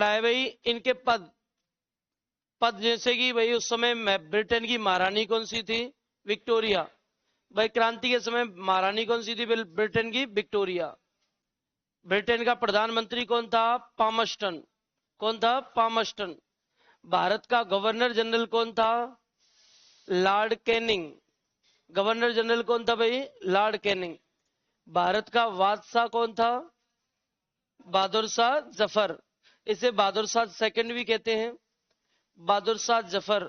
पढ़ा है भाई इनके पद। पद जैसे कि भाई उस समय ब्रिटेन की महारानी कौन सी थी? विक्टोरिया। भाई क्रांति के समय महारानी कौन सी थी ब्रिटेन की? विक्टोरिया। ब्रिटेन का प्रधानमंत्री कौन था? पामस्टन। कौन था? पामस्टन। भारत का गवर्नर जनरल कौन था? Lord Canning. गवर्नर जनरल कौन था भाई? Lord Canning. भारत का बादशाह कौन था? बहादुर शाह जफर। इसे बहादुर शाह सेकंड भी कहते हैं, बहादुर शाह जफर।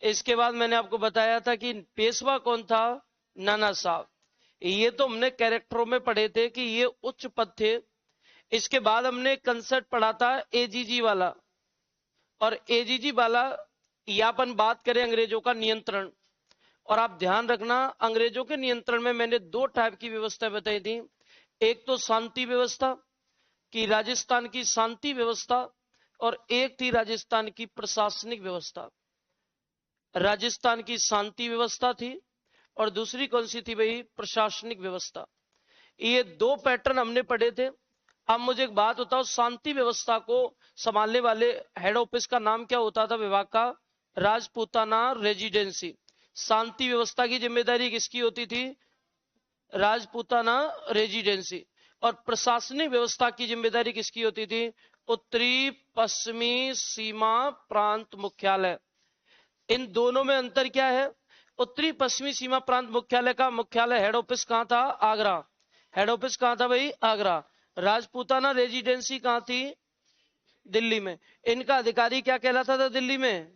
इसके बाद मैंने आपको बताया था कि पेशवा कौन था? नाना साहब। ये तो हमने कैरेक्टरों में पढ़े थे कि ये उच्च पद थे। इसके बाद हमने कंसेप्ट पढ़ा था एजीजी वाला, और एजीजी वाला या अपन बात करें अंग्रेजों का नियंत्रण। और आप ध्यान रखना, अंग्रेजों के नियंत्रण में मैंने दो टाइप की व्यवस्था बताई थी। एक तो शांति व्यवस्था कि राजस्थान की शांति व्यवस्था, और एक थी राजस्थान की प्रशासनिक व्यवस्था। राजस्थान की शांति व्यवस्था थी और दूसरी कौन सी थी भाई? प्रशासनिक व्यवस्था। ये दो पैटर्न हमने पढ़े थे। अब मुझे एक बात बताओ, शांति व्यवस्था को संभालने वाले हेड ऑफिस का नाम क्या होता था विभाग का? राजपूताना रेजिडेंसी। शांति व्यवस्था की जिम्मेदारी किसकी होती थी? राजपूताना रेजिडेंसी। और प्रशासनिक व्यवस्था की जिम्मेदारी किसकी होती थी? उत्तरी पश्चिमी सीमा प्रांत मुख्यालय। इन दोनों में अंतर क्या है? उत्तरी पश्चिमी सीमा प्रांत मुख्यालय का मुख्यालय हेड ऑफिस कहां था? आगरा। हेड ऑफिस कहां था भाई? आगरा। राजपूताना रेजिडेंसी कहां थी? दिल्ली में। इनका अधिकारी क्या कहलाता था दिल्ली में?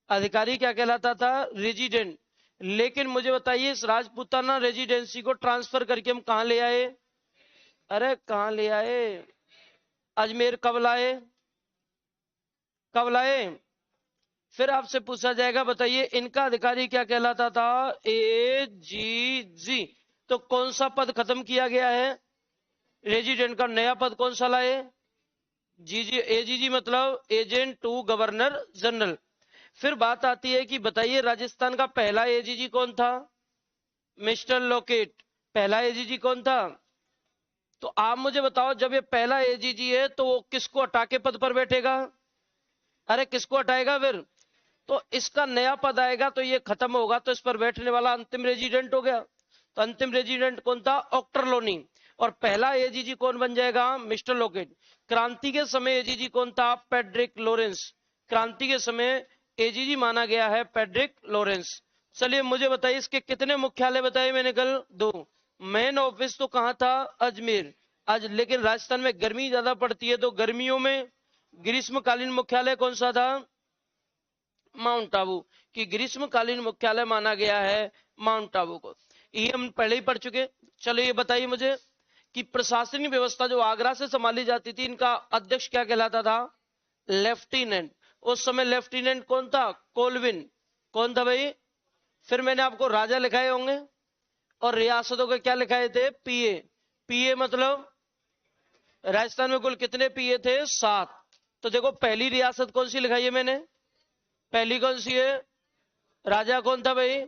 अधिकारी क्या कहलाता था? रेजिडेंट। लेकिन मुझे बताइए, इस राजपूताना रेजिडेंसी को ट्रांसफर करके हम कहां ले आए? अरे कहां ले आए? अजमेर। कब लाए? कब लाए? फिर आपसे पूछा जाएगा बताइए इनका अधिकारी क्या कहलाता था? एजीजी। तो कौन सा पद खत्म किया गया है? रेजिडेंट का नया पद कौन सा लाए? जीजी। एजीजी मतलब एजेंट टू गवर्नर जनरल। फिर बात आती है कि बताइए राजस्थान का पहला एजीजी कौन था? Mister locate. पहला एजीजी कौन था? तो आप मुझे बताओ, जब ये पहला एजीजी है तो वो किसको हटा के पद पर बैठेगा? अरे किसको हटाएगा फिर? तो इसका नया पद आएगा तो ये खत्म होगा, तो इस पर बैठने वाला अंतिम रेजिडेंट हो गया। तो अंतिम रेजिडेंट कौन था? ऑक्टरलोनी। और पहला एजीजी कौन बन जाएगा? Mister locate. क्रांति के समय एजीजी कौन था? पेड्रिक लॉरेंस। क्रांति के समय एजीजी माना गया है पेड्रिक लॉरेंस। चलिए मुझे बताइए इसके कितने मुख्यालय बताए मैंने कल? दो। मेन ऑफिस तो कहां था? अजमेर। आज लेकिन राजस्थान में गर्मी ज्यादा पड़ती है, तो गर्मियों में ग्रीष्मकालीन मुख्यालय कौन सा था? माउंट आबू। कि ग्रीष्मकालीन मुख्यालय माना गया है माउंट आबू को। ये हम पहले ही पढ़ चुके। चलो ये बताइए मुझे कि प्रशासनिक व्यवस्था जो आगरा से संभाली जाती थी, इनका अध्यक्ष क्या कहलाता था? लेफ्टिनेंट। उस समय लेफ्टिनेंट कौन था? कोलविन। कौन था भाई? फिर मैंने आपको राजा लिखाए होंगे और रियासतों के क्या लिखाए थे? पीए। पीए मतलब राजस्थान में कुल कितने पीए थे? 7। तो देखो पहली रियासत कौन सी लिखाई है मैंने? पहली कौन सी है? राजा कौन था भाई?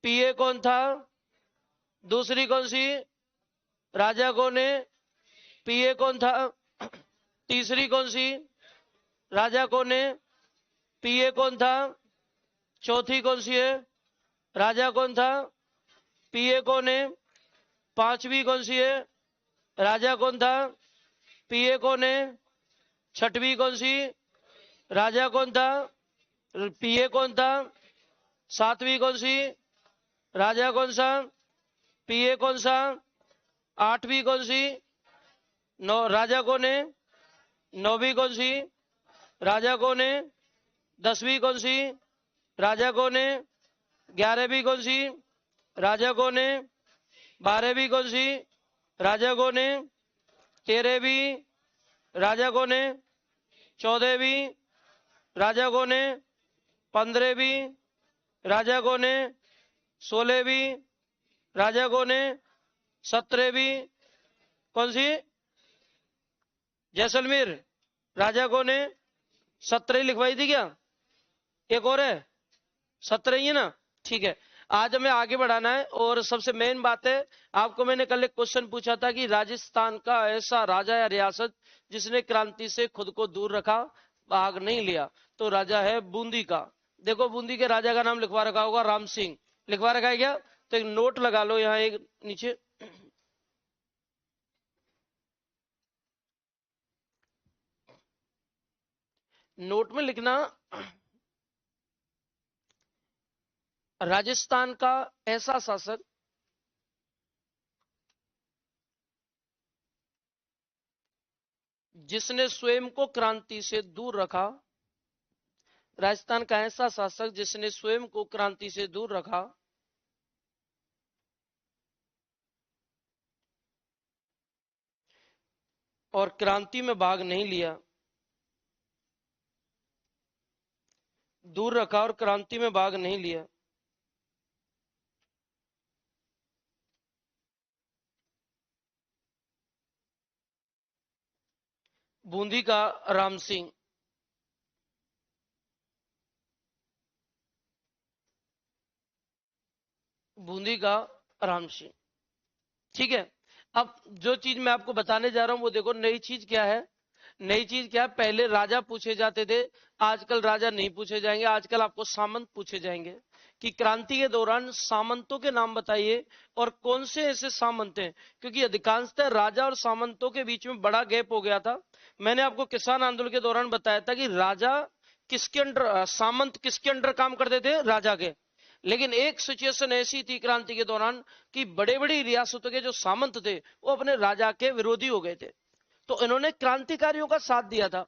पीए कौन था? दूसरी कौन सी? राजा कौन है? पीए कौन था? तीसरी कौन सी? राजा कौन है? पीए कौन था? चौथी कौन सी है? राजा कौन था? पीए कौन है? पांचवी कौन सी है? राजा कौन था? पीए कौन है? छठवीं कौन सी? राजा कौन था? पीए कौन था? सातवीं कौन सी? राजा कौन सा? पीए कौन सा? आठवीं कौन सी? नौ। राजा कौन है? नौवीं कौन सी? राजा कौन है? 10वीं कौन सी? राजा कौन है? 11वीं कौन सी? राजा कौन है? 12वीं कौन सी? राजा कौन है? 13वीं? राजा कौन है? 14वीं? राजा कौन है? 15वीं? राजा कौन है? 16वीं? राजा कौन है? 17वीं? कौन सी? जैसलमेर। राजा कौन है? 17 लिखवाई थी क्या? एक और है? 17 ही है ना? ठीक है। आज हमें आगे बढ़ाना है। और सबसे मेन बात है, आपको मैंने कल एक क्वेश्चन पूछा था कि राजस्थान का ऐसा राजा या रियासत जिसने क्रांति से खुद को दूर रखा, भाग नहीं लिया, तो राजा है बूंदी का। देखो बूंदी के राजा का नाम लिखवा रखा होगा राम सिंह, लिखवा रखा है क्या? तो एक नोट लगा लो यहाँ एक नीचे। नोट में लिखना, राजस्थान का ऐसा शासक जिसने स्वयं को क्रांति से दूर रखा, राजस्थान का ऐसा शासक जिसने स्वयं को क्रांति से दूर रखा और क्रांति में भाग नहीं लिया, दूर रखा और क्रांति में भाग नहीं लिया। बूंदी का राम सिंह। बूंदी का राम सिंह, ठीक है। अब जो चीज मैं आपको बताने जा रहा हूं वो देखो, नई चीज क्या है। नई चीज क्या है, पहले राजा पूछे जाते थे, आजकल राजा नहीं पूछे जाएंगे, आजकल आपको सामंत पूछे जाएंगे कि क्रांति के दौरान सामंतों के नाम बताइए और कौन से ऐसे सामंत हैं, क्योंकि अधिकांशतः राजा और सामंतों के बीच में बड़ा गैप हो गया था। मैंने आपको किसान आंदोलन के दौरान बताया था कि राजा किसके अंडर, सामंत किसके अंडर काम करते थे, राजा के। लेकिन एक सिचुएशन ऐसी थी क्रांति के दौरान कि बड़े बड़ी रियासतों के जो सामंत थे वो अपने राजा के विरोधी हो गए थे, तो इन्होंने क्रांतिकारियों का साथ दिया था।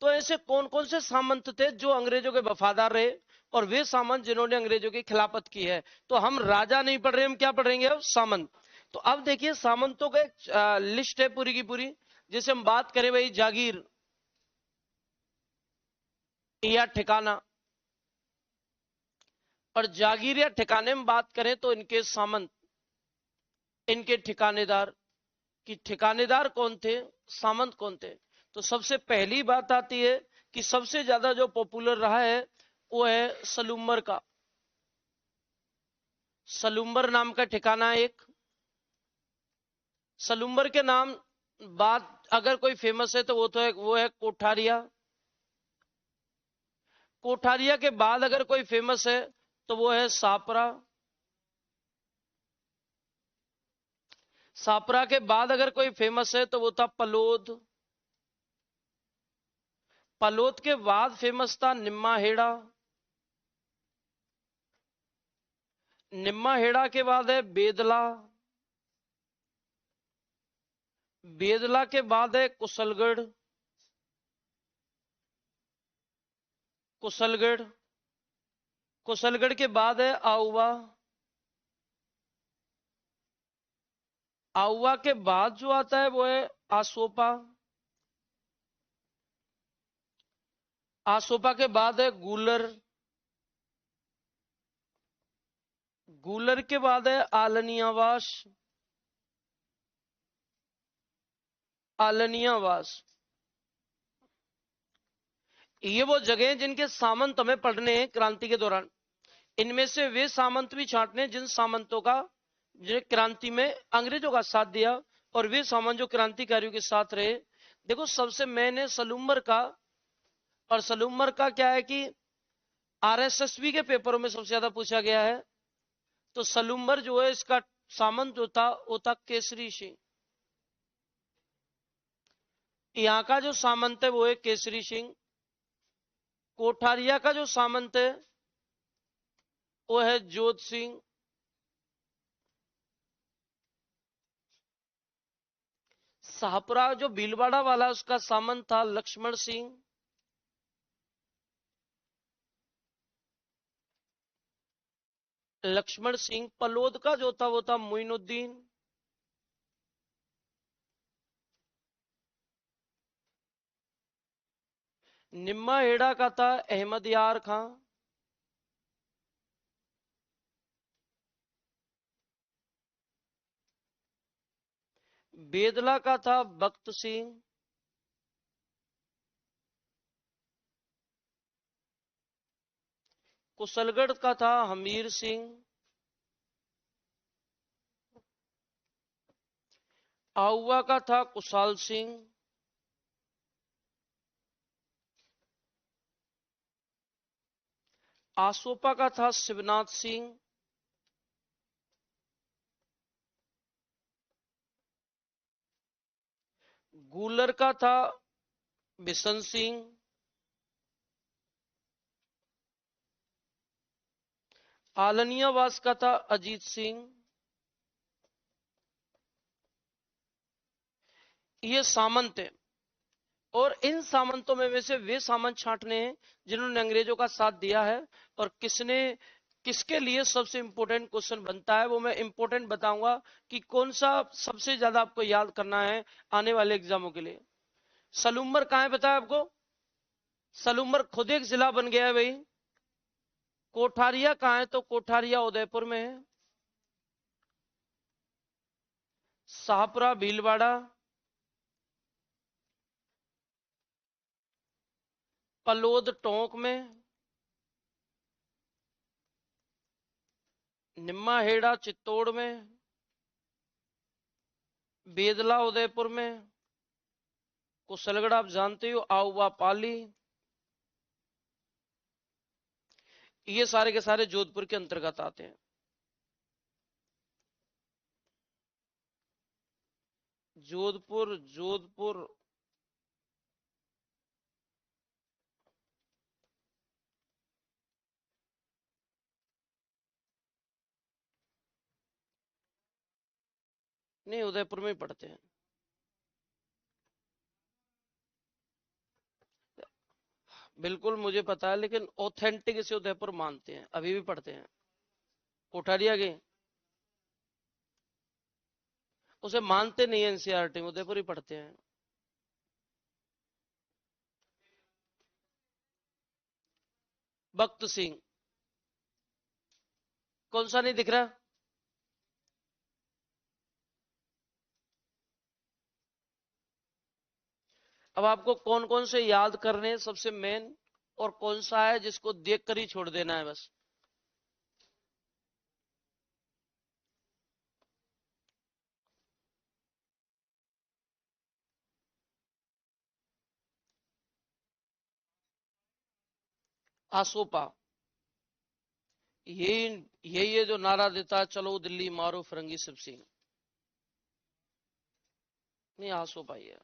तो ऐसे कौन कौन से सामंत थे जो अंग्रेजों के वफादार रहे, और वे सामंत जिन्होंने अंग्रेजों की खिलाफत की है। तो हम राजा नहीं पढ़ रहे, हम क्या पढ़ेंगे अब, सामंत। तो अब देखिए सामंतों का एक लिस्ट है पूरी की पूरी। जैसे हम बात करें भाई जागीर या ठिकाना, और जागीर या ठिकाने में बात करें तो इनके सामंत, इनके ठिकानेदार, कि ठिकानेदार कौन थे, सामंत कौन थे। तो सबसे पहली बात आती है कि सबसे ज्यादा जो पॉपुलर रहा है वो है सलूमर का। सलूमर नाम का ठिकाना एक। सलूमर के नाम बात अगर कोई फेमस है तो वो है कोठारिया। कोठारिया के बाद अगर कोई फेमस है तो वो है सापरा। सापरा के बाद अगर कोई फेमस है तो वो था पलोद। पलोद के बाद फेमस था निम्मा हेड़ा। निम्मा हेड़ा के बाद है बेदला। बेदला के बाद है कुशलगढ़। कुशलगढ़, कुशलगढ़ के बाद है आउवा। आउवा के बाद जो आता है वो है आसोपा। आसोपा के बाद है गूलर। गूलर के बाद है आलनियावास। आलनियावास, ये वो जगह हैं जिनके सामंत हमें पढ़ने हैं क्रांति के दौरान। इनमें से वे सामंत भी छांटने जिन सामंतों का जो क्रांति में अंग्रेजों का साथ दिया, और वे सामंत जो क्रांतिकारियों के साथ रहे। देखो सबसे मैंने सलूमर का, और सलूमर का क्या है कि आरएसएसबी के पेपरों में सबसे ज्यादा पूछा गया है। तो सलूमर जो है इसका सामंत जो था वो था केसरी सिंह। यहाँ का जो सामंत है वो है केसरी सिंह। कोठारिया का जो सामंत है वो है जोध सिंह। शाहपुरा जो भीलवाड़ा वाला उसका सामंत था लक्ष्मण सिंह। लक्ष्मण सिंह। पलोद का जो था वो था मोइनुद्दीन। निम्मा हेड़ा का था अहमद यार खां। बेदला का था बख्त सिंह। कुशलगढ़ का था हमीर सिंह। आहुआ का था कुशाल सिंह, आसोपा का था शिवनाथ सिंह, गूलर का था बिशन सिंह, आलनियावास का था अजीत सिंह। ये सामंत है और इन सामंतों में से वे सामंत छांटने हैं जिन्होंने अंग्रेजों का साथ दिया है। और किसने किसके लिए सबसे इंपॉर्टेंट क्वेश्चन बनता है वो मैं इंपॉर्टेंट बताऊंगा कि कौन सा सबसे ज्यादा आपको याद करना है आने वाले एग्जामों के लिए। सलूमर कहां है पता है आपको? सलूमर खुद एक जिला बन गया है भाई। कोठारिया कहां है? तो कोठारिया उदयपुर में है। शाहपुरा भीलवाड़ा, पलोद टोंक में, निम्माहेड़ा चित्तौड़ में, बेदला उदयपुर में, कुशलगढ़ आप जानते हो, आउवा पाली, ये सारे के सारे जोधपुर के अंतर्गत आते हैं। जोधपुर जोधपुर नहीं, उदयपुर में ही पढ़ते हैं। बिल्कुल मुझे पता है, लेकिन ऑथेंटिक इसे उदयपुर मानते हैं, अभी भी पढ़ते हैं। कोठारिया के उसे मानते नहीं है एनसीईआरटी में, उदयपुर ही पढ़ते हैं। भक्त सिंह कौन सा नहीं दिख रहा? अब आपको कौन कौन से याद करने हैं सबसे मेन, और कौन सा है जिसको देखकर ही छोड़ देना है बस। आसोपा, ये जो नारा देता है चलो दिल्ली मारो फिरंगी शिव सिंह, नहीं आसोपा ही है।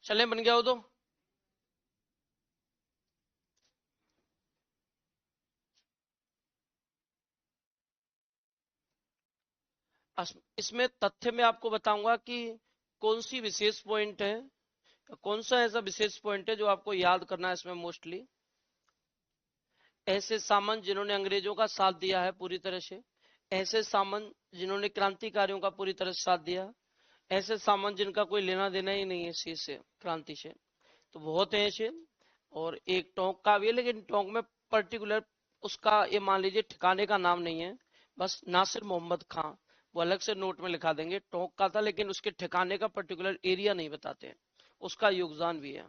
चले बन गया हो तो इसमें तथ्य में आपको बताऊंगा कि कौन सी विशेष पॉइंट है, कौन सा ऐसा विशेष पॉइंट है जो आपको याद करना है इसमें मोस्टली। ऐसे सामंत जिन्होंने अंग्रेजों का साथ दिया है पूरी तरह से, ऐसे सामंत जिन्होंने क्रांतिकारियों का पूरी तरह से साथ दिया, ऐसे सामंत जिनका कोई लेना देना ही नहीं है इस चीज से, क्रांति से, तो बहुत है ऐसे। और एक टोंक का भी है, लेकिन टोंक में पर्टिकुलर उसका ये मान लीजिए ठिकाने का नाम नहीं है, बस नासिर मोहम्मद खां, वो अलग से नोट में लिखा देंगे, टोंक का था लेकिन उसके ठिकाने का पर्टिकुलर एरिया नहीं बताते हैं, उसका योगदान भी है।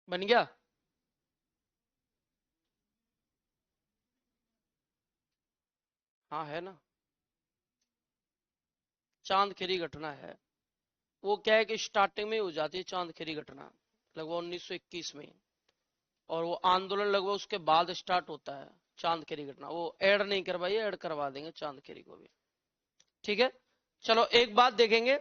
बन गया? हाँ है ना। चांदखेड़ी घटना है, वो क्या है कि स्टार्टिंग में हो जाती है चांदखेड़ी घटना लगभग 1921 में, और वो आंदोलन लगभग उसके बाद स्टार्ट होता है। चांदखेड़ी घटना वो ऐड नहीं करवाई, ऐड करवा देंगे चांदखेड़ी को भी। ठीक है, चलो एक बात देखेंगे,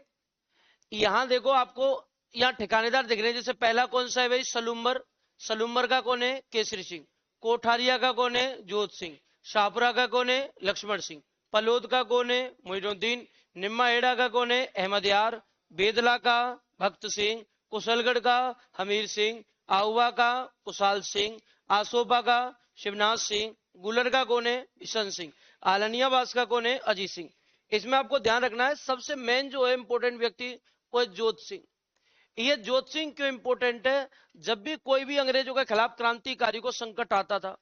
यहां देखो आपको यहाँ ठिकानेदार दिख रहे हैं। जैसे पहला कौन सा है भाई, सलूम्बर। सलूम्बर का कौन है, केसरी सिंह। कोठारिया का कौन है, जोत सिंह। शाहपुरा का कौन है, लक्ष्मण सिंह। पलोद का कौन है, मोइनुद्दीन। निम्माहेड़ा का कौन है, अहमद यार। बेदला का भक्त सिंह। कुशलगढ़ का हमीर सिंह। आहुआ का कुशाल सिंह। आसोपा का शिवनाथ सिंह। गुलर का कौन है, ईशन सिंह। आलनियाबास का कौन है, अजीत सिंह। इसमें आपको ध्यान रखना है, सबसे मेन जो है इंपोर्टेंट व्यक्ति वो है जोत सिंह। ये जोत सिंह क्यों इंपोर्टेंट है, जब भी कोई भी अंग्रेजों के खिलाफ क्रांतिकारी को संकट आता था,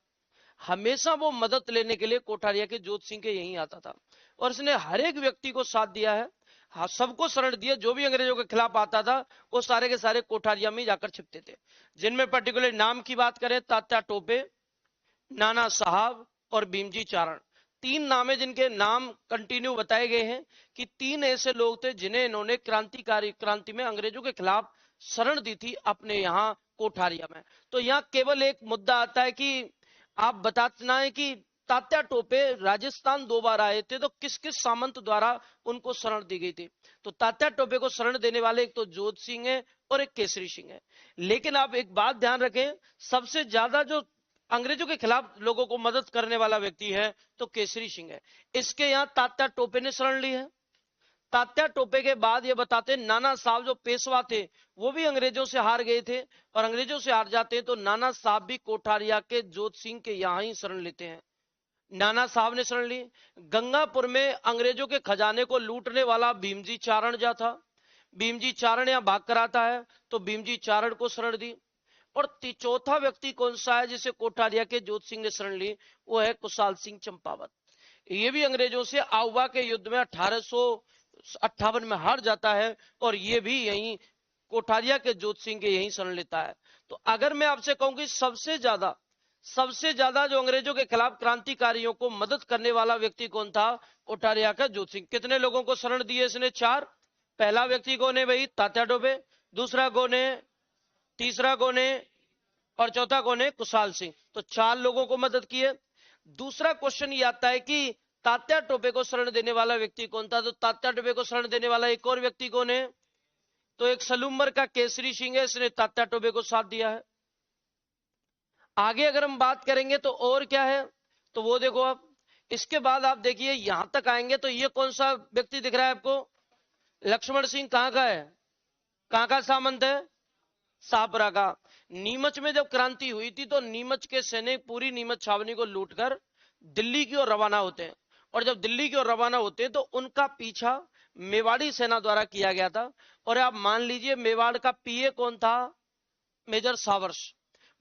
हमेशा वो मदद लेने के लिए कोठारिया के जोत सिंह के यहीं आता था। और इसने हर एक व्यक्ति को साथ दिया है, हाँ, सबको शरण दिया। जो भी अंग्रेजों के खिलाफ आता था वो सारे के सारे कोठारिया में जाकर छिपते थे। जिनमें पर्टिकुलर नाम की बात करें, तात्या टोपे, नाना साहब और भीमजी चारण। तीन नाम है जिनके नाम कंटिन्यू बताए गए हैं कि तीन ऐसे लोग थे जिन्हें इन्होंने क्रांति में अंग्रेजों के खिलाफ शरण दी थी अपने यहाँ कोठारिया में। तो यहाँ केवल एक मुद्दा आता है कि आप बताना है कि तात्या टोपे राजस्थान 2 बार आए थे, तो किस किस सामंत द्वारा उनको शरण दी गई थी। तो तात्या टोपे को शरण देने वाले एक तो जोत सिंह है और एक केसरी सिंह है। लेकिन आप एक बात ध्यान रखें, सबसे ज्यादा जो अंग्रेजों के खिलाफ लोगों को मदद करने वाला व्यक्ति है तो केसरी सिंह है। इसके यहाँ तात्या टोपे ने शरण ली है। तात्या टोपे के बाद ये बताते नाना साहब जो पेशवा थे वो भी अंग्रेजों से हार गए थे, और अंग्रेजों से हार जाते हैं तो नाना साहब भी कोठारिया के जोत सिंह के यहाँ ही शरण लेते हैं। नाना साहब ने शरण ली। गंगापुर में अंग्रेजों के खजाने को लूटने वाला भीमजी चारण जा था, भीमजी चारण यहाँ भाग कर आता है तो भीमजी चारण को शरण दी। और चौथा व्यक्ति कौन सा है जिसे कोठारिया के जोत सिंह ने शरण ली, वो है कुशाल सिंह चंपावत। ये भी अंग्रेजों से आहुआ के युद्ध में 1858 में हार जाता है और ये भी यहीं कोठारिया के जोत सिंह के यहीं शरण लेता है। तो अगर मैं आपसे कहूं कि सबसे ज्यादा जो अंग्रेजों के खिलाफ क्रांतिकारियों को मदद करने वाला व्यक्ति कौन था, कोठारिया का जोत सिंह। कितने लोगों को शरण दिए इसने, 4। पहला व्यक्ति कौन है भाई, तात्या टोपे। दूसरा कौन है, तीसरा कौन है, और चौथा कौन है, कुशाल सिंह। तो 4 लोगों को मदद की है। दूसरा क्वेश्चन ये आता है कि तात्या टोपे को शरण देने वाला व्यक्ति कौन था, तो तात्या टोपे को शरण देने वाला एक और व्यक्ति कौन है, तो एक सलूम्बर का केसरी सिंह है, इसने तात्या टोपे को साथ दिया है। आगे अगर हम बात करेंगे तो और क्या है, तो वो देखो आप, इसके बाद आप देखिए यहां तक आएंगे तो ये कौन सा व्यक्ति दिख रहा है आपको, लक्ष्मण सिंह कहां का है, कहां का सामंत है, शाहपुरा का। नीमच में जब क्रांति हुई थी तो नीमच के सैनिक पूरी नीमच छावनी को लूटकर दिल्ली की ओर रवाना होते हैं, और जब दिल्ली की ओर रवाना होते हैं तो उनका पीछा मेवाड़ी सेना द्वारा किया गया था। और आप मान लीजिए मेवाड़ का पीए कौन था, मेजर सावर्स।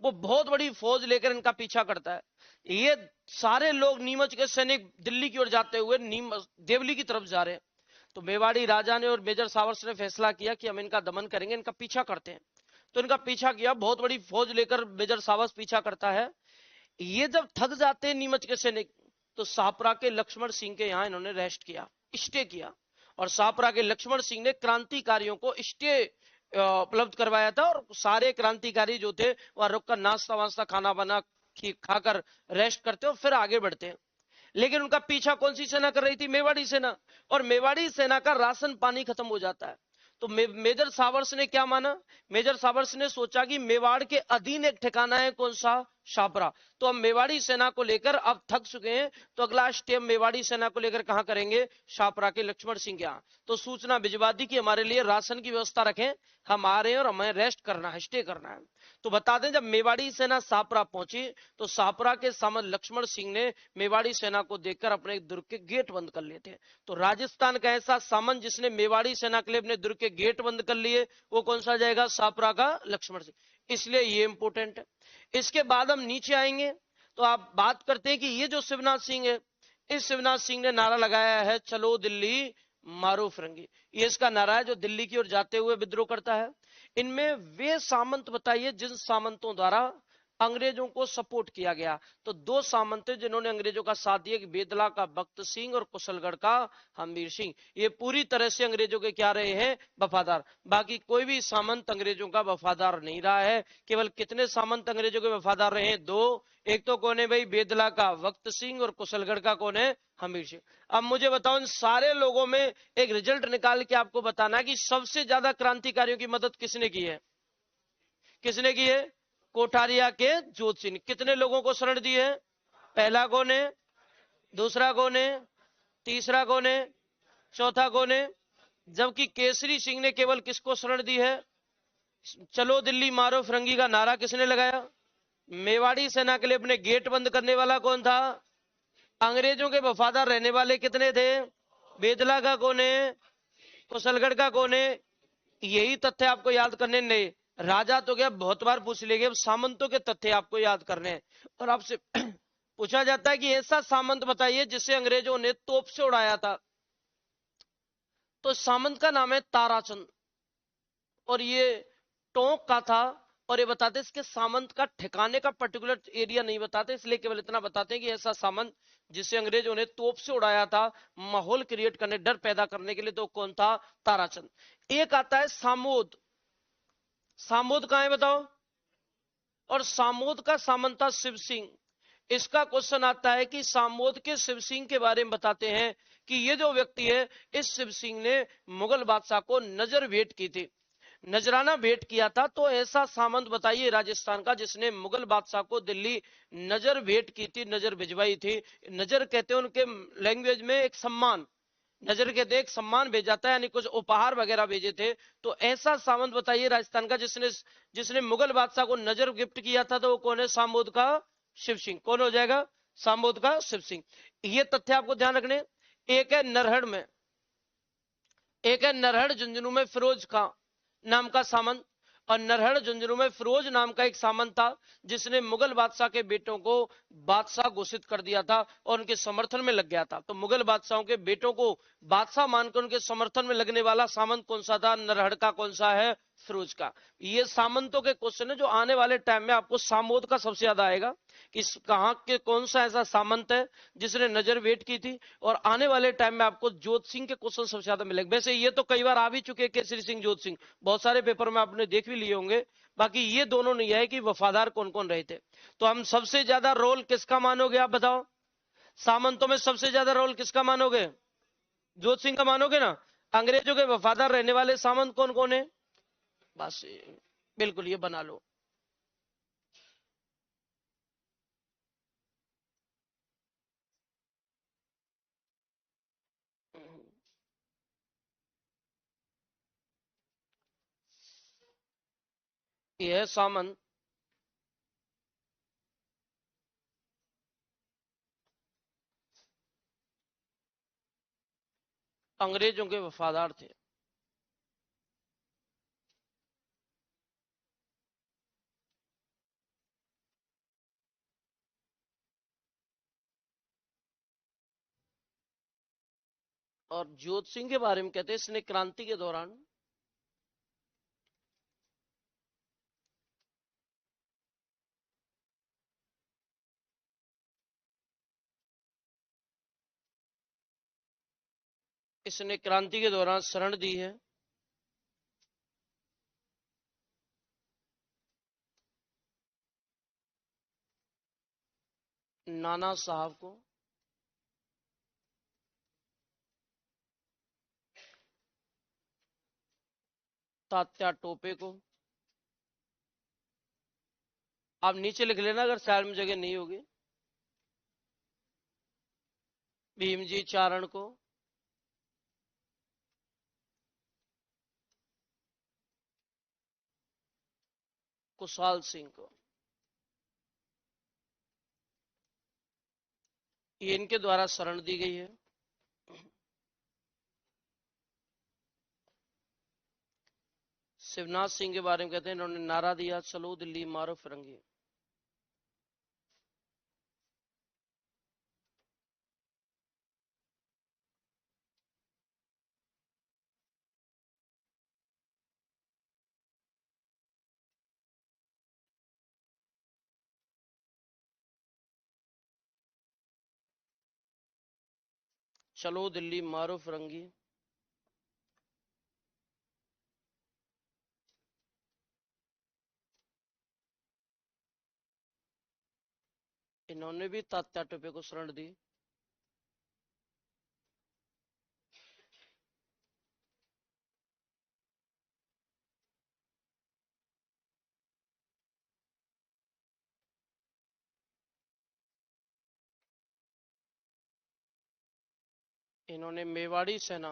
वो बहुत बड़ी फौज लेकर इनका पीछा करता है। ये सारे लोग नीमच के सैनिक दिल्ली की ओर जाते हुए देवली की तरफ जा रहे हैं। तो मेवाड़ी राजा ने और मेजर सावर्स ने फैसला किया कि हम इनका दमन करेंगे, इनका पीछा करते हैं। तो इनका पीछा किया, बहुत बड़ी फौज लेकर मेजर सावर्स पीछा करता है। ये जब थक जाते हैं नीमच के सैनिक, तो शाहपुरा के लक्ष्मण सिंह के यहाँ इन्होंने रेस्ट किया, स्टे किया। और शाहपुरा के लक्ष्मण सिंह ने क्रांतिकारियों को स्टे उपलब्ध करवाया था, और सारे क्रांतिकारी जो थे वह रुककर नाश्ता वास्ता खाना बना खाकर रेस्ट करते और फिर आगे बढ़ते हैं। लेकिन उनका पीछा कौन सी सेना कर रही थी, मेवाड़ी सेना। और मेवाड़ी सेना का राशन पानी खत्म हो जाता है। तो मेजर सावर्स ने क्या माना, मेजर सावर्स ने सोचा कि मेवाड़ के अधीन एक ठिकाना है कौन सा, शाहपुरा। तो हम मेवाड़ी सेना को लेकर अब थक चुके हैं, तो अगला स्टेप मेवाड़ी सेना को लेकर कहां करेंगे, शाहपुरा के लक्ष्मण सिंह के यहाँ। तो सूचना भिजवा दी कि हमारे लिए राशन की व्यवस्था रखें, हम आ रहे हैं और हमें रेस्ट करना है, स्टे करना है। तो बता दें, जब मेवाड़ी सेना शाहपुरा पहुंची तो शाहपुरा के सामंत लक्ष्मण सिंह ने मेवाड़ी सेना को देखकर अपने दुर्ग के गेट बंद कर लिए थे। तो राजस्थान का ऐसा सामंत जिसने मेवाड़ी सेना के लिए अपने दुर्ग के गेट बंद कर लिए, वो कौन सा जाएगा, शाहपुरा का लक्ष्मण सिंह। इसलिए ये इंपोर्टेंट है। इसके बाद हम नीचे आएंगे तो आप बात करते हैं कि ये जो शिवनाथ सिंह है, इस शिवनाथ सिंह ने नारा लगाया है, चलो दिल्ली मारो फिरंगी। ये इसका नारा है जो दिल्ली की ओर जाते हुए विद्रोह करता है। इनमें वे सामंत बताइए जिन सामंतों द्वारा अंग्रेजों को सपोर्ट किया गया। तो 2 सामंत जिन्होंने अंग्रेजों का साथ दिया, कि बेदला का भक्त सिंह और कुशलगढ़ का हमीर सिंह। ये पूरी तरह से अंग्रेजों के क्या रहे हैं, वफादार। बाकी कोई भी सामंत अंग्रेजों का वफादार नहीं रहा है। केवल कितने सामंत अंग्रेजों के वफादार रहे हैं, 2। एक तो कौन है भाई, बेदला का भक्त सिंह, और कुशलगढ़ का कौन है, हमीर सिंह। अब मुझे बताओ, इन सारे लोगों में एक रिजल्ट निकाल के आपको बताना है कि सबसे ज्यादा क्रांतिकारियों की मदद किसने की है। किसने की है? कोठारिया के जोत सिंह। कितने लोगों को शरण दी है? पहला कौन है? दूसरा कौन है? तीसरा कौन है? चौथा कौन है? जबकि केसरी सिंह ने केवल किसको शरण दी है? चलो दिल्ली मारो फिरंगी का नारा किसने लगाया? मेवाड़ी सेना के लिए अपने गेट बंद करने वाला कौन था? अंग्रेजों के वफादार रहने वाले कितने थे? बेदला का कौन है? कुशलगढ़ का कौन है? यही तथ्य आपको याद करने नहीं। राजा तो क्या बहुत बार पूछ लेंगे, अब सामंतों के तथ्य आपको याद करने हैं। और आपसे पूछा जाता है कि ऐसा सामंत बताइए जिसे अंग्रेजों ने तोप से उड़ाया था। तो सामंत का नाम है ताराचंद, और ये टोंक का था। और ये बताते इसके सामंत का ठिकाने का पर्टिकुलर एरिया नहीं बताते, इसलिए केवल इतना बताते हैं कि ऐसा सामंत जिसे अंग्रेजों ने तोप से उड़ाया था, माहौल क्रिएट करने, डर पैदा करने के लिए। तो कौन था? ताराचंद। एक आता है सामोद। सामोद कहां है बताओ? और सामोद का सामंत था शिव सिंह। इसका क्वेश्चन आता है कि सामोद के शिव सिंह के बारे में बताते हैं कि ये जो व्यक्ति है, इस शिव सिंह ने मुगल बादशाह को नजर भेंट की थी, नजराना भेंट किया था। तो ऐसा सामंत बताइए राजस्थान का जिसने मुगल बादशाह को दिल्ली नजर भेंट की थी, नजर भिजवाई थी। नजर कहते हैं उनके लैंग्वेज में एक सम्मान, नजर के देख सम्मान भेजा था, यानी कुछ उपहार वगैरह भेजे थे। तो ऐसा सामंत बताइए राजस्थान का जिसने जिसने मुगल बादशाह को नजर गिफ्ट किया था। तो वो कौन है? सामोद का शिव सिंह। कौन हो जाएगा? सामोद का शिव सिंह। ये तथ्य आपको ध्यान रखने। एक है नरहड़ में, एक है नरहड़ झुंझुनू में फिरोज खां नाम का सामंत। और नरहड़ झुंझुनू में फिरोज नाम का एक सामंत था जिसने मुगल बादशाह के बेटों को बादशाह घोषित कर दिया था और उनके समर्थन में लग गया था। तो मुगल बादशाहों के बेटों को बादशाह मानकर उनके समर्थन में लगने वाला सामंत कौन सा था? नरहड़ का। कौन सा है? फिरोज का। ये सामंतों के क्वेश्चन है जो आने वाले टाइम में आपको सामोद का सबसे ज्यादा आएगा कि कहां के कौन सा ऐसा सामंत है जिसने नजर भेंट की थी। और आने वाले टाइम में आपको जोत सिंह के क्वेश्चन सबसे ज्यादा मिलेंगे। वैसे ये तो कई बार आ भी चुके, केसरी सिंह, जोत सिंह, बहुत सारे पेपर में आपने देख भी लिए होंगे। बाकी ये दोनों नहीं है कि वफादार कौन कौन रहे थे। तो हम सबसे ज्यादा रोल किसका मानोगे आप बताओ? सामंतों में सबसे ज्यादा रोल किसका मानोगे? जोत सिंह का मानोगे ना? अंग्रेजों के वफादार रहने वाले सामंत कौन कौन है? बस बिल्कुल ये बना लो। ये है सामंत। अंग्रेजों के वफादार थे। और जोत सिंह के बारे में कहते हैं इसने क्रांति के दौरान शरण दी है नाना साहब को, तात्या टोपे को। आप नीचे लिख लेना अगर साइड में जगह नहीं होगी। भीमजी चारण को, कुशाल सिंह को। ये इनके द्वारा शरण दी गई है। शिवनाथ सिंह के बारे में कहते हैं इन्होंने नारा दिया, चलो दिल्ली मारो फिरंगी। चलो दिल्ली मारो फिरंगी। इन्होंने भी तात्या टोपे को शरण दी। इन्होंने मेवाड़ी सेना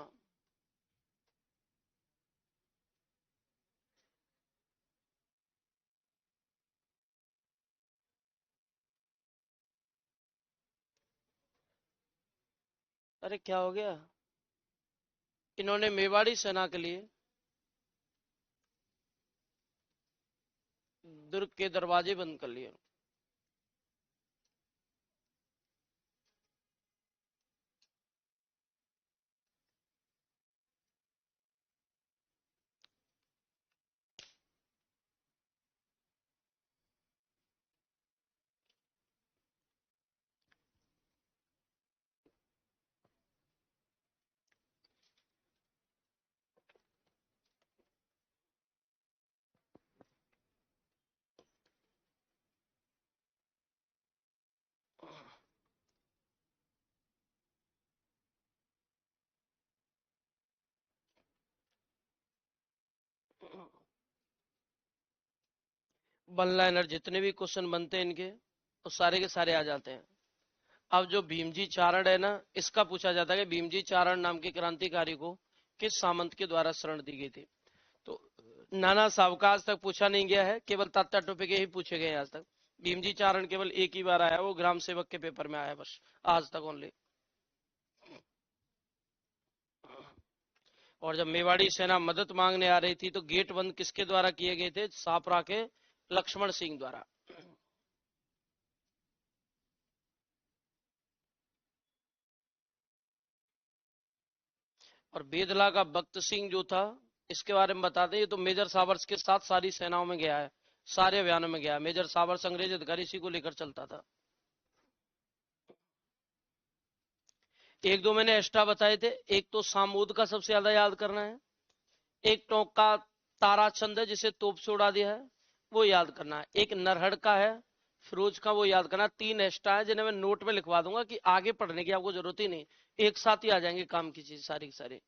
अरे क्या हो गया, इन्होंने मेवाड़ी सेना के लिए दुर्ग के दरवाजे बंद कर लिए। वन लाइनर जितने भी क्वेश्चन बनते हैं इनके, वो सारे के सारे आ जाते हैं। अब जो भीमजी चारण है ना, इसका पूछा जाता है कि भीमजी चारण नाम के क्रांतिकारी को किस सामंत के द्वारा शरण दी गई थी। तो नाना साहब का आज तक पूछा नहीं गया है, केवल तात्या टोपे के ही पूछे गए आज तक। भीमजी चारण केवल एक ही बार आया, वो ग्राम सेवक के पेपर में आया बस, आज तक ओनली। और जब मेवाड़ी सेना मदद मांगने आ रही थी तो गेट बंद किसके द्वारा किए गए थे, सापरा के लक्ष्मण सिंह द्वारा। और बेदला का भक्त सिंह जो था, इसके बारे में बता दें, ये तो मेजर साबर्स के साथ सारी सेनाओं में गया है, सारे अभियानों में गया है। मेजर साबर्स अंग्रेज अधिकारी इसी को लेकर चलता था। एक दो मैंने एक्स्ट्रा बताए थे, एक तो सामूद का सबसे ज्यादा याद करना है, एक टोंक का ताराचंद है जिसे तोप से उड़ा दिया है, वो याद करना है, एक नरहड़ का है फिरोज का, वो याद करना। तीन एक्स्ट्रा है जिन्हें मैं नोट में लिखवा दूंगा कि आगे पढ़ने की आपको जरूरत ही नहीं, एक साथ ही आ जाएंगे काम की चीज सारी की सारी।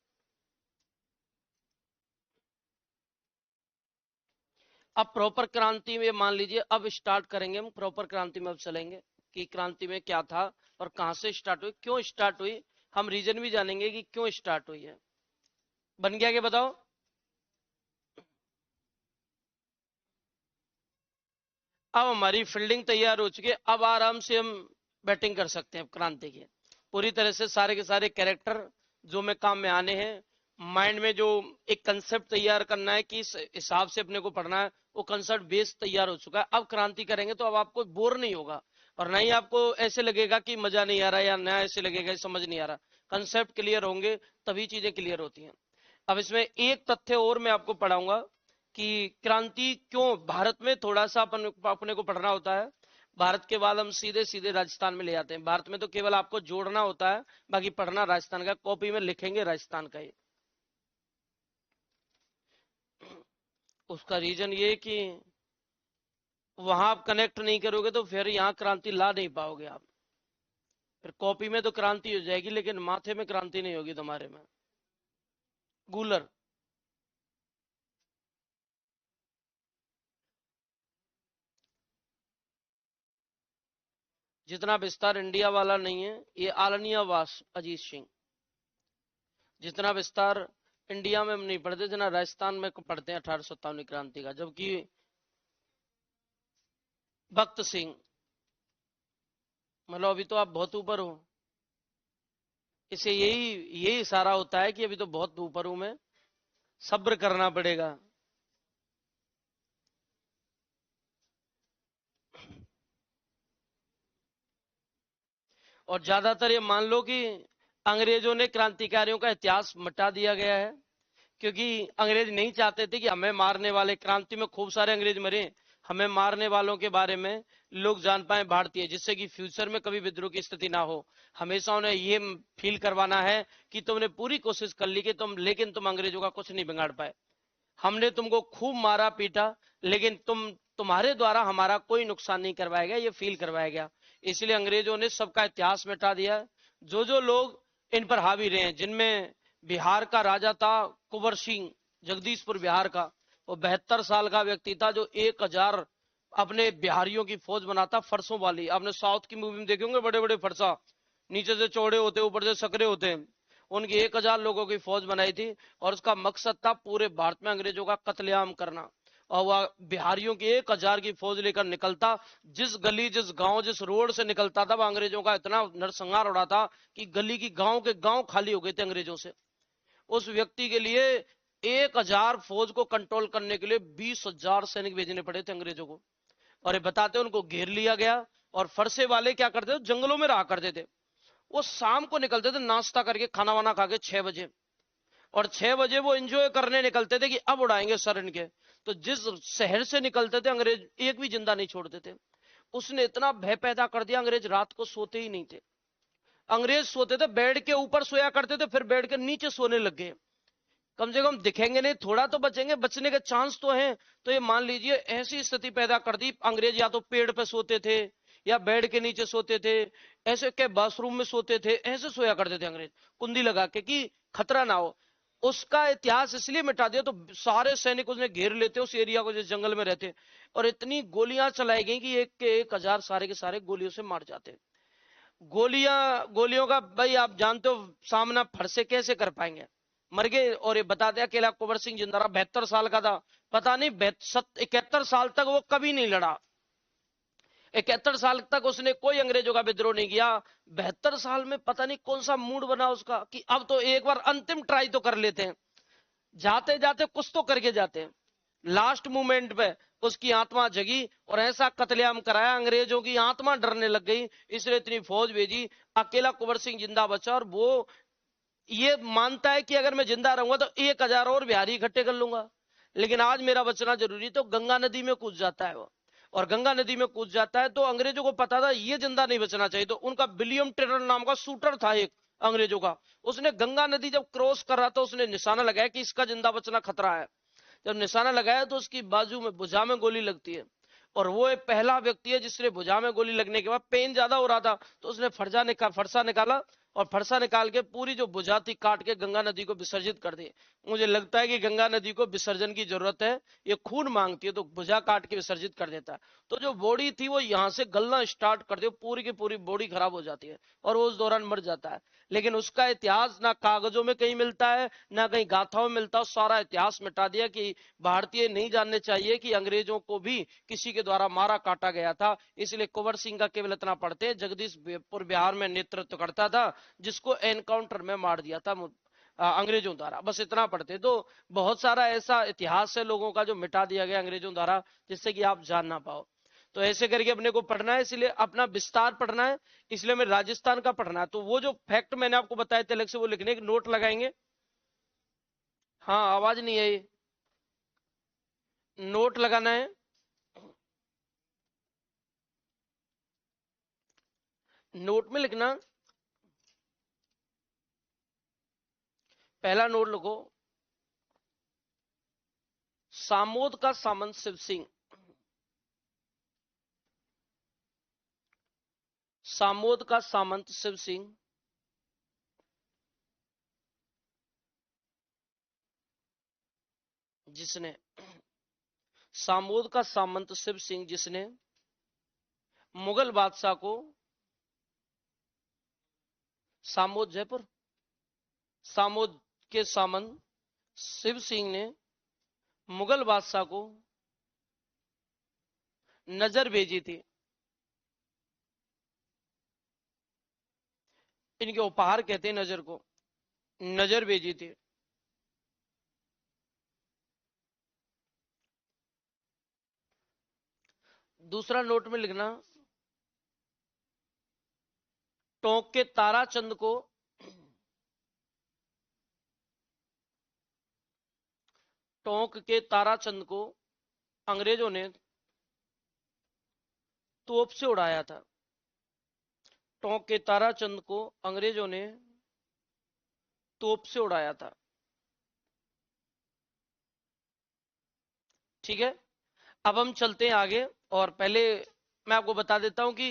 अब प्रॉपर क्रांति में मान लीजिए, अब स्टार्ट करेंगे हम प्रॉपर क्रांति में, अब चलेंगे कि क्रांति में क्या था और कहां से स्टार्ट हुई, क्यों स्टार्ट हुई, हम रीजन भी जानेंगे कि क्यों स्टार्ट हुई है। बन गया क्या बताओ। अब हमारी फील्डिंग तैयार हो चुकी है, अब आराम से हम बैटिंग कर सकते हैं क्रांति की पूरी तरह से। सारे के सारे कैरेक्टर जो में काम में आने हैं, माइंड में जो एक कंसेप्ट तैयार करना है कि इस हिसाब से अपने को पढ़ना है, वो कंसेप्ट बेस तैयार हो चुका है। अब क्रांति करेंगे तो अब आपको बोर नहीं होगा, और नहीं आपको ऐसे लगेगा कि मजा नहीं आ रहा, या नया ऐसे लगेगा समझ नहीं आ रहा। कंसेप्ट क्लियर होंगे तभी चीजें क्लियर होती हैं। अब इसमें एक तथ्य और मैं आपको पढ़ाऊंगा कि क्रांति क्यों भारत में, थोड़ा सा अपने को पढ़ना होता है। भारत के बाद हम सीधे सीधे राजस्थान में ले जाते हैं। भारत में तो केवल आपको जोड़ना होता है, बाकी पढ़ना राजस्थान का, कॉपी में लिखेंगे राजस्थान का ही। उसका रीजन ये कि वहां आप कनेक्ट नहीं करोगे तो फिर यहाँ क्रांति ला नहीं पाओगे आप। फिर कॉपी में तो क्रांति हो जाएगी लेकिन माथे में क्रांति नहीं होगी तुम्हारे में। गूलर, जितना विस्तार इंडिया वाला नहीं है, ये आलनिया वास अजीत सिंह। जितना विस्तार इंडिया में हम नहीं पढ़ते, जितना राजस्थान में पढ़ते हैं 1857 क्रांति का, जबकि भक्त सिंह, मतलब अभी तो आप बहुत ऊपर हो। इसे यही यही इशारा होता है कि अभी तो बहुत ऊपर हूं मैं, सब्र करना पड़ेगा। और ज्यादातर ये मान लो कि अंग्रेजों ने क्रांतिकारियों का इतिहास मिटा दिया गया है, क्योंकि अंग्रेज नहीं चाहते थे कि हमें मारने वाले, क्रांति में खूब सारे अंग्रेज मरे, हमें मारने वालों के बारे में लोग जान पाए भारतीय, जिससे कि फ्यूचर में कभी विद्रोह की स्थिति ना हो। हमेशा उन्हें ये फील करवाना है कि तुमने पूरी कोशिश कर ली कि तुम, लेकिन तुम अंग्रेजों का कुछ नहीं बिगाड़ पाए। हमने तुमको खूब मारा पीटा, लेकिन तुम्हारे द्वारा हमारा कोई नुकसान नहीं करवाया गया, ये फील करवाया गया। इसलिए अंग्रेजों ने सबका इतिहास मिटा दिया। जो जो लोग इन पर हावी रहे, जिनमें बिहार का राजा था कुंवर सिंह, जगदीशपुर बिहार का, वो 72 साल का व्यक्ति था, जो 1000 अपने बिहारियों की फौज बनाता, फरसों वाली। आपने साउथ की मूवी में देखे होंगे, बड़े बड़े फरसा, नीचे से चौड़े होते ऊपर से सकरे होते हैं, उनकी 1000 लोगों की फौज बनाई थी और उसका मकसद था पूरे भारत में अंग्रेजों का कत्लेआम करना। और वह बिहारियों की 1000 की फौज लेकर निकलता, जिस गली जिस गांव जिस रोड से निकलता था, वह अंग्रेजों का इतना नरसंहार उड़ा था कि गली की गांव के गांव खाली हो गए थे अंग्रेजों से। उस व्यक्ति के लिए 1000 फौज को कंट्रोल करने के लिए 20,000 सैनिक भेजने पड़े थे अंग्रेजों को। और ये बताते उनको घेर लिया गया। और फरसे वाले क्या करते थे, जंगलों में रहा करते थे। वो शाम को निकलते थे नाश्ता करके, खाना वाना खा के 6 बजे, और 6 बजे वो एंजॉय करने निकलते थे कि अब उड़ाएंगे सर इनके। तो जिस शहर से निकलते थे अंग्रेज एक भी जिंदा नहीं छोड़ते थे। उसने इतना भय पैदा कर दिया, अंग्रेज रात को सोते ही नहीं थे। अंग्रेज सोते थे बेड के ऊपर सोया करते थे, फिर बेड के नीचे सोने लग गए। कम से कम दिखेंगे नहीं, थोड़ा तो बचेंगे, बचने के चांस तो हैं। तो ये मान लीजिए ऐसी स्थिति पैदा कर दी। अंग्रेज या तो पेड़ पे सोते थे या बेड के नीचे सोते थे, ऐसे के बाथरूम में सोते थे, ऐसे सोया करते थे अंग्रेज कुंडी लगा के कि खतरा ना हो। उसका इतिहास इसलिए मिटा दिया तो सारे सैनिक उसने घेर लेते उस एरिया को जिस जंगल में रहते, और इतनी गोलियां चलाई गई कि 1 के 1000 सारे के सारे गोलियों से मार जाते। गोलियों का भाई आप जानते हो सामना फरसे कैसे कर पाएंगे, मर गए। और ये बता दिया अकेला कुंवर सिंह जिंदा रहा, 72 साल का था। पता नहीं 71 साल तक वो कभी नहीं लड़ा। 71 साल तक उसने कोई अंग्रेजों का विद्रोह नहीं किया। 72 साल में पता नहीं कौन सा मूड बना उसका कि अब तो एक बार अंतिम ट्राई तो कर लेते हैं। जाते जाते कुछ तो करके जाते हैं। लास्ट मोमेंट पे उसकी आत्मा जगी और ऐसा कत्लेआम कराया, अंग्रेजों की आत्मा डरने लग गई, इसलिए इतनी फौज भेजी। अकेला कुंवर सिंह जिंदा बचा और वो ये मानता है कि अगर मैं जिंदा रहूंगा तो 1000 और बिहारी इकट्ठे कर लूंगा, लेकिन आज मेरा बचना जरूरी। तो गंगा नदी में कूद जाता है वो, और गंगा नदी में कूद जाता है। तो अंग्रेजों को पता था ये जिंदा नहीं बचना चाहिए, तो उनका विलियम टेरर नाम का शूटर था एक अंग्रेजों का, उसने गंगा नदी जब क्रॉस कर रहा था उसने निशाना लगाया कि इसका जिंदा बचना खतरा है। जब निशाना लगाया तो उसकी बाजू में भुजा में गोली लगती है, और वो एक पहला व्यक्ति है जिसने भुजा में गोली लगने के बाद पेन ज्यादा हो रहा था तो उसने फरसा निकाला, और फरसा निकाल के पूरी जो भुजा थी काट के गंगा नदी को विसर्जित कर दी। मुझे लगता है कि गंगा नदी को विसर्जन की जरूरत है, ये खून मांगती है, तो भुजा काट के विसर्जित कर देता है। तो जो बॉडी थी वो यहाँ से गलना स्टार्ट कर दे, पूरी की पूरी बॉडी खराब हो जाती है और वो उस दौरान मर जाता है। लेकिन उसका इतिहास ना कागजों में कहीं मिलता है ना कहीं गाथाओं में मिलता है, सारा इतिहास मिटा दिया कि भारतीय नहीं जानने चाहिए कि अंग्रेजों को भी किसी के द्वारा मारा काटा गया था। इसलिए कुंवर सिंह का केवल इतना पढ़ते हैं, जगदीशपुर बिहार में नेतृत्व करता था जिसको एनकाउंटर में मार दिया था अंग्रेजों द्वारा, बस इतना पढ़ते। तो बहुत सारा ऐसा इतिहास है लोगों का जो मिटा दिया गया अंग्रेजों द्वारा, जिससे कि आप जान ना पाओ। तो ऐसे करके अपने को पढ़ना है, इसलिए अपना विस्तार पढ़ना है, इसलिए मैं राजस्थान का पढ़ना है। तो वो जो फैक्ट मैंने आपको बताए थे अलग से वो लिखने के नोट लगाएंगे। हाँ आवाज नहीं आई, नोट लगाना है। नोट में लिखना, पहला नोट लिखो, सामोद का सामंत शिव सिंह। सामोद का सामंत शिव सिंह जिसने, सामोद का सामंत शिव सिंह जिसने मुगल बादशाह को, सामोद जयपुर, सामोद के सामंत शिव सिंह ने मुगल बादशाह को नजर भेजी थी। इनके उपहार कहते हैं नजर को, नजर भेजी थी। दूसरा नोट में लिखना, टोंक के ताराचंद को, टोंक के ताराचंद को अंग्रेजों ने तोप से उड़ाया था। टोंक के ताराचंद को अंग्रेजों ने तोप से उड़ाया था। ठीक है, अब हम चलते हैं आगे। और पहले मैं आपको बता देता हूं कि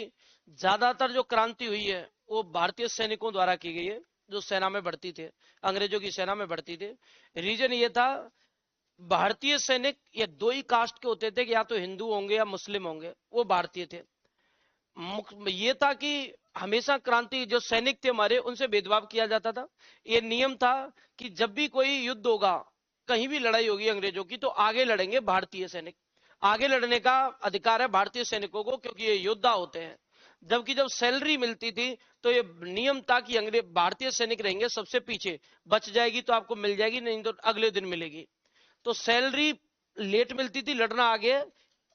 ज्यादातर जो क्रांति हुई है वो भारतीय सैनिकों द्वारा की गई है, जो सेना में भर्ती थे, अंग्रेजों की सेना में भर्ती थे। रीजन ये था, भारतीय सैनिक ये दो ही कास्ट के होते थे कि या तो हिंदू होंगे या मुस्लिम होंगे, वो भारतीय थे। ये था कि हमेशा क्रांति जो सैनिक थे हमारे उनसे भेदभाव किया जाता था। ये नियम था कि जब भी कोई युद्ध होगा, कहीं भी लड़ाई होगी अंग्रेजों की, तो आगे लड़ेंगे भारतीय सैनिक। आगे लड़ने का अधिकार है भारतीय सैनिकों को, क्योंकि ये योद्धा होते हैं। जबकि जब सैलरी मिलती थी तो ये नियम था कि अंग्रेज भारतीय सैनिक रहेंगे सबसे पीछे, बच जाएगी तो आपको मिल जाएगी, नहीं तो अगले दिन मिलेगी। तो सैलरी लेट मिलती थी, लड़ना आगे।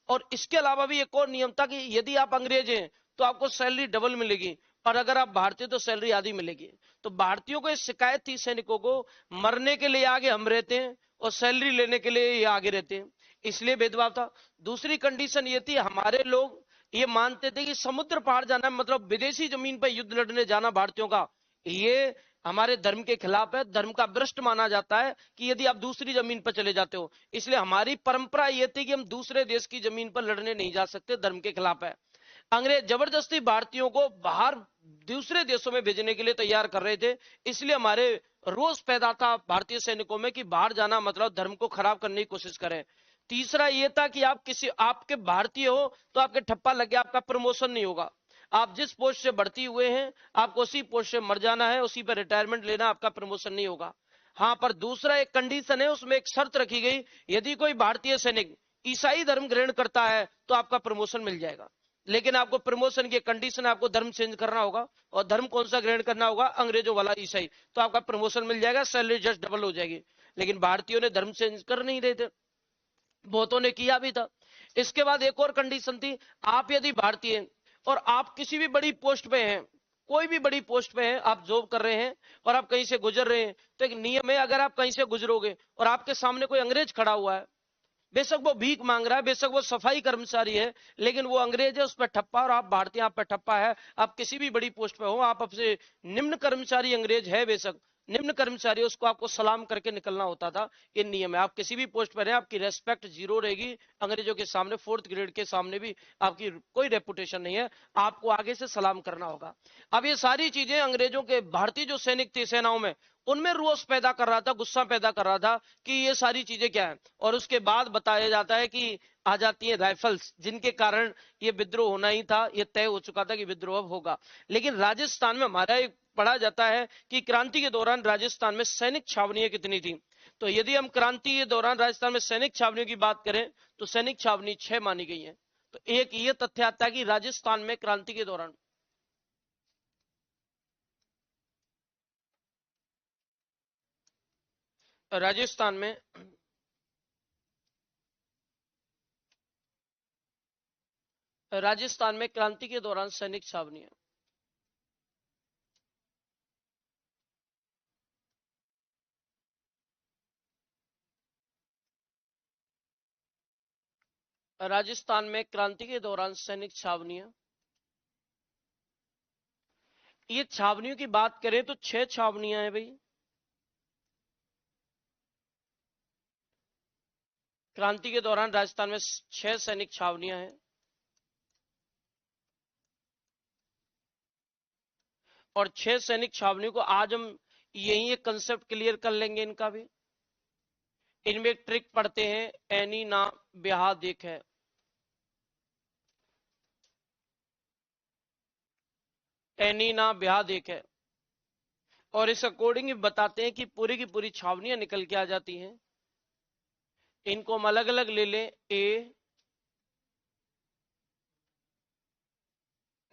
और इसके अलावा भी एक और नियम था कि यदि आप अंग्रेज हैं तो आपको सैलरी डबल मिलेगी, और अगर आप भारतीय तो सैलरी आधी मिलेगी। तो भारतीयों को शिकायत थी सैनिकों को, मरने के लिए आगे हम रहते हैं और सैलरी लेने के लिए ये आगे रहते हैं, इसलिए भेदभाव था। दूसरी कंडीशन ये थी, हमारे लोग ये मानते थे कि समुद्र पार जाना मतलब विदेशी जमीन पर युद्ध लड़ने जाना भारतीयों का, ये हमारे धर्म के खिलाफ है। धर्म का भ्रष्ट माना जाता है कि यदि आप दूसरी जमीन पर चले जाते हो, इसलिए हमारी परंपरा यह थी कि हम दूसरे देश की जमीन पर लड़ने नहीं जा सकते, धर्म के खिलाफ है। अंग्रेज जबरदस्ती भारतीयों को बाहर दूसरे देशों में भेजने के लिए तैयार कर रहे थे, इसलिए हमारे रोष पैदा था भारतीय सैनिकों में कि बाहर जाना मतलब धर्म को खराब करने की कोशिश करें। तीसरा यह था कि आप किसी आपके भारतीय हो तो आपके ठप्पा लग गया, आपका प्रमोशन नहीं होगा। आप जिस पोस्ट से बढ़ती हुए हैं आपको उसी पोस्ट से मर जाना है, उसी पर रिटायरमेंट लेना, आपका प्रमोशन नहीं होगा। हाँ, पर दूसरा एक कंडीशन है, उसमें एक शर्त रखी गई, यदि कोई भारतीय सैनिक ईसाई धर्म ग्रहण करता है तो आपका प्रमोशन मिल जाएगा। लेकिन आपको प्रमोशन की कंडीशन, आपको धर्म चेंज करना होगा, और धर्म कौन सा ग्रहण करना होगा? अंग्रेजों वाला ईसाई, तो आपका प्रमोशन मिल जाएगा, सैलरी जस्ट डबल हो जाएगी। लेकिन भारतीयों ने धर्म चेंज कर नहीं रहे थे, बहुतों ने किया भी था। इसके बाद एक और कंडीशन थी, आप यदि भारतीय और आप किसी भी बड़ी पोस्ट पे हैं, कोई भी बड़ी पोस्ट पे हैं, आप जॉब कर रहे हैं और आप कहीं से गुजर रहे हैं, तो एक नियम है, अगर आप कहीं से गुजरोगे और आपके सामने कोई अंग्रेज खड़ा हुआ है, बेशक वो भीख मांग रहा है, बेशक वो सफाई कर्मचारी है, लेकिन वो अंग्रेज है, उस पर ठप्पा, और आप भारतीय, आप पर ठप्पा है, आप किसी भी बड़ी पोस्ट पे हो, आप आपसे निम्न कर्मचारी अंग्रेज है, बेशक निम्न कर्मचारी, उसको आपको सलाम करके निकलना होता था। ये नियम है, आप किसी भी पोस्ट पर हैं, आपकी रेस्पेक्ट जीरो रहेगी अंग्रेजों के सामने, फोर्थ ग्रेड के सामने भी आपकी कोई रेपुटेशन नहीं है, आपको आगे से सलाम करना होगा। अब ये सारी चीजें अंग्रेजों के, भारतीय जो सैनिक थे सेनाओं में, उनमें रोष पैदा कर रहा था, गुस्सा पैदा कर रहा था कि ये सारी चीजें क्या है। और उसके बाद बताया जाता है कि आ जाती है राइफल्स, जिनके कारण ये विद्रोह होना ही था, ये तय हो चुका था कि विद्रोह होगा। लेकिन राजस्थान में हमारा एक पढ़ा जाता है कि क्रांति के दौरान राजस्थान में सैनिक छावनियां कितनी थी। तो यदि हम क्रांति के दौरान राजस्थान में सैनिक छावनियों की बात करें तो सैनिक छावनी 6 मानी गई है। तो एक ये तथ्य आता है कि राजस्थान में क्रांति के दौरान राजस्थान में राजस्थान में क्रांति के दौरान सैनिक छावनियां, राजस्थान में क्रांति के दौरान सैनिक छावनियां, ये छावनियों की बात करें तो 6 छावनियां हैं भाई। क्रांति के दौरान राजस्थान में 6 सैनिक छावनियां हैं, और 6 सैनिक छावनियों को आज हम यही एक कंसेप्ट क्लियर कर लेंगे इनका भी। इनमें एक ट्रिक पढ़ते हैं, एनी ना ब्याह देख है। एनी ना ब्याह देख है, और इस अकॉर्डिंग बताते हैं कि पूरी की पूरी छावनियां निकल के आ जाती हैं। इनको हम अलग अलग ले लें, ए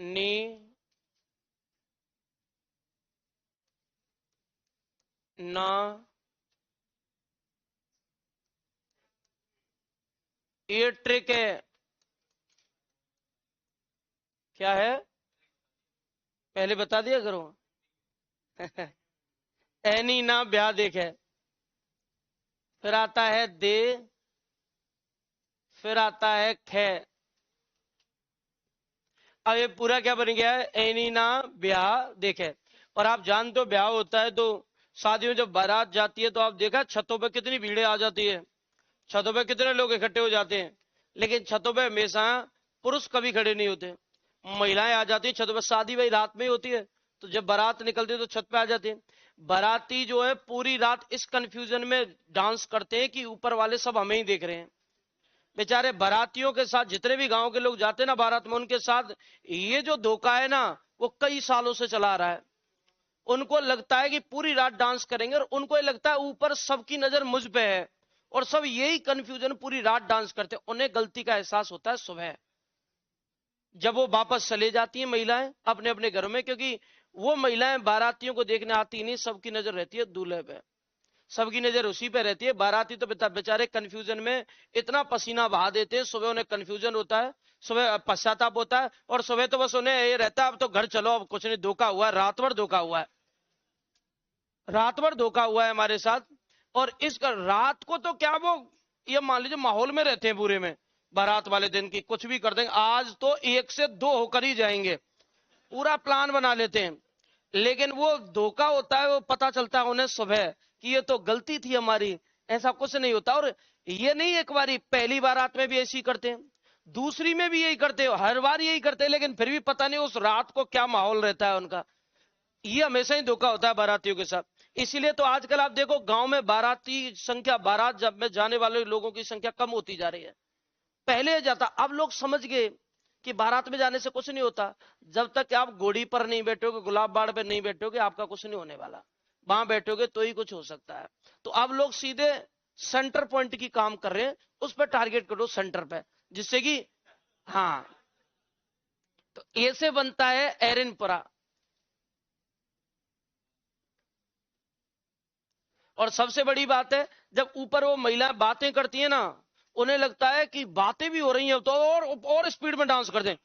नी ना, ये ट्रिक है। क्या है? पहले बता दिया करो। एनी ना ब्याह देख है, फिर आता है दे, फिर आता है खे। अब ये पूरा क्या बन गया है? एनी ना ब्याह देखे। और आप जानते हो ब्याह होता है तो शादी में जब बारात जाती है तो आप देखा छतों पे कितनी भीड़ें आ जाती है, छतों पे कितने लोग इकट्ठे हो जाते हैं। लेकिन छतों पे हमेशा पुरुष कभी खड़े नहीं होते, महिलाएं आ जाती है छतों पे। शादी भाई रात में ही होती है, तो जब बारात निकलती है तो छत पे आ जाती है। बाराती जो है पूरी रात इस कंफ्यूजन में डांस करते हैं कि ऊपर वाले सब हमें ही देख रहे हैं, बेचारे बारातियों के साथ, जितने भी गांव के लोग जाते ना बारात में, उनके साथ ये जो धोखा है ना, वो कई सालों से चला आ रहा है। उनको लगता है कि पूरी रात डांस करेंगे, और उनको ये लगता है ऊपर सबकी नजर मुझ पे है, और सब यही कंफ्यूजन, पूरी रात डांस करते। उन्हें गलती का एहसास होता है सुबह, जब वो वापस चले जाती हैं महिलाएं अपने अपने घरों में, क्योंकि वो महिलाएं बारातियों को देखने आती नहीं, सबकी नजर रहती है दूल्हे पे, सबकी नजर उसी पे रहती है। बाराती तो बेचारे कंफ्यूजन में इतना पसीना बहा देते हैं, सुबह उन्हें कंफ्यूजन होता है, सुबह पश्चाताप होता है, और सुबह तो बस उन्हें ये रहता है अब तो घर चलो, अब कुछ नहीं, धोखा हुआ है, रात भर धोखा हुआ है, रात भर धोखा हुआ है हमारे साथ। और इस रात को तो क्या वो, ये मान लीजिए माहौल में रहते हैं पूरे में, बारात वाले दिन की कुछ भी कर देंगे, आज तो 1 से 2 होकर ही जाएंगे, पूरा प्लान बना लेते हैं। लेकिन वो धोखा होता है, वो पता चलता है उन्हें सुबह कि ये तो गलती थी हमारी, ऐसा कुछ नहीं होता। और ये नहीं एक बारी, पहली बारात में भी ऐसी करते हैं, दूसरी में भी यही करते हो, हर बार यही करते हैं, लेकिन फिर भी पता नहीं उस रात को क्या माहौल रहता है उनका। ये हमेशा ही धोखा होता है बारातियों के साथ। इसीलिए तो आजकल आप देखो गांव में बाराती संख्या, बारात जब में जाने वाले लोगों की संख्या कम होती जा रही है। पहले जाता, अब लोग समझ गए कि बारात में जाने से कुछ नहीं होता, जब तक आप घोड़ी पर नहीं बैठोगे, गुलाब बाड़ पर नहीं बैठोगे, आपका कुछ नहीं होने वाला, वहां बैठोगे तो ही कुछ हो सकता है। तो अब लोग सीधे सेंटर पॉइंट की काम कर रहे हैं, उस पर टारगेट करो, सेंटर पे, जिससे कि हाँ। तो ऐसे बनता है एरनपुरा। और सबसे बड़ी बात है, जब ऊपर वो महिला बातें करती है ना, उन्हें लगता है कि बातें भी हो रही हैं तो और स्पीड में डांस कर दें,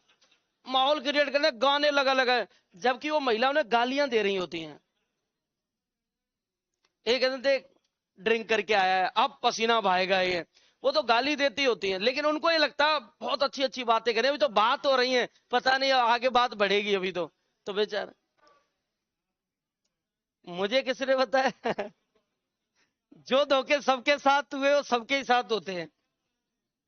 माहौल क्रिएट करने, गाने लगा लगा है, जबकि वो महिला उन्हें गालियां दे रही होती हैं। एक कहते ड्रिंक करके आया है, अब पसीना बहाएगा ये, वो तो गाली देती होती हैं, लेकिन उनको ये लगता है बहुत अच्छी अच्छी बातें करें, अभी तो बात हो रही है, पता नहीं आगे बात बढ़ेगी अभी तो बेचारा, मुझे किसने बताया जो धोखे सबके साथ हुए वो सबके ही साथ होते हैं,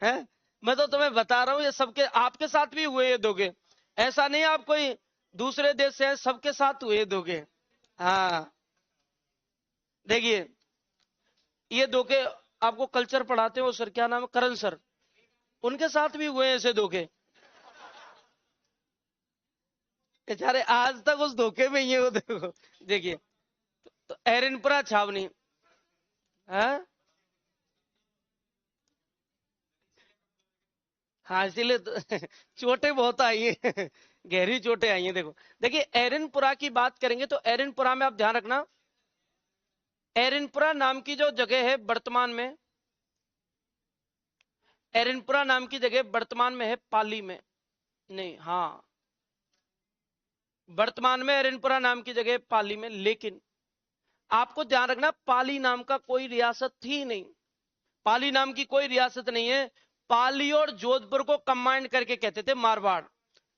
हैं? मैं तो तुम्हें बता रहा हूं, ये सबके, आपके साथ भी हुए ये धोखे, ऐसा नहीं आप कोई दूसरे देश से हैं, सबके साथ हुए धोखे। हाँ, देखिए, ये धोखे आपको कल्चर पढ़ाते हो सर, क्या नाम है, करण सर, उनके साथ भी हुए ऐसे धोखे, बेचारे आज तक उस धोखे में ही है वो, देखो, देखिए। तो एरनपुरा छावनी है, हाँ, इसीलिए तो चोटें बहुत आई है गहरी चोटें आई हैं। देखो, देखिए, एरनपुरा की बात करेंगे तो एरनपुरा में आप ध्यान रखना, एरनपुरा नाम की जो जगह है वर्तमान में, एरनपुरा नाम की जगह वर्तमान में है पाली में, नहीं, हाँ, वर्तमान में एरनपुरा नाम की जगह पाली में, लेकिन आपको ध्यान रखना, पाली नाम का कोई रियासत थी नहीं, पाली नाम की कोई रियासत नहीं है। पाली और जोधपुर को कंबाइंड करके कहते थे मारवाड़,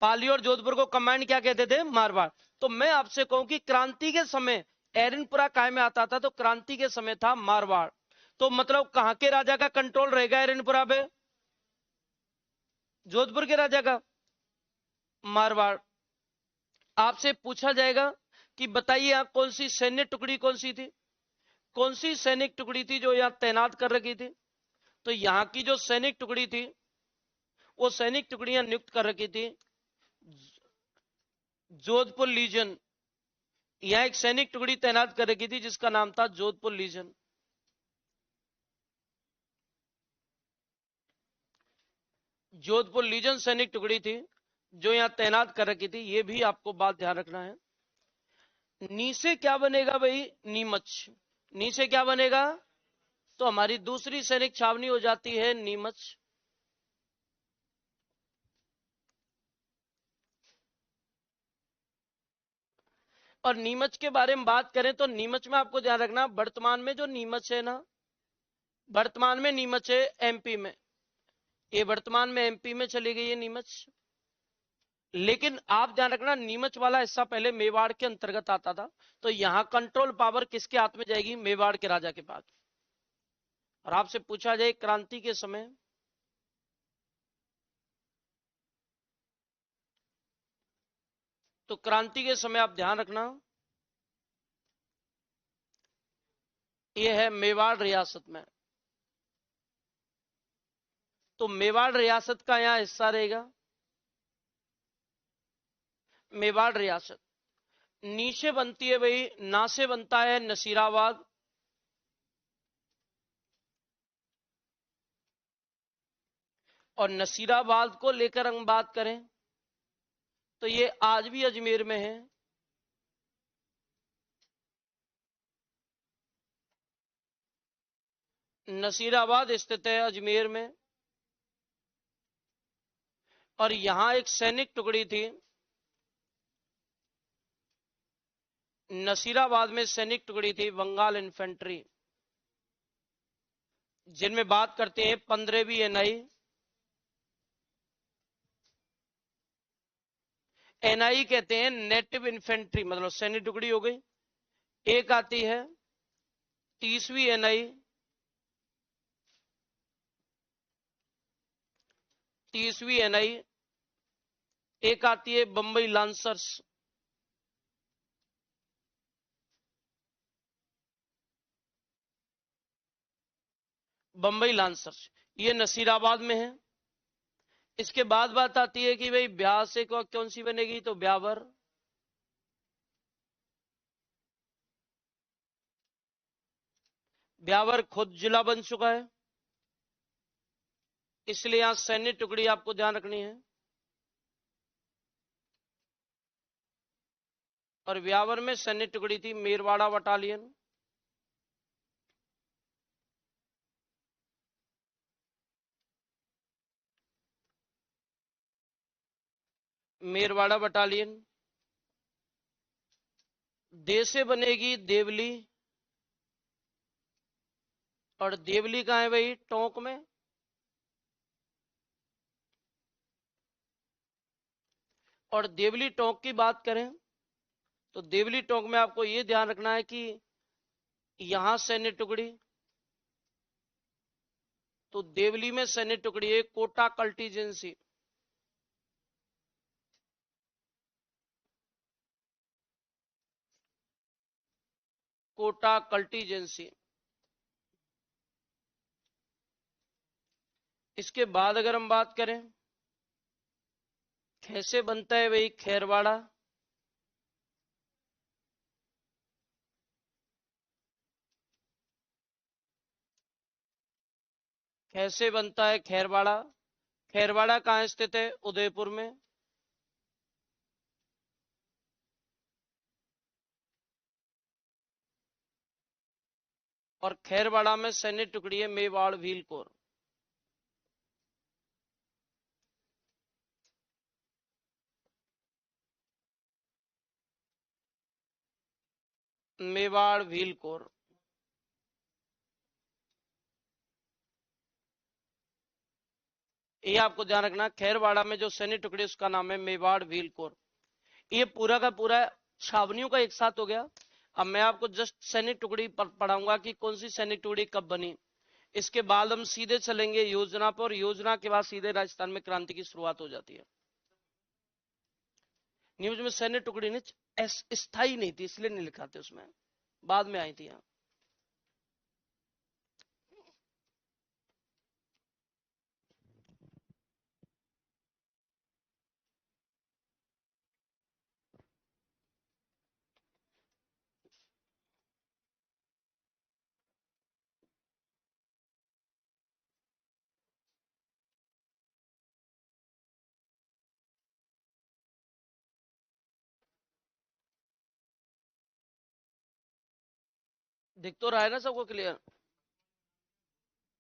पाली और जोधपुर को कंबाइंड क्या कहते थे, मारवाड़। तो मैं आपसे कहूं कि क्रांति के समय एरनपुरा काय में आता था, तो क्रांति के समय था मारवाड़, तो मतलब कहां के राजा का कंट्रोल रहेगा एरनपुरा पे, जोधपुर के राजा का, मारवाड़। आपसे पूछा जाएगा कि बताइए आप कौन सी सैन्य टुकड़ी, कौन सी थी, कौन सी सैनिक टुकड़ी थी जो यहां तैनात कर रखी थी, तो यहां की जो सैनिक टुकड़ी थी, वो सैनिक टुकड़ियां नियुक्त कर रखी थी जोधपुर लीजन, यहां एक सैनिक टुकड़ी तैनात कर रखी थी जिसका नाम था जोधपुर लीजन। जोधपुर लीजन सैनिक टुकड़ी थी जो यहां तैनात कर रखी थी, ये भी आपको बात ध्यान रखना है। नी से क्या बनेगा भाई, नीमच, नी से क्या बनेगा, तो हमारी दूसरी सैनिक छावनी हो जाती है नीमच। और नीमच के बारे में बात करें तो नीमच में आपको ध्यान रखना, वर्तमान में जो नीमच है ना, वर्तमान में नीमच है एमपी में, ये वर्तमान में एमपी में चली गई है नीमच। लेकिन आप ध्यान रखना, नीमच वाला हिस्सा पहले मेवाड़ के अंतर्गत आता था, तो यहां कंट्रोल पावर किसके हाथ में जाएगी, मेवाड़ के राजा के पास। और आपसे पूछा जाए क्रांति के समय, तो क्रांति के समय आप ध्यान रखना, यह है मेवाड़ रियासत में, तो मेवाड़ रियासत का यहां हिस्सा रहेगा, मेवाड़ रियासत। नी से बनती है भाई, ना से बनता है नसीराबाद, और नसीराबाद को लेकर हम बात करें तो ये आज भी अजमेर में है। नसीराबाद स्थित है अजमेर में, और यहां एक सैनिक टुकड़ी थी, नसीराबाद में सैनिक टुकड़ी थी बंगाल इन्फेंट्री, जिनमें बात करते हैं 15वीं एनआई। एनआई कहते हैं नेटिव इन्फेंट्री, मतलब सैनिक टुकड़ी हो गई। एक आती है 30वीं एनआई, 30वीं एनआई। एक आती है बंबई लांसर्स, बंबई लांसर्स, ये नसीराबाद में है। इसके बाद बात आती है कि भाई ब्याह से कौन सी बनेगी, तो ब्यावर। ब्यावर खुद जिला बन चुका है, इसलिए यहां सैन्य टुकड़ी आपको ध्यान रखनी है। और ब्यावर में सैन्य टुकड़ी थी मेरवाड़ा बटालियन। मेरवाड़ा बटालियन। दे से बनेगी देवली, और देवली कहां है भाई, टोंक में। और देवली टोंक की बात करें तो देवली टोंक में आपको यह ध्यान रखना है कि यहां सैन्य टुकड़ी, तो देवली में सैन्य टुकड़ी है कोटा कल्टीजेंसी। कोटा कल्टीजेंसी। इसके बाद अगर हम बात करें कैसे बनता है भाई खैरवाड़ा, कैसे बनता है खैरवाड़ा। खैरवाड़ा कहां स्थित है, उदयपुर में। और खैरवाड़ा में सैन्य टुकड़ी है Mewar wheel core. Mewar wheel core. ये आपको ध्यान रखना, खैरवाड़ा में जो सैन्य टुकड़ी उसका नाम है मेवाड़ व्हील कोर। ये पूरा का पूरा छावनियों का एक साथ हो गया। अब मैं आपको जस्ट सैनिक टुकड़ी पढ़ाऊंगा कि कौन सी सैनिक टुकड़ी कब बनी। इसके बाद हम सीधे चलेंगे योजना पर, योजना के बाद सीधे राजस्थान में क्रांति की शुरुआत हो जाती है। न्यूज में सैन्य टुकड़ी ने स्थायी नहीं थी, इसलिए नहीं लिखाते उसमें, बाद में आई थी यहाँ। दिख तो रहा है ना सबको क्लियर।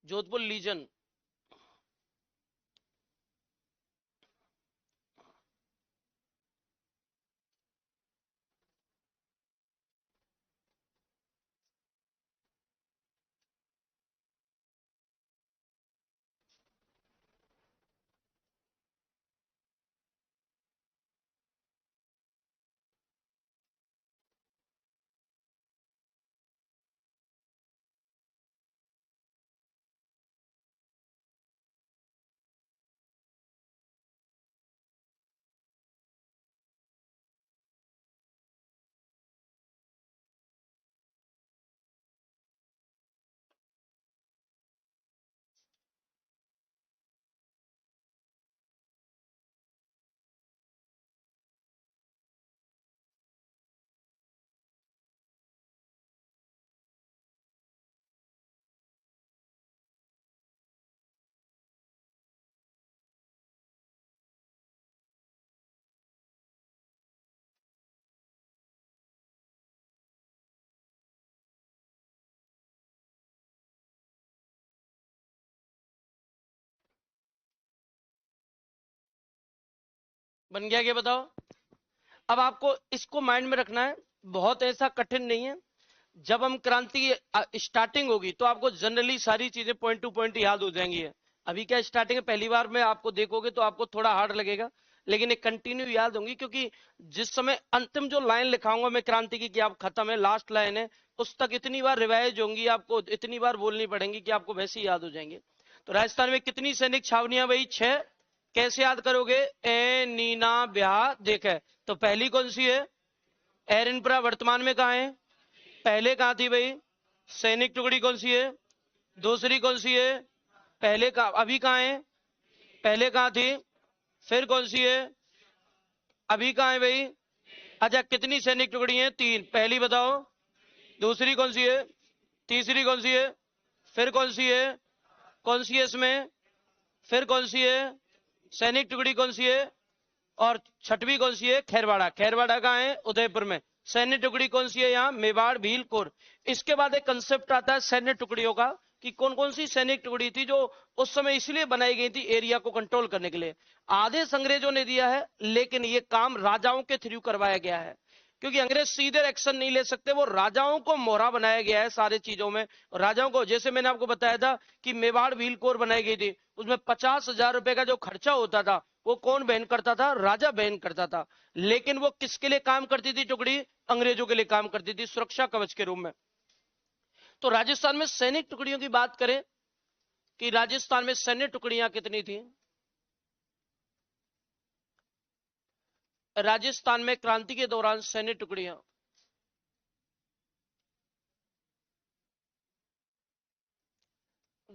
जोधपुर लीजन, बन गया क्या बताओ। अब आपको इसको माइंड में रखना है, बहुत ऐसा कठिन नहीं है। जब हम क्रांति स्टार्टिंग होगी तो आपको जनरली सारी चीजें पॉइंट टू पॉइंट याद हो जाएंगी। अभी क्या स्टार्टिंग है, पहली बार में आपको देखोगे तो आपको थोड़ा हार्ड लगेगा, लेकिन एक कंटिन्यू याद होंगी, क्योंकि जिस समय अंतिम जो लाइन लिखाऊंगा मैं क्रांति की कि आप खत्म है, लास्ट लाइन है, उस तक इतनी बार रिवाइज होंगी, आपको इतनी बार बोलनी पड़ेंगी कि आपको वैसे ही याद हो जाएंगे। तो राजस्थान में कितनी सैनिक छावनियां भाई? 6। कैसे याद करोगे? ए नीना ब्याह देखे। तो पहली कौन सी है? एरनपुरा। वर्तमान में कहा है? पहले कहां थी भाई? सैनिक टुकड़ी कौन सी है? दूसरी कौन सी है? पहले का अभी कहां है? पहले कहां थी? फिर कौन सी है? अभी कहां है भाई? अच्छा, कितनी सैनिक टुकड़ी है? 3। पहली बताओ, दूसरी कौन सी है, तीसरी कौन सी है, फिर कौन सी है, कौन सी है इसमें, फिर कौन सी है, सैनिक टुकड़ी कौन सी है, और छठवीं कौन सी है? खैरवाड़ा। खैरवाड़ा कहां है? उदयपुर में। सैन्य टुकड़ी कौन सी है? यहाँ मेवाड़ भील कोर। इसके बाद एक कंसेप्ट आता है सैन्य टुकड़ियों का, कि कौन कौन सी सैनिक टुकड़ी थी जो उस समय इसलिए बनाई गई थी एरिया को कंट्रोल करने के लिए। आदेश अंग्रेजों ने दिया है, लेकिन ये काम राजाओं के थ्रू करवाया गया है, क्योंकि अंग्रेज सीधे एक्शन नहीं ले सकते, वो राजाओं को मोहरा बनाया गया है सारी चीजों में। और राजाओं को, जैसे मैंने आपको बताया था कि मेवाड़ व्हील कोर बनाई गई थी, उसमें 50,000 रुपए का जो खर्चा होता था वो कौन वहन करता था? राजा वहन करता था। लेकिन वो किसके लिए काम करती थी टुकड़ी? अंग्रेजों के लिए काम करती थी, सुरक्षा कवच के रूप में। तो राजस्थान में सैनिक टुकड़ियों की बात करें कि राजस्थान में सैन्य टुकड़ियां कितनी थी? राजस्थान में क्रांति के दौरान सैन्य टुकड़ियां,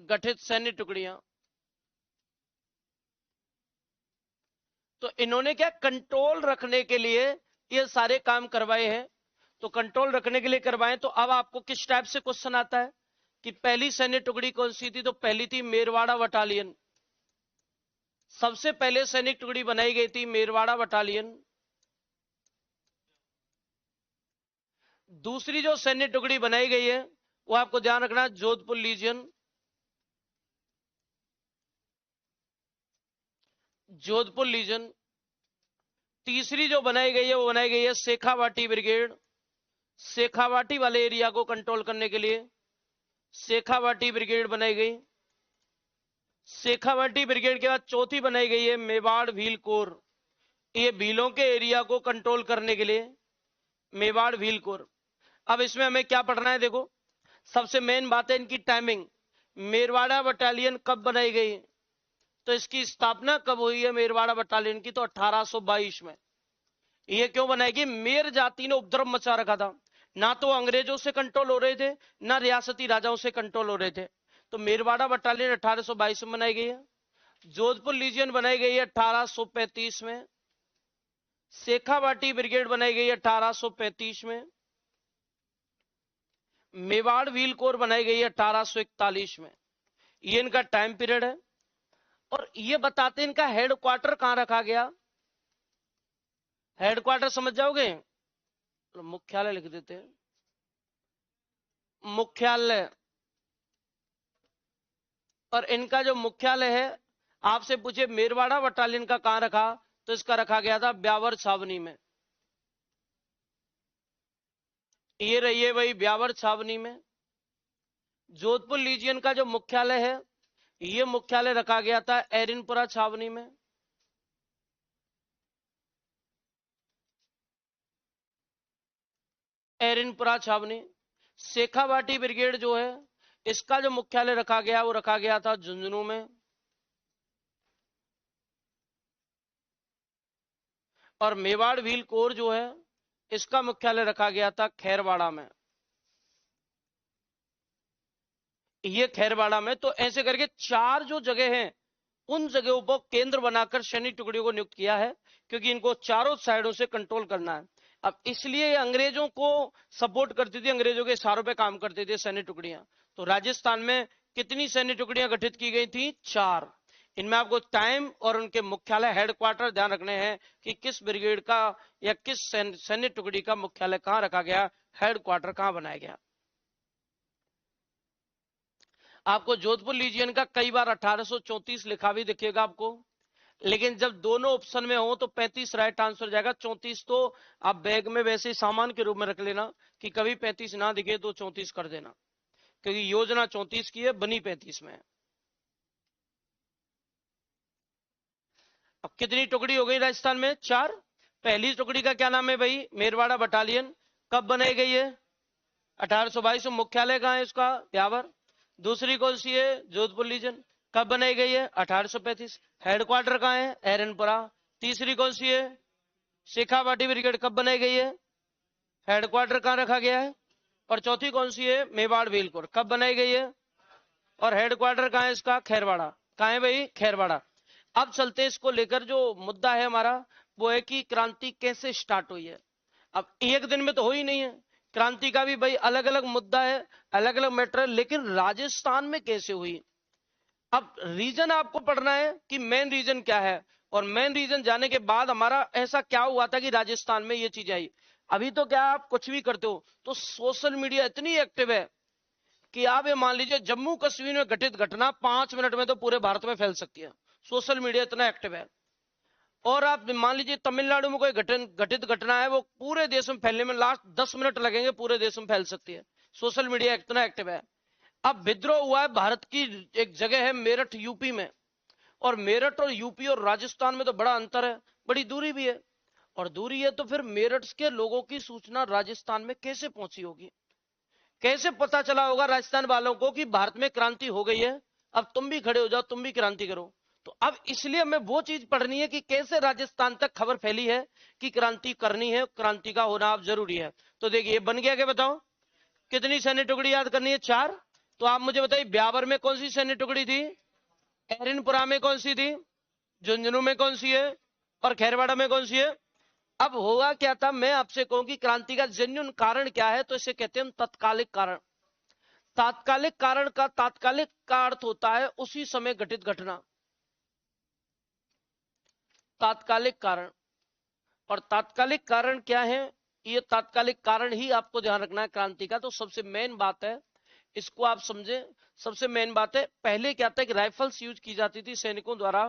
गठित सैन्य टुकड़ियां, तो इन्होंने क्या कंट्रोल रखने के लिए ये सारे काम करवाए हैं। तो कंट्रोल रखने के लिए करवाए। तो अब आपको किस टाइप से क्वेश्चन आता है कि पहली सैन्य टुकड़ी कौन सी थी? तो पहली थी मेरवाड़ा बटालियन। सबसे पहले सैनिक टुकड़ी बनाई गई थी मेरवाड़ा बटालियन। दूसरी जो सैन्य टुकड़ी बनाई गई है वो आपको ध्यान रखना, जोधपुर लीजियन। जोधपुर लीजन। तीसरी जो बनाई गई है वो बनाई गई है शेखावाटी ब्रिगेड। शेखावाटी वाले एरिया को कंट्रोल करने के लिए शेखावाटी ब्रिगेड बनाई गई। शेखावाटी ब्रिगेड के बाद चौथी बनाई गई है मेवाड़ व्हील कोर। ये भीलों के एरिया को कंट्रोल करने के लिए मेवाड़ व्हील कोर। अब इसमें हमें क्या पढ़ना है? देखो, सबसे मेन बात है इनकी टाइमिंग। मेरवाड़ा बटालियन कब बनाई गई? तो इसकी स्थापना कब हुई है मेरवाड़ा बटालियन की? तो 1822 में। ये क्यों बनाएगी? मेर जाति ने उपद्रव मचा रखा था, ना तो अंग्रेजों से कंट्रोल हो रहे थे, ना रियासती राजाओं से कंट्रोल हो रहे थे। तो मेरवाड़ा बटालियन 1822 में बनाई गई है। जोधपुर लीजियन बनाई गई है 1835 में। शेखावाटी ब्रिगेड बनाई गई है 1835 में। मेवाड़ व्हील कोर बनाई गई है 1841 में। ये इनका टाइम पीरियड है। और ये बताते इनका हेड क्वार्टर कहां रखा गया। हेड क्वार्टर समझ जाओगे? मुख्यालय लिख देते हैं, मुख्यालय। और इनका जो मुख्यालय है, आपसे पूछे मेरवाड़ा बटालियन का कहां रखा, तो इसका रखा गया था ब्यावर छावनी में। ये रही है भाई ब्यावर छावनी में। जोधपुर लीजियन का जो मुख्यालय है, ये मुख्यालय रखा गया था एरिनपुरा छावनी में। एरिनपुरा छावनी। शेखावाटी ब्रिगेड जो है, इसका जो मुख्यालय रखा गया वो रखा गया था झुंझुनू में। और मेवाड़ व्हील कोर जो है, इसका मुख्यालय रखा गया था खैरवाड़ा में। ये खैरवाड़ा में। तो ऐसे करके 4 जो जगह हैं, उन जगहों पर केंद्र बनाकर सैनिक टुकड़ियों को नियुक्त किया है, क्योंकि इनको चारों साइडों से कंट्रोल करना है। अब इसलिए अंग्रेजों को सपोर्ट करती थी, अंग्रेजों के इशारों पे काम करती थी सैन्य टुकड़ियां। तो राजस्थान में कितनी सैन्य टुकड़ियां गठित की गई थी? 4। इनमें आपको टाइम और उनके मुख्यालय हेडक्वार्टर ध्यान रखने हैं कि किस ब्रिगेड का या किस सैन्य टुकड़ी का मुख्यालय कहां रखा गया, हेडक्वार्टर कहां बनाया गया। आपको जोधपुर लीजियन का कई बार 1834 लिखा भी दिखेगा आपको, लेकिन जब दोनों ऑप्शन में हो तो 35 राइट आंसर जाएगा। 34 तो आप बैग में वैसे ही सामान के रूप में रख लेना कि कभी 35 ना दिखे तो 34 कर देना, क्योंकि योजना 34 की है, बनी 35 में है। अब कितनी टुकड़ी हो गई राजस्थान में? 4। पहली टुकड़ी का क्या नाम है भाई? मेरवाड़ा बटालियन। कब बनाई गई है? 1822 में। मुख्यालय कहाँ है इसका? ब्यावर। दूसरी कौन सी है? जोधपुर लीजन। कब बनाई गई है? 1835। हेडक्वार्टर कहाँ है? एरनपुरा। तीसरी कौन सी है? शेखावाटी ब्रिगेड। कब बनाई गई है? हेडक्वार्टर कहाँ रखा गया है? और चौथी कौन सी है? मेवाड़ बेलपुर। कब बनाई गई है? और हेडक्वार्टर कहाँ है इसका? खैरवाड़ा। कहाँ है भाई? खैरवाड़ा। अब चलते हैं, इसको लेकर जो मुद्दा है हमारा वो है कि क्रांति कैसे स्टार्ट हुई है। अब एक दिन में तो हो ही नहीं है, क्रांति का भी भाई अलग अलग मुद्दा है, अलग अलग मैटर है, लेकिन राजस्थान में कैसे हुई। अब रीजन आपको पढ़ना है कि मेन रीजन क्या है, और मेन रीजन जाने के बाद हमारा ऐसा क्या हुआ था कि राजस्थान में ये चीज आई। अभी तो क्या आप कुछ भी करते हो तो सोशल मीडिया इतनी एक्टिव है कि आप ये मान लीजिए जम्मू कश्मीर में घटित घटना 5 मिनट में तो पूरे भारत में फैल सकती है। सोशल मीडिया इतना एक्टिव है। और आप मान लीजिए तमिलनाडु में कोई घटित घटना है, वो पूरे देश में फैलने में लास्ट 10 मिनट लगेंगे, पूरे देश में फैल सकती है। सोशल मीडिया इतना एक्टिव है। अब विद्रोह हुआ है भारत की एक जगह है मेरठ यूपी में, और मेरठ और यूपी और राजस्थान में तो बड़ा अंतर है, बड़ी दूरी भी है। और दूरी है तो फिर मेरठ के लोगों की सूचना राजस्थान में कैसे पहुंची होगी, कैसे पता चला होगा राजस्थान वालों को कि भारत में क्रांति हो गई है, अब तुम भी खड़े हो जाओ, तुम भी क्रांति करो। तो अब इसलिए हमें वो चीज पढ़नी है कि कैसे राजस्थान तक खबर फैली है कि क्रांति करनी है, क्रांति का होना अब जरूरी है। तो देखिए बन गया क्या, बताओ कितनी सैन्य टुकड़ी याद करनी है? 4। तो आप मुझे बताइए ब्यावर में कौन सी सैन्य टुकड़ी थी, एरनपुरा में कौन सी थी, झुंझुनू में कौन सी है, और खैरवाड़ा में कौन सी है। अब होगा क्या था, मैं आपसे कहूं कि क्रांति का जेन्युइन कारण क्या है, तो इसे कहते हैं हम तत्कालिक कारण। तात्कालिक कारण का तात्कालिक का अर्थ होता है उसी समय घटित घटना, तात्कालिक कारण। और तात्कालिक कारण क्या है, ये तात्कालिक कारण ही आपको ध्यान रखना है क्रांति का। तो सबसे मेन बात है, इसको आप समझे। सबसे मेन बात है, पहले क्या था कि राइफल्स यूज की जाती थी सैनिकों द्वारा,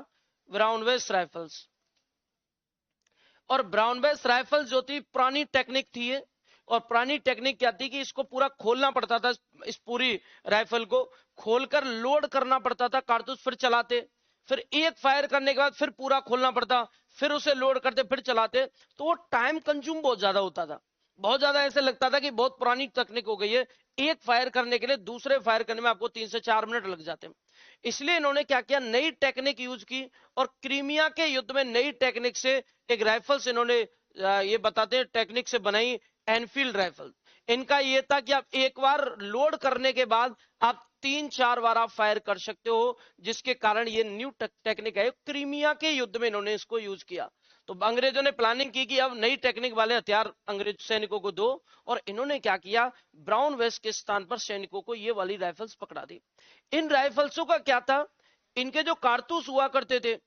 ब्राउन वेस्ट राइफल्स। और ब्राउन वेस्ट राइफल्स जो थी पुरानी टेक्निक थी ये, और पुरानी टेक्निक क्या थी कि इसको पूरा खोलना पड़ता था, इस पूरी राइफल को खोलकर लोड करना पड़ता था, कारतूस फिर चलाते, फिर एक फायर करने के बाद फिर पूरा खोलना पड़ता, फिर उसे लोड करते, फिर चलाते। तो वो टाइम कंज्यूम बहुत ज्यादा होता था, बहुत ज्यादा ऐसे लगता था कि बहुत पुरानी तकनीक हो गई है। एक फायर करने के लिए दूसरे फायर करने में आपको 3 से 4 मिनट लग जाते हैं। इसलिए इन्होंने क्या किया, नई टेक्निक यूज की, और क्रीमिया के युद्ध में नई टेक्निक से एक राइफल्स इन्होंने ये बताते हैं टेक्निक से बनाई, एनफील्ड राइफल। इनका ये था कि आप एक बार लोड करने के बाद आप 3-4 बार आप फायर कर सकते हो, जिसके कारण ये न्यू टेक्निक है। क्रीमिया के युद्ध में इन्होंने इसको यूज किया। तो अंग्रेजों ने प्लानिंग की कि अब नई टेक्निक वाले हथियार अंग्रेज सैनिकों को दो, और इन्होंने क्या किया, ब्राउन वेस्ट के स्थान पर सैनिकों को ये वाली राइफल्स पकड़ा दी। इन राइफल्सों का क्या था, इनके जो कारतूस हुआ करते थे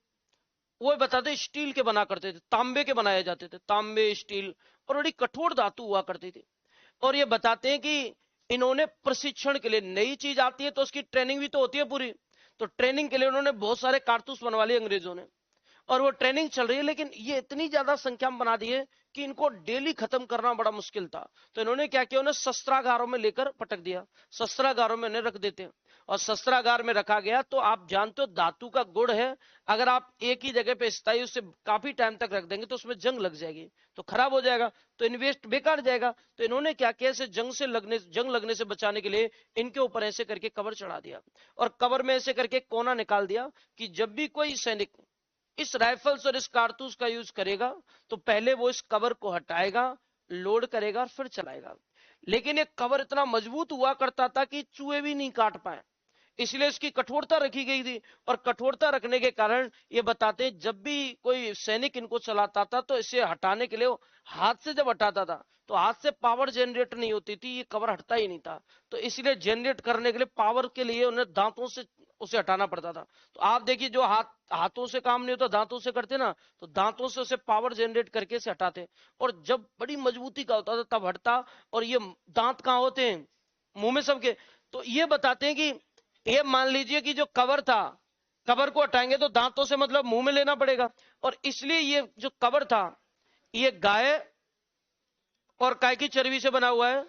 वो बताते स्टील के बना करते थे, तांबे के बनाए जाते थे, तांबे स्टील, और बड़ी कठोर धातु हुआ करती थी। और ये बताते हैं कि इन्होंने प्रशिक्षण के लिए, नई चीज आती है तो उसकी ट्रेनिंग भी तो होती है पूरी, तो ट्रेनिंग के लिए उन्होंने बहुत सारे कारतूस बनवा लिए अंग्रेजों ने, और वो ट्रेनिंग चल रही है। लेकिन ये इतनी ज्यादा संख्या में बना दिए कि इनको डेली खत्म करना बड़ा मुश्किल था। तो इन्होंने क्या किया, उन्हें शस्त्रागारों में लेकर पटक दिया, शस्त्रागारों में इन्हें रख देते हैं। और शस्त्रागार में रखा गया तो आप जानते हो धातु का गुण है, अगर आप एक ही जगह पे स्थायी उससे काफी टाइम तक रख देंगे तो उसमें जंग लग जाएगी, तो खराब हो जाएगा, तो इन्वेस्ट बेकार जाएगा। तो इन्होंने क्या किया, ऐसे जंग लगने से बचाने के लिए इनके ऊपर ऐसे करके कवर चढ़ा दिया, और कवर में ऐसे करके कोना निकाल दिया कि जब भी कोई सैनिक इस राइफल्स और इस कारतूस का यूज करेगा तो पहले वो इस कवर को हटाएगा, लोड करेगा और फिर चलाएगा। लेकिन ये कवर इतना मजबूत हुआ करता था कि चूहे भी नहीं काट पाए, इसलिए इसकी कठोरता रखी गई थी। और कठोरता रखने के कारण ये बताते हैं जब भी कोई सैनिक इनको चलाता था तो इसे हटाने के लिए हाथ से जब हटाता था तो हाथ से पावर जनरेट नहीं होती थी, ये कवर हटता ही नहीं था। तो इसलिए जनरेट करने के लिए पावर के लिए उन्हें दांतों से उसे हटाना पड़ता था। तो आप देखिए जो हाथों से काम नहीं होता, दांतों से करते ना, तो दांतों से उसे पावर जनरेट करके से हटाते, और जब बड़ी मजबूती का होता था तब हटता। और ये दांत कहाँ होते हैं, मुंह में सबके। तो ये बताते हैं कि ये मान लीजिए कि जो कवर था कबर को हटाएंगे तो दांतों से मतलब मुंह में लेना पड़ेगा, और इसलिए ये जो कबर था ये गाय और काय की चर्बी से बना हुआ है,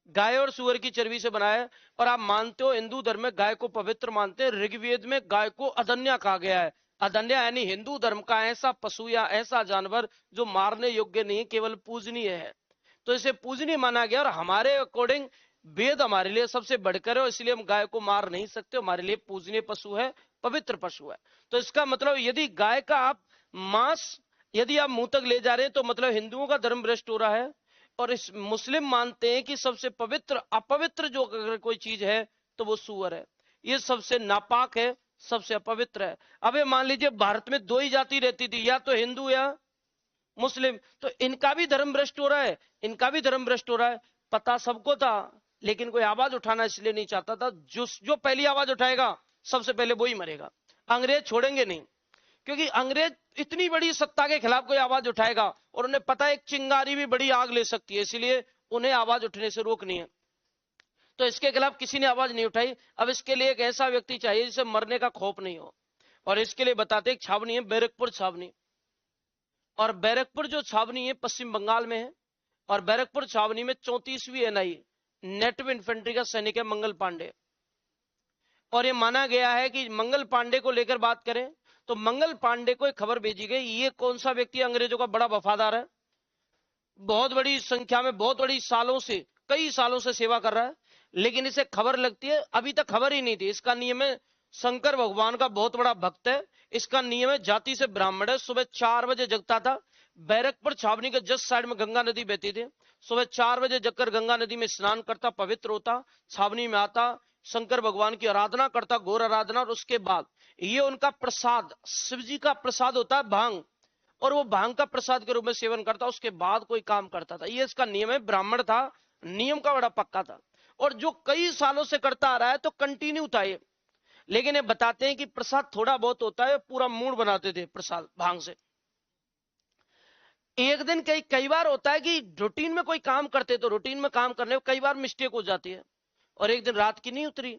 गाय और सुअर की चर्बी से बना है। और आप मानते हो हिंदू धर्म में गाय को पवित्र मानते हैं, ऋग्वेद में गाय को अदन्या कहा गया है। अदन्या यानी हिंदू धर्म का ऐसा पशु या ऐसा जानवर जो मारने योग्य नहीं, केवल पूजनीय है, तो इसे पूजनीय माना गया। और हमारे अकॉर्डिंग वेद हमारे लिए सबसे बढ़कर है, इसलिए हम गाय को मार नहीं सकते, हमारे लिए पूजनीय पशु है, पवित्र पशु है। तो इसका मतलब यदि गाय का आप मांस यदि आप मुंह तक ले जा रहे हैं तो मतलब हिंदुओं का धर्म भ्रष्ट हो रहा है। और इस मुस्लिम मानते हैं कि सबसे पवित्र अपवित्र जो अगर कोई चीज है तो वो सूअर है, ये सबसे नापाक है, सबसे अपवित्र है। अब ये मान लीजिए भारत में दो ही जाति रहती थी, या तो हिंदू या मुस्लिम, तो इनका भी धर्म भ्रष्ट हो रहा है, इनका भी धर्म भ्रष्ट हो रहा है। पता सबको था, लेकिन कोई आवाज उठाना इसलिए नहीं चाहता था। जो पहली आवाज उठाएगा सबसे पहले वो ही मरेगा। अंग्रेज छोड़ेंगे नहीं, क्योंकि अंग्रेज इतनी बड़ी सत्ता के खिलाफ कोई आवाज उठाएगा और उन्हें पता है एक चिंगारी भी बड़ी आग ले सकती है, इसलिए उन्हें आवाज उठने से रोकनी है। तो इसके खिलाफ किसी ने आवाज नहीं उठाई। अब इसके लिए एक ऐसा व्यक्ति चाहिए जिसे मरने का खौफ नहीं हो, और इसके लिए बताते एक छावनी है बैरकपुर छावनी, और बैरकपुर जो छावनी है पश्चिम बंगाल में है, और बैरकपुर छावनी में 34वीं एनआई नेटिव इन्फेंट्री का सैनिक है मंगल पांडे। और ये माना गया है कि मंगल पांडे को लेकर बात करें तो मंगल पांडे को एक खबर भेजी गई, ये कौन सा व्यक्ति अंग्रेजों का बड़ा वफादार है, बहुत बड़ी संख्या में, बहुत बड़ी सालों से, कई सालों से सेवा कर रहा है, लेकिन इसे खबर लगती है, अभी तक खबर ही नहीं थी। इसका नियम है, शंकर भगवान का बहुत बड़ा भक्त है, इसका नियम है, जाति से ब्राह्मण है, सुबह 4 बजे जगता था। बैरकपुर छावनी के जस्ट साइड में गंगा नदी बहती थी, सुबह 4 बजे जगकर गंगा नदी में स्नान करता, पवित्र होता, छावनी में आता, शंकर भगवान की आराधना करता, घोर आराधना, और उसके बाद ये उनका प्रसाद, शिव जी का प्रसाद होता है भांग, और वो भांग का प्रसाद के रूप में सेवन करता, उसके बाद कोई काम करता था। ये इसका नियम है, ब्राह्मण था, नियम का बड़ा पक्का था, और जो कई सालों से करता आ रहा है, तो कंटिन्यू था ये। लेकिन ये बताते हैं कि प्रसाद थोड़ा बहुत होता है, पूरा मूड बनाते थे प्रसाद भांग से। एक दिन कई बार होता है कि रूटीन में कोई काम करते, तो रूटीन में काम करने में कई बार मिस्टेक हो जाती है, और एक दिन रात की नहीं उतरी,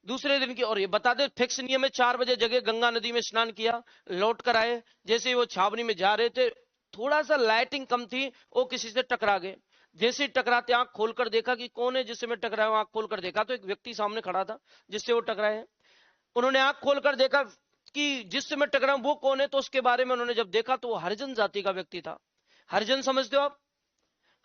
दूसरे दिन की, और ये बता दे फिक्स नियम है, 4 बजे जगह गंगा नदी में स्नान किया, लौट कर आए, जैसे वो छावनी में जा रहे थे, थोड़ा सा लाइटिंग कम थी, वो किसी से टकरा गए। जैसे टकराते आंख खोलकर देखा कि कौन है जिससे मैं टकराया, आंख खोलकर देखा तो एक व्यक्ति सामने खड़ा था जिससे वो टकराए हैं। उन्होंने आंख खोलकर देखा कि जिससे मैं टकराऊं वो कौन है, तो उसके बारे में उन्होंने जब देखा तो वो हरिजन जाति का व्यक्ति था। हरिजन समझते हो आप?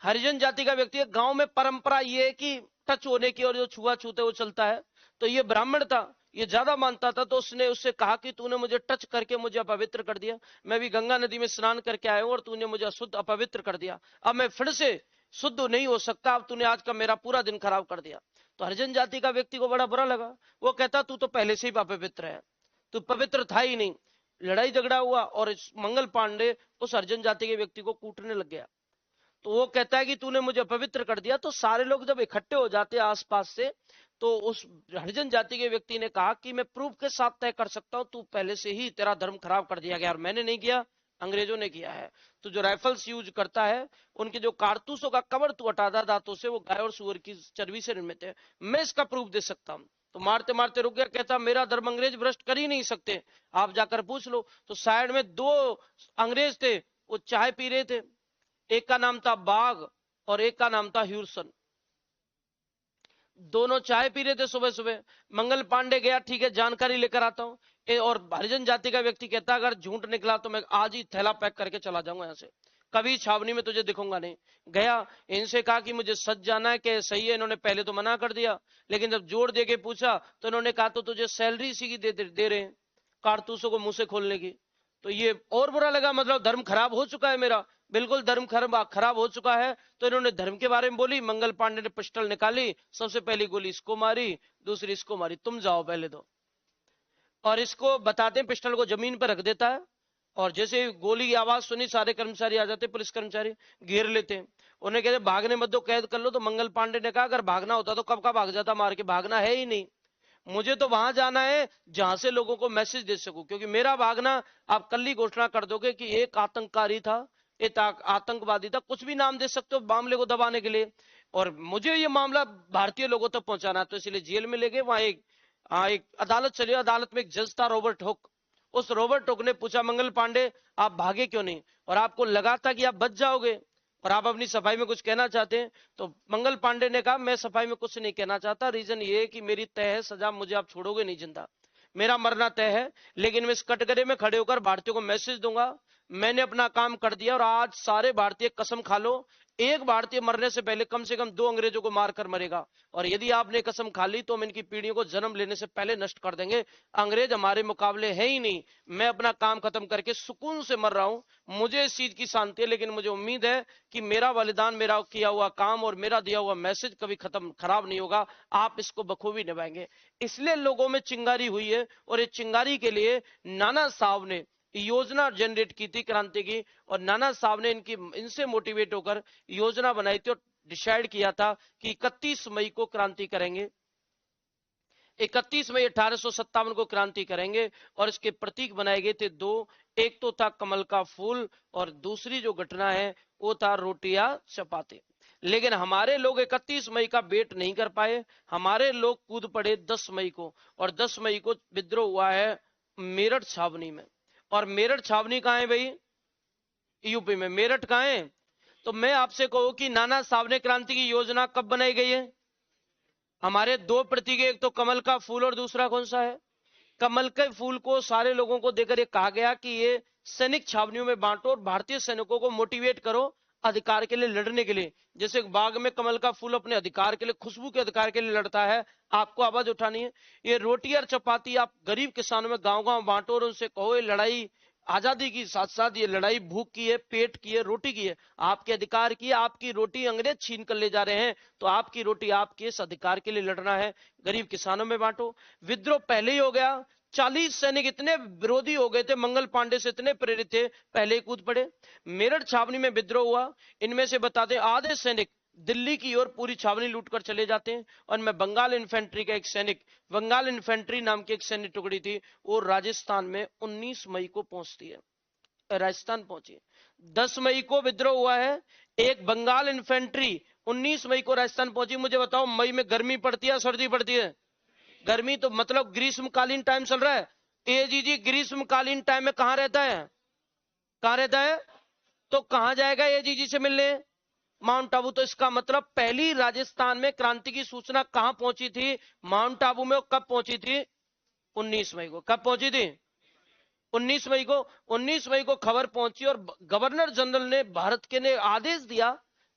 हरिजन जाति का व्यक्ति है। गांव में परंपरा ये है कि टच होने की और जो छुआछूत है वो चलता है, तो ये ब्राह्मण था, ये ज्यादा मानता था, तो उसने उससे कहा कि तूने मुझे टच करके मुझे अपवित्र कर दिया, मैं भी गंगा नदी में स्नान करके आया हूं और तूने मुझे अशुद्ध अपवित्र कर दिया, अब मैं फिर से शुद्ध नहीं हो सकता, अब तूने आज का मेरा पूरा दिन खराब कर दिया। तो हरिजन जाति का व्यक्ति को बड़ा बुरा लगा, वो कहता तू तो पहले से ही अपवित्र है, तू पवित्र था ही नहीं। लड़ाई झगड़ा हुआ और इस मंगल पांडे उस हरिजन जाति के व्यक्ति को कूटने लग गया। तो वो कहता है कि तूने मुझे पवित्र कर दिया। तो सारे लोग जब इकट्ठे हो जाते हैं आसपास से, तो उस हरिजन जाति के व्यक्ति ने कहा कि मैं प्रूफ के साथ तय कर सकता हूं, तू पहले से ही तेरा धर्म खराब कर दिया गया, और मैंने नहीं किया, अंग्रेजों ने किया है। तो जो राइफल्स यूज करता है, उनके जो कारतूसों का कवर तू हटाता दांतों से, वो गाय और सुअर की चर्बी से निर्मित है, मैं इसका प्रूफ दे सकता हूं। तो मारते मारते रुक गया, कहता मेरा धर्म अंग्रेज भ्रष्ट कर ही नहीं सकते, आप जाकर पूछ लो। तो साइड में 2 अंग्रेज थे, वो चाय पी रहे थे, एक का नाम था बाग और एक का नाम था ह्यूरसन। दोनों चाय पी रहे थे सुबह सुबह। मंगल पांडे गया, ठीक है जानकारी लेकर आता हूं, और हरिजन जाति का व्यक्ति कहता अगर झूठ निकला तो मैं आज ही थैला पैक करके चला जाऊंगा यहां से, कभी छावनी में तुझे दिखूंगा नहीं। गया, इनसे कहा कि मुझे सच जाना है कि सही है, इन्होंने पहले तो मना कर दिया, लेकिन जब जोर दे के पूछा तो इन्होंने कहा तो तुझे सैलरी इसी की दे रहे हैं, कारतूसों को मुंह से खोलने की। तो ये और बुरा लगा, मतलब धर्म खराब हो चुका है मेरा, बिल्कुल धर्म खराब हो चुका है। तो इन्होंने धर्म के बारे में बोली, मंगल पांडे ने पिस्टल निकाली, सबसे पहली गोली इसको मारी, दूसरी इसको मारी, तुम जाओ पहले दो। और इसको बताते हैं पिस्टल को जमीन पर रख देता है, और जैसे गोली की आवाज सुनी सारे कर्मचारी आ जाते, पुलिस कर्मचारी घेर लेते हैं, उन्हें कहते भागने मत दो, कैद कर लो। तो मंगल पांडे ने कहा अगर भागना होता तो कब का भाग जाता, मार के भागना है ही नहीं, मुझे तो वहां जाना है जहां से लोगों को मैसेज दे सकूं, क्योंकि मेरा भागना आप कल ही घोषणा कर दोगे कि एक आतंककारी था, एक आतंकवादी था, कुछ भी नाम दे सकते हो मामले को दबाने के लिए, और मुझे ये मामला भारतीय लोगों तक पहुंचाना, तो इसलिए जेल में ले गए। वहां एक एक अदालत चली, अदालत में एक जज था रॉबर्ट हुक। उस रॉबर्ट हुक ने पूछा मंगल पांडे आप भागे क्यों नहीं, और आपको लगा था कि आप बच जाओगे और आप अपनी सफाई में कुछ कहना चाहते हैं। तो मंगल पांडे ने कहा मैं सफाई में कुछ नहीं कहना चाहता, रीजन ये है कि मेरी तय है सजा, मुझे आप छोड़ोगे नहीं जिंदा, मेरा मरना तय है। लेकिन मैं इस कटघरे में खड़े होकर भारतीयों को मैसेज दूंगा मैंने अपना काम कर दिया, और आज सारे भारतीय कसम खा लो एक भारतीय मरने से पहले कम से कम 2 अंग्रेजों को मारकर मरेगा, और यदि आपने कसम खा ली तो हम इनकी पीढ़ियों को जन्म लेने से पहले नष्ट कर देंगे। अंग्रेज हमारे मुकाबले है ही नहीं, मैं अपना काम खत्म करके सुकून से मर रहा हूं, मुझे इस चीज की शांति है, लेकिन मुझे उम्मीद है कि मेरा बलिदान, मेरा किया हुआ काम और मेरा दिया हुआ मैसेज कभी खत्म खराब नहीं होगा, आप इसको बखूबी निभाएंगे। इसलिए लोगों में चिंगारी हुई है, और ये चिंगारी के लिए नाना साहब ने योजना जनरेट की थी क्रांति की, और नाना साहब ने इनसे मोटिवेट होकर योजना बनाई थी और डिसाइड किया था कि 31 मई को क्रांति करेंगे, 31 मई 1857 को क्रांति करेंगे। और इसके प्रतीक बनाए गए थे 2, एक तो था कमल का फूल और दूसरी जो घटना है वो था रोटियां चपाती। लेकिन हमारे लोग 31 मई का वेट नहीं कर पाए, हमारे लोग कूद पड़े 10 मई को, और 10 मई को विद्रोह हुआ है मेरठ छावनी में। और मेरठ छावनी कहां है भाई, यूपी में। मेरठ कहां है, तो मैं आपसे कहूं कि नाना साहब ने क्रांति की योजना कब बनाई गई है, हमारे 2 प्रतीक, एक तो कमल का फूल और दूसरा कौन सा है, कमल के फूल को सारे लोगों को देकर ये कहा गया कि ये सैनिक छावनियों में बांटो और भारतीय सैनिकों को मोटिवेट करो अधिकार के लिए लड़ने के लिए। जैसे बाग में कमल का फूल अपने अधिकार के लिए, खुशबू के अधिकार के लिए लड़ता है, आपको आवाज उठानी है। ये रोटी और चपाती आप गरीब किसानों में गांव गांव बांटो और उनसे कहो ये लड़ाई आजादी की साथ साथ ये लड़ाई भूख की है, पेट की है, रोटी की है, आपके अधिकार की है। आपकी रोटी अंग्रेज छीन कर ले जा रहे हैं, तो आपकी रोटी आपके इस अधिकार के लिए लड़ना है, गरीब किसानों में बांटो। विद्रोह पहले ही हो गया, 40 सैनिक इतने विरोधी हो गए थे, मंगल पांडे से इतने प्रेरित थे, पहले ही कूद पड़े। मेरठ छावनी में विद्रोह हुआ, इनमें से बताते आधे सैनिक दिल्ली की ओर पूरी छावनी लूटकर चले जाते हैं, और मैं बंगाल इन्फेंट्री का एक सैनिक, बंगाल इन्फेंट्री नाम की एक सैनिक टुकड़ी थी, वो राजस्थान में 19 मई को पहुंचती है, राजस्थान पहुंची। 10 मई को विद्रोह हुआ है, एक बंगाल इन्फेंट्री 19 मई को राजस्थान पहुंची। मुझे बताओ मई में गर्मी पड़ती है सर्दी पड़ती है, गर्मी, तो मतलब ग्रीष्मकालीन टाइम चल रहा है। एजीजी ग्रीष्मकालीन टाइम में कहां रहता है, कहां रहता है, तो कहां जाएगा एजीजी से मिलने, माउंट आबू। तो इसका मतलब पहली राजस्थान में क्रांति की सूचना कहां पहुंची थी, माउंट आबू में। कब पहुंची थी, 19 मई को। कब पहुंची थी, 19 मई को। 19 मई को खबर पहुंची और गवर्नर जनरल ने भारत के ने आदेश दिया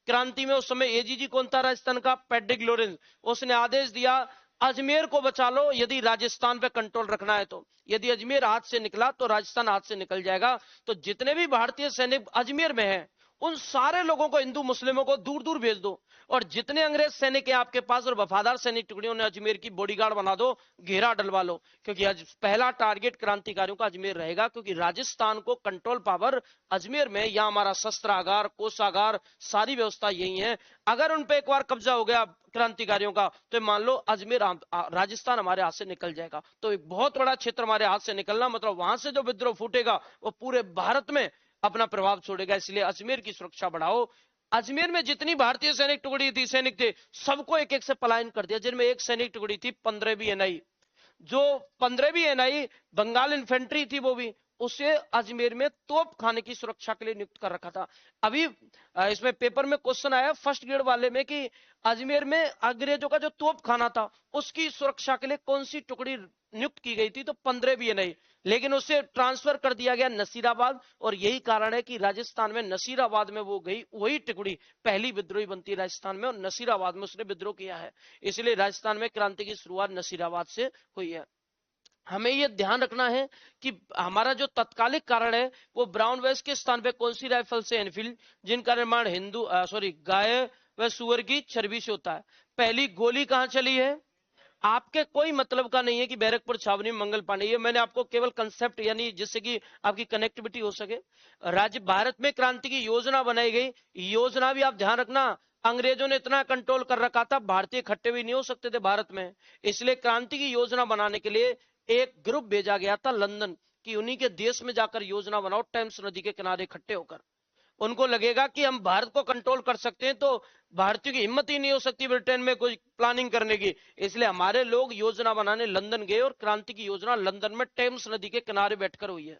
क्रांति में, उस समय एजीजी कौन था राजस्थान का, पैड्रिक लॉरेंस, उसने आदेश दिया अजमेर को बचा लो, यदि राजस्थान पे कंट्रोल रखना है तो। यदि अजमेर हाथ से निकला तो राजस्थान हाथ से निकल जाएगा। तो जितने भी भारतीय सैनिक अजमेर में हैं उन सारे लोगों को, हिंदू मुस्लिमों को दूर दूर भेज दो, और जितने अंग्रेज सैनिक हैं आपके पास और वफादार सैनिक टुकड़ियों ने अजमेर की बॉडीगार्ड बना दो, घेरा डलवा लो, क्योंकि आज पहला टारगेट क्रांतिकारियों का अजमेर रहेगा, क्योंकि राजस्थान को कंट्रोल पावर अजमेर में, या हमारा शस्त्रागार, कोषागार, सारी व्यवस्था यही है। अगर उन पर एक बार कब्जा हो गया क्रांतिकारियों का, तो मान लो अजमेर राजस्थान हमारे हाथ से निकल जाएगा। तो एक बहुत बड़ा क्षेत्र हमारे हाथ से निकलना मतलब वहां से जो विद्रोह फूटेगा वो पूरे भारत में अपना प्रभाव छोड़ेगा। इसलिए अजमेर की सुरक्षा बढ़ाओ। अजमेर में जितनी भारतीय सैनिक टुकड़ी थी, सैनिक थे, सबको एक एक से पलायन कर दिया, जिनमें एक सैनिक टुकड़ी थी 15वीं एनआई, जो 15वीं एनआई बंगाल इन्फेंट्री थी, वो भी उसे अजमेर में तोप खाने की सुरक्षा के लिए नियुक्त कर रखा था। अभी इसमें पेपर में क्वेश्चन आया फर्स्ट ग्रेड वाले में कि अजमेर में अंग्रेजों का जो तोप खाना था उसकी सुरक्षा के लिए कौन सी टुकड़ी नियुक्त की गई थी, तो 15वीं नहीं, लेकिन उसे ट्रांसफर कर दिया गया नसीराबाद। और यही कारण है कि राजस्थान में नसीराबाद में वो गई, वही टुकड़ी पहली विद्रोही बनती है राजस्थान में, और नसीराबाद में उसने विद्रोह किया है। इसलिए राजस्थान में क्रांति की शुरुआत नसीराबाद से हुई है। हमें यह ध्यान रखना है कि हमारा जो तत्कालिक कारण है वो ब्राउन वेस्ट के स्थान पे कौन सी राइफल से, एनफील्ड, जिनका निर्माण गाय व सुअर की चर्बी से होता है। पहली गोली कहां चली है, आपके कोई मतलब का नहीं है कि बैरकपुर छावनी में मंगल पांडे, ये मैंने आपको केवल कंसेप्ट, यानी जिससे कि आपकी कनेक्टिविटी हो सके। राज्य भारत में क्रांति की योजना बनाई गई, योजना भी आप ध्यान रखना, अंग्रेजों ने इतना कंट्रोल कर रखा था, भारतीय इकट्ठे भी नहीं हो सकते थे भारत में। इसलिए क्रांति की योजना बनाने के लिए एक ग्रुप भेजा गया था लंदन, कि उन्हीं के देश में जाकर योजना बनाओ, टेम्स नदी के किनारे इकट्ठे होकर। उनको लगेगा कि हम भारत को कंट्रोल कर सकते हैं, तो भारतीयों की हिम्मत ही नहीं हो सकती ब्रिटेन में कोई प्लानिंग करने की। इसलिए हमारे लोग योजना बनाने लंदन गए और क्रांति की योजना लंदन में टेम्स नदी के किनारे बैठकर हुई है,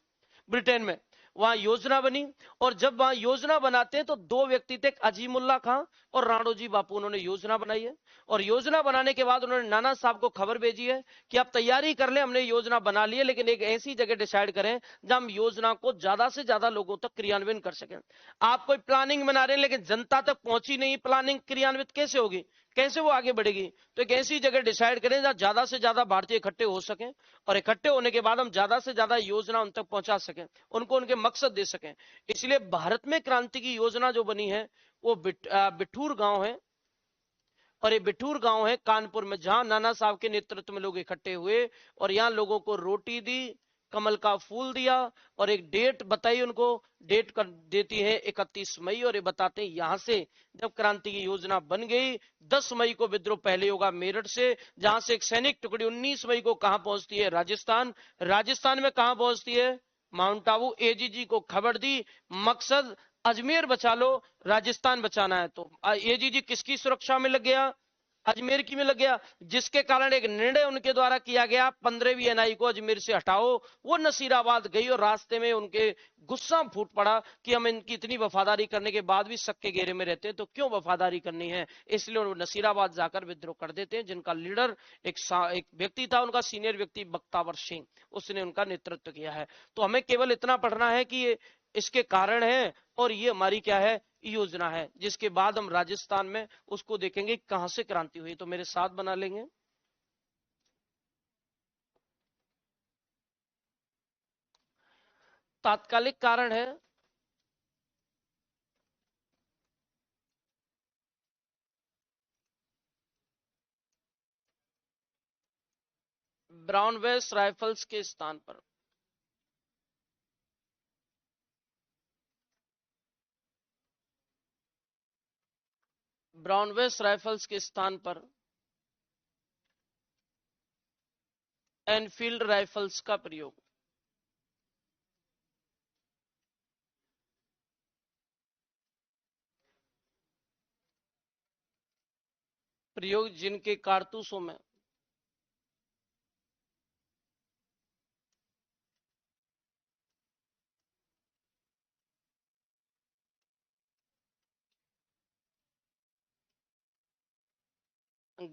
ब्रिटेन में। वहां योजना बनी, और जब वहां योजना बनाते हैं तो दो व्यक्ति थे, अजीमुल्ला खां और राणोजी बापू, उन्होंने योजना बनाई है। और योजना बनाने के बाद उन्होंने नाना साहब को खबर भेजी है कि आप तैयारी कर ले, हमने योजना बना ली है, लेकिन एक ऐसी जगह डिसाइड करें जहां हम योजना को ज्यादा से ज्यादा लोगों तक क्रियान्वयन कर सकें। आप कोई प्लानिंग बना रहे हैं लेकिन जनता तक पहुंची नहीं, प्लानिंग क्रियान्वित कैसे होगी, कैसे वो आगे बढ़ेगी? तो एक ऐसी जगह डिसाइड करें जहां ज्यादा से ज्यादा भारतीय इकट्ठे हो सकें, और इकट्ठे होने के बाद हम ज्यादा से ज्यादा योजना उन तक पहुंचा सकें, उनको उनके मकसद दे सकें। इसलिए भारत में क्रांति की योजना जो बनी है वो बिठूर गांव है, और ये बिठूर गांव है कानपुर में, जहां नाना साहब के नेतृत्व में लोग इकट्ठे हुए और यहां लोगों को रोटी दी, कमल का फूल दिया, और एक डेट बताई उनको। डेट कर देती है 31 मई, और ये बताते हैं यहां से जब क्रांति की योजना बन गई, 10 मई को विद्रोह पहले होगा मेरठ से, जहां से एक सैनिक टुकड़ी 19 मई को कहां पहुंचती है, राजस्थान। राजस्थान में कहां पहुंचती है, माउंट आबू। एजीजी को खबर दी, मकसद अजमेर बचा लो, राजस्थान बचाना है। तो एजीजी किसकी सुरक्षा में लग गया, अजमेर की में लग गया, जिसके कारण एक निर्णय उनके द्वारा किया गया, 15वीं एनआई को अजमेर से हटाओ। वो नसीराबाद गई और रास्ते में उनके गुस्सा फूट पड़ा कि हम इनकी इतनी वफादारी करने के बाद भी सक्के घेरे में रहते हैं, तो क्यों वफादारी करनी है। इसलिए वो नसीराबाद जाकर विद्रोह कर देते हैं, जिनका लीडर एक व्यक्ति था, उनका सीनियर व्यक्ति बख्तावर सिंह, उसने उनका नेतृत्व किया है। तो हमें केवल इतना पढ़ना है कि ये इसके कारण है, और ये हमारी क्या है, योजना है। जिसके बाद हम राजस्थान में उसको देखेंगे कहां से क्रांति हुई। तो मेरे साथ बना लेंगे। तात्कालिक कारण है ब्राउन वेस्ट राइफल्स के स्थान पर। ब्राउन वेस्ट राइफल्स के स्थान पर एनफील्ड राइफल्स का प्रयोग। प्रयोग जिनके कारतूसों में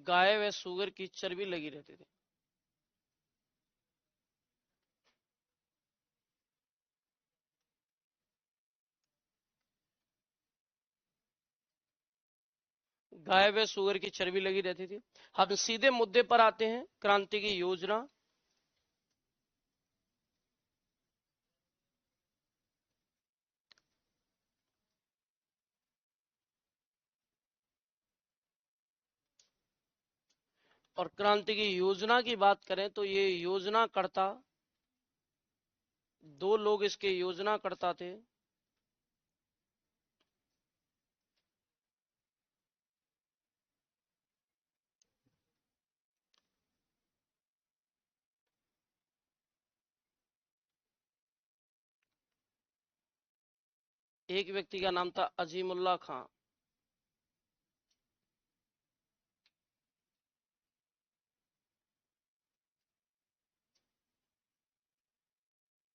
गाय व सुअर की चर्बी लगी रहती थी। गाय व सुअर की चर्बी लगी रहती थी। हम सीधे मुद्दे पर आते हैं, क्रांति की योजना। और क्रांति की योजना की बात करें तो ये योजना करता, दो लोग इसके योजना करता थे। एक व्यक्ति का नाम था अजीमुल्ला खां,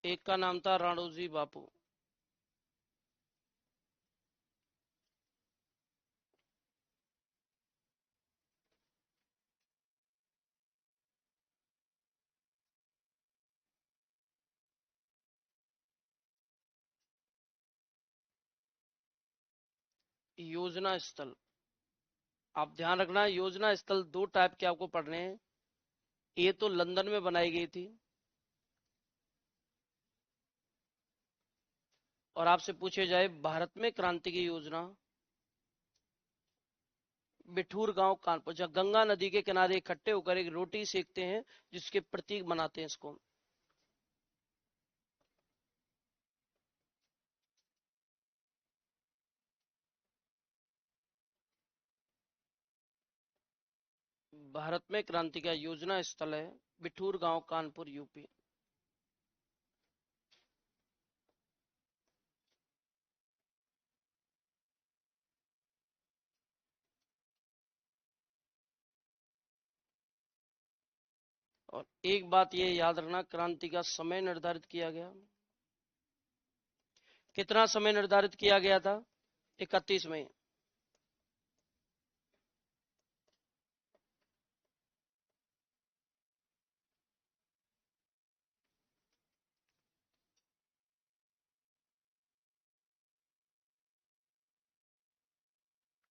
एक का नाम था राणोजी बापू। योजना स्थल, आप ध्यान रखना, योजना स्थल दो टाइप के आपको पढ़ने हैं। ये तो लंदन में बनाई गई थी, और आपसे पूछे जाए भारत में क्रांति की योजना, बिठूर गांव कानपुर, जहां गंगा नदी के किनारे इकट्ठे होकर एक रोटी सेकते हैं, जिसके प्रतीक बनाते हैं इसको। भारत में क्रांति का योजना स्थल है बिठूर गांव कानपुर यूपी। और एक बात ये याद रखना, क्रांति का समय निर्धारित किया गया, कितना समय निर्धारित किया गया था? 31 मई।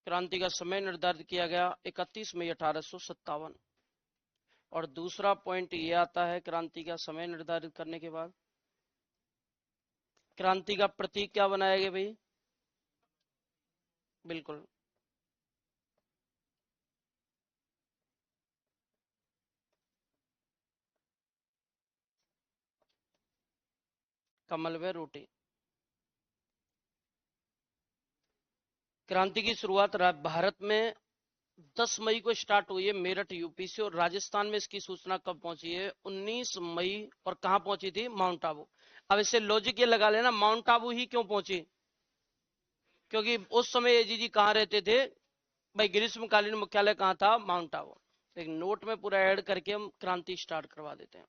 क्रांति का समय निर्धारित किया गया 31 मई 1857। और दूसरा पॉइंट ये आता है क्रांति का समय निर्धारित करने के बाद, क्रांति का प्रतीक क्या बनाया गया भाई? बिल्कुल, कमल व रोटी। क्रांति की शुरुआत भारत में 10 मई को स्टार्ट हुई है मेरठ यूपी से, और राजस्थान में इसकी सूचना कब पहुंची है? 19 मई। और कहां पहुंची थी? माउंट आबू। अब इससे लॉजिक ये लगा लेना, माउंट आबू ही क्यों पहुंची? क्योंकि उस समय एजीजी कहां रहते थे भाई? ग्रीष्मकालीन मुख्यालय कहां था? माउंट आबू। एक नोट में पूरा ऐड करके हम क्रांति स्टार्ट करवा देते हैं।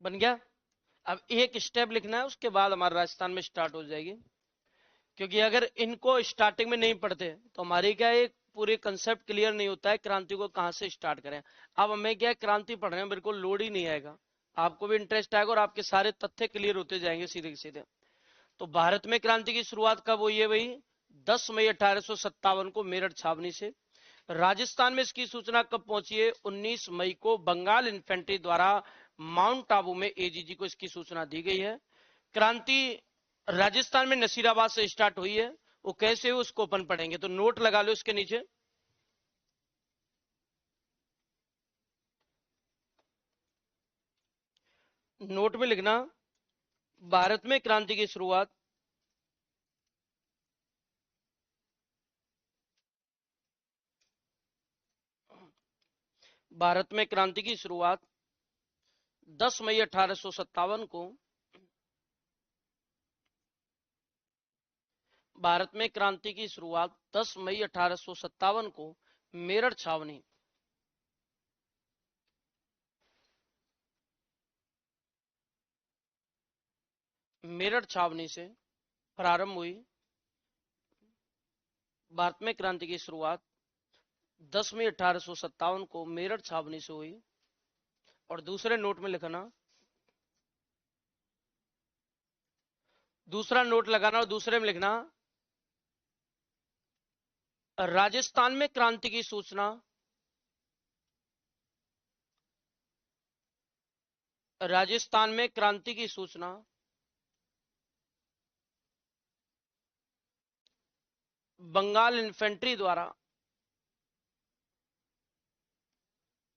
बन गया। अब एक स्टेप लिखना है, उसके बाद हमारा राजस्थान में स्टार्ट हो जाएगी। क्योंकि अगर इनको स्टार्टिंग में नहीं पढ़ते तो हमारी क्या एक पूरे कंसेप्ट क्लियर नहीं होता है क्रांति को कहां से स्टार्ट करें। अब हमें क्या है, क्रांति पढ़ रहे हैं, बिल्कुल लोड ही नहीं आएगा, आपको भी इंटरेस्ट आएगा और आपके सारे तथ्य क्लियर होते जाएंगे सीधे सीधे। तो भारत में क्रांति की शुरुआत कब हुई है भाई? 10 मई 1857 को मेरठ छावनी से। राजस्थान में इसकी सूचना कब पहुंची है? 19 मई को बंगाल इन्फेंट्री द्वारा माउंट आबू में एजीजी को इसकी सूचना दी गई है। क्रांति राजस्थान में नसीराबाद से स्टार्ट हुई है, वो कैसे हुई उसको अपन पढ़ेंगे, तो नोट लगा लो इसके नीचे। नोट में लिखना, भारत में क्रांति की शुरुआत भारत में क्रांति की शुरुआत 10 मई 1857 को, भारत में क्रांति की शुरुआत 10 मई 1857 को मेरठ छावनी, मेरठ छावनी से प्रारंभ हुई। भारत में क्रांति की शुरुआत 10 मई 1857 को मेरठ छावनी से हुई। और दूसरे नोट में लिखना, दूसरा नोट लगाना और दूसरे में लिखना, राजस्थान में क्रांति की सूचना, राजस्थान में क्रांति की सूचना बंगाल इन्फेंट्री द्वारा,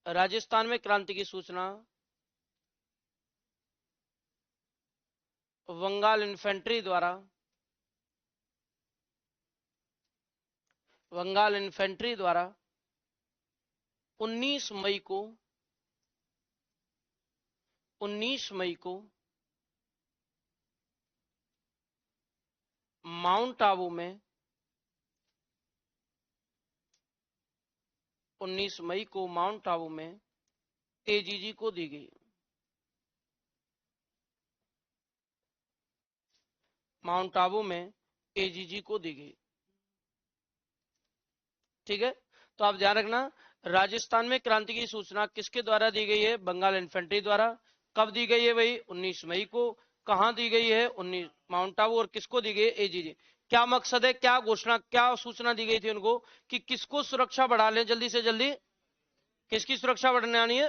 राजस्थान में क्रांति की सूचना बंगाल इन्फेंट्री द्वारा, बंगाल इन्फेंट्री द्वारा 19 मई को, 19 मई को माउंट आबू में, 19 मई को माउंट आबू में एजीजी को दी गई। माउंट आबू में एजीजी को दी गई। ठीक है, तो आप ध्यान रखना, राजस्थान में क्रांति की सूचना किसके द्वारा दी गई है? बंगाल इन्फेंट्री द्वारा। कब दी गई है भाई? 19 मई को। कहां दी गई है? 19 माउंट आबू। और किसको दी गई है? एजीजी। क्या मकसद है, क्या घोषणा, क्या सूचना दी गई थी उनको कि किसको सुरक्षा बढ़ा लें जल्दी से जल्दी? किसकी सुरक्षा बढ़ानी है?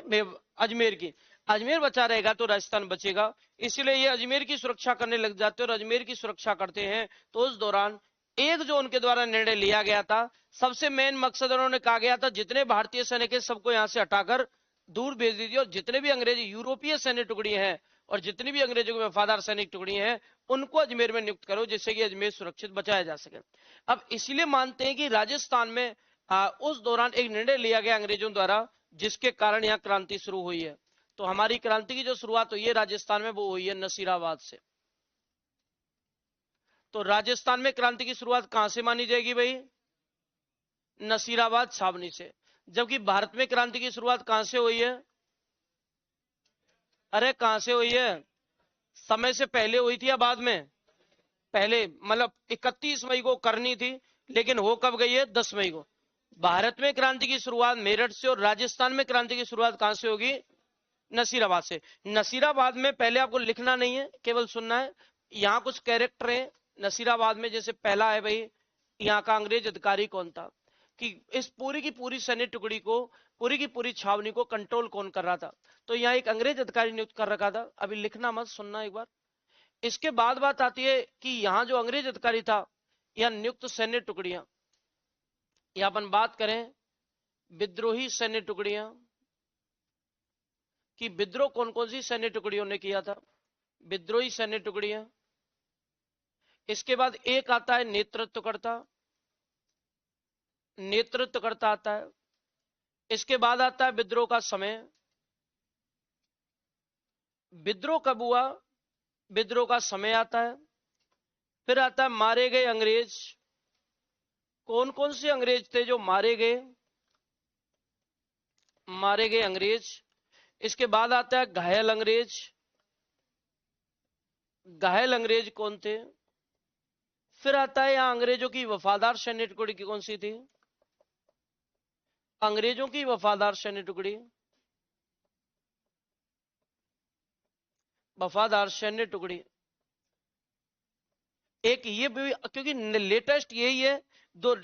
अजमेर की। अजमेर बचा रहेगा तो राजस्थान बचेगा, इसलिए ये अजमेर की सुरक्षा करने लग जाते हैं। और अजमेर की सुरक्षा करते हैं तो उस दौरान एक जो उनके द्वारा निर्णय लिया गया था, सबसे मेन मकसद उन्होंने कहा गया था जितने भारतीय सैनिक है सबको यहां से हटाकर दूर भेज दीजिए, और जितने भी अंग्रेजी यूरोपीय सैन्य टुकड़ी हैं और जितनी भी अंग्रेजों की वफादार सैनिक टुकड़ी हैं उनको अजमेर में नियुक्त करो, जिससे कि अजमेर सुरक्षित बचाया जा सके। अब इसलिए मानते हैं कि राजस्थान में उस दौरान एक निर्णय लिया गया अंग्रेजों द्वारा, जिसके कारण यहाँ क्रांति शुरू हुई है। तो हमारी क्रांति की जो शुरुआत हुई है राजस्थान में वो हुई है नसीराबाद से। तो राजस्थान में क्रांति की शुरुआत कहां से मानी जाएगी भाई? नसीराबाद छावनी से। जबकि भारत में क्रांति की शुरुआत कहां से हुई है? अरे कहां से हुई है? समय से पहले हुई थी या बाद में? पहले, मतलब 31 मई को करनी थी, लेकिन हो कब गई है? 10 मई को। भारत में क्रांति की शुरुआत मेरठ से, और राजस्थान में क्रांति की शुरुआत कहां से होगी? नसीराबाद से। नसीराबाद में पहले आपको लिखना नहीं है, केवल सुनना है। यहाँ कुछ कैरेक्टर हैं नसीराबाद में। जैसे पहला है भाई, यहाँ का अंग्रेज अधिकारी कौन था, कि इस पूरी की पूरी सैन्य टुकड़ी को, पूरी की पूरी छावनी को कंट्रोल कौन कर रहा था? तो यहाँ एक अंग्रेज अधिकारी नियुक्त कर रखा था। अभी लिखना मत, सुनना एक बार। इसके बाद बात आती है कि यहाँ जो अंग्रेज अधिकारी था, यहाँ नियुक्त सैन्य टुकड़ियां, यहाँ अपन बात करें विद्रोही सैन्य टुकड़ियां, कि विद्रोह कौन कौन सी सैन्य टुकड़ियों ने किया था? विद्रोही सैन्य टुकड़ियां। इसके बाद एक आता है नेतृत्वकर्ता, नेतृत्वकर्ता आता है। इसके बाद आता है विद्रोह का समय, विद्रोह कब हुआ, विद्रोह का समय आता है। फिर आता है मारे गए अंग्रेज, कौन कौन से अंग्रेज थे जो मारे गए, मारे गए अंग्रेज। इसके बाद आता है घायल अंग्रेज, घायल अंग्रेज कौन थे। फिर आता है यहां अंग्रेजों की वफादार सैन्य टुकड़ी की कौन सी थी? अंग्रेजों की वफादार सैन्य टुकड़ी, वफादार सैन्य टुकड़ी। एक ये भी, क्योंकि लेटेस्ट यही है,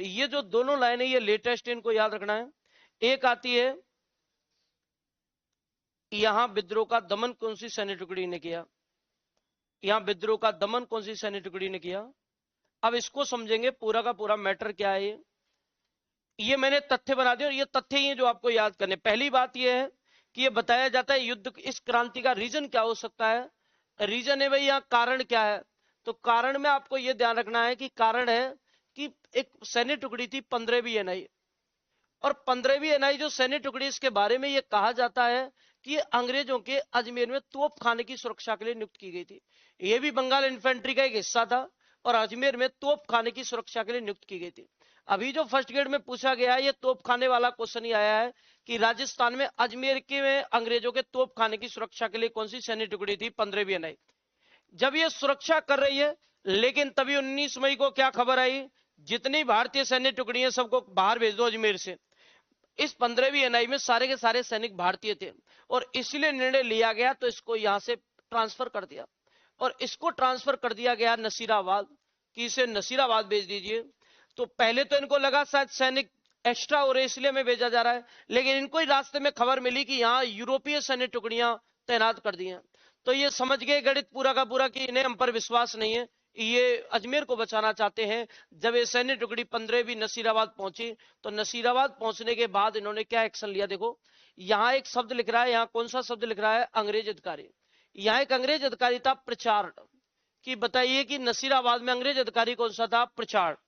ये जो दोनों लाइन है ये लेटेस्ट, इनको याद रखना है। एक आती है यहां विद्रोह का दमन कौन सी सैन्य टुकड़ी ने किया, यहां विद्रोह का दमन कौन सी सैन्य टुकड़ी ने किया। अब इसको समझेंगे, पूरा का पूरा मैटर क्या है ये मैंने तथ्य बना दिए, और ये तथ्य ही जो आपको याद करने। पहली बात ये है कि ये बताया जाता है युद्ध, इस क्रांति का रीजन क्या हो सकता है। रीजन है भाई यहाँ कारण क्या है। तो कारण में आपको ये ध्यान रखना है कि कारण है कि एक सैन्य टुकड़ी थी 15वीं एनआई, और 15वीं एनआई जो सैन्य टुकड़ी, इसके बारे में ये कहा जाता है कि ये अंग्रेजों के अजमेर में तोप खाने की सुरक्षा के लिए नियुक्त की गई थी। ये भी बंगाल इन्फेंट्री का एक हिस्सा था, और अजमेर में तोप खाने की सुरक्षा के लिए नियुक्त की गई थी। अभी जो फर्स्ट ग्रेड में पूछा गया है, ये तोप खाने वाला क्वेश्चन ही आया है कि राजस्थान में अजमेर के में अंग्रेजों के तोप खाने की सुरक्षा के लिए कौन सी सैन्य टुकड़ी थी? 15वीं एनआई। जब ये सुरक्षा कर रही है, लेकिन तभी 19 मई को क्या खबर आई, जितनी भारतीय सैन्य टुकड़ी है सबको बाहर भेज दो अजमेर से। इस 15वीं एनआई में सारे के सारे सैनिक भारतीय थे, और इसलिए निर्णय लिया गया तो इसको यहां से ट्रांसफर कर दिया, और इसको ट्रांसफर कर दिया गया नसीराबाद, कि इसे नसीराबाद भेज दीजिए। तो पहले तो इनको लगा शायद सैनिक एक्स्ट्रा हो रहे इसलिए में भेजा जा रहा है, लेकिन इनको ही रास्ते में खबर मिली कि यहाँ यूरोपीय सैन्य टुकड़ियां तैनात कर दी हैं। तो ये समझ गए गणित पूरा का पूरा कि इन्हें हम पर विश्वास नहीं है, ये अजमेर को बचाना चाहते हैं। जब ये सैन्य टुकड़ी 15वीं नसीराबाद पहुंची, तो नसीराबाद पहुंचने के बाद इन्होंने क्या एक्शन लिया, देखो यहां एक शब्द लिख रहा है, यहां कौन सा शब्द लिख रहा है? अंग्रेज अधिकारी। यहां एक अंग्रेज अधिकारी था प्रचार्ड, कि बताइए कि नसीराबाद में अंग्रेज अधिकारी कौन सा था? प्रचार्ड।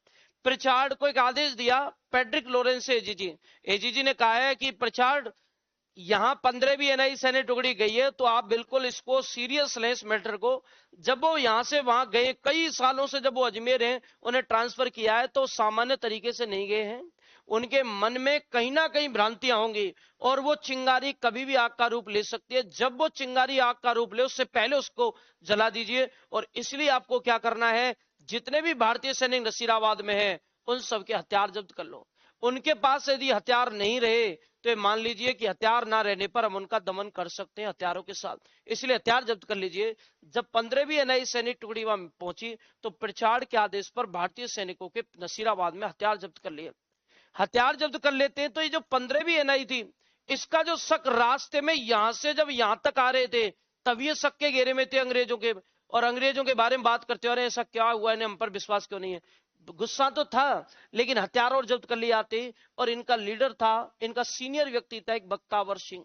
प्रचार्ड को एक आदेश दिया पैट्रिक लॉरेंस एजीजी, एजीजी ने कहा है कि प्रचार्ड यहां 15वीं एनआई सैन्य टुकड़ी गई है, तो आप बिल्कुल इसको सीरियस लें इस मैटर को। जब वो यहां से वहां गए, कई सालों से जब वो अजमेर हैं, उन्हें ट्रांसफर किया है, तो सामान्य तरीके से नहीं गए हैं। उनके मन में कहीं ना कहीं भ्रांतियां होंगी, और वो चिंगारी कभी भी आग का रूप ले सकती है। जब वो चिंगारी आग का रूप ले, उससे पहले उसको जला दीजिए। और इसलिए आपको क्या करना है, जितने भी भारतीय सैनिक नसीराबाद में हैं, उन सबके हथियार जब्त कर लो। उनके पास यदि हथियार नहीं रहे तो मान लीजिए कि हथियार ना रहने पर हम उनका दमन कर सकते हैं हथियारों के साथ, इसलिए हथियार जब्त कर लीजिए। जब 15वीं एनआई सैनिक टुकड़ी वहां पहुंची तो प्रिचार्ड के आदेश पर भारतीय सैनिकों के नसीराबाद में हथियार जब्त कर लिए। हथियार जब्त कर लेते हैं तो ये जो 15वीं एनआई थी, इसका जो शक रास्ते में यहां से जब यहां तक आ रहे थे तब ये शक के घेरे में थे अंग्रेजों के, और अंग्रेजों के बारे में बात करते हो रहे ऐसा क्या हुआ, इन्हें हम पर विश्वास क्यों नहीं है। गुस्सा तो था लेकिन हथियार और जब्त कर लिए आते, और इनका लीडर था, इनका सीनियर व्यक्ति था एक बख्तावर सिंह।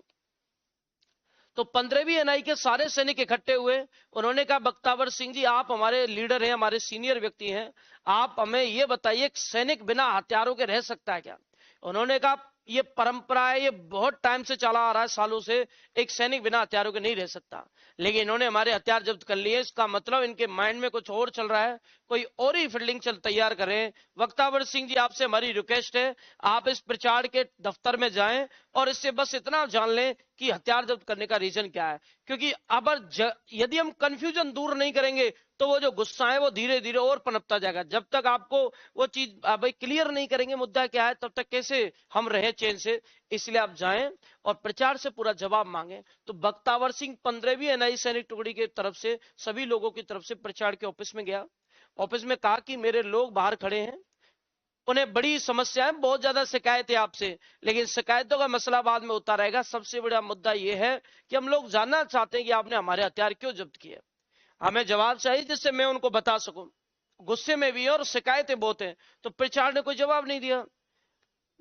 तो 15वीं एनआई के सारे सैनिक इकट्ठे हुए, उन्होंने कहा बख्तावर सिंह जी आप हमारे लीडर हैं, हमारे सीनियर व्यक्ति हैं, आप हमें ये बताइए सैनिक बिना हथियारों के रह सकता है क्या। उन्होंने कहा ये परंपरा है, ये बहुत टाइम से चला आ रहा है, सालों से, एक सैनिक बिना हथियारों के नहीं रह सकता, लेकिन इन्होंने हमारे हथियार जब्त कर लिए, इसका मतलब इनके माइंड में कुछ और चल रहा है, कोई और ही फील्डिंग तैयार करें। बख्तावर सिंह जी आपसे हमारी रिक्वेस्ट है, आप इस प्रचार के दफ्तर में जाएं और इससे बस इतना जान लें कि हथियार जब्त करने का रीजन क्या है, क्योंकि अब यदि हम कंफ्यूजन दूर नहीं करेंगे तो वो जो गुस्सा है वो धीरे धीरे और पनपता जाएगा। जब तक आपको वो चीज भाई क्लियर नहीं करेंगे मुद्दा क्या है, तब तक कैसे हम रहे चैन से। इसलिए आप जाएं और प्रचार से पूरा जवाब मांगे। तो बख्तावर सिंह 15वीं एनआई सैनिक टुकड़ी की तरफ से सभी लोगों की तरफ से प्रचार के ऑफिस में गया। ऑफिस में कहा कि मेरे लोग बाहर खड़े हैं, उन्हें बड़ी समस्या है, बहुत ज्यादा शिकायत है आपसे, लेकिन शिकायतों का मसला बाद में होता रहेगा, सबसे बड़ा मुद्दा यह है कि हम लोग जानना चाहते हैं कि आपने हमारे हथियार क्यों जब्त किए, हमें जवाब चाहिए जिससे मैं उनको बता सकूं। गुस्से में भी है और शिकायतें बहुत हैं। तो प्रचार ने कोई जवाब नहीं दिया।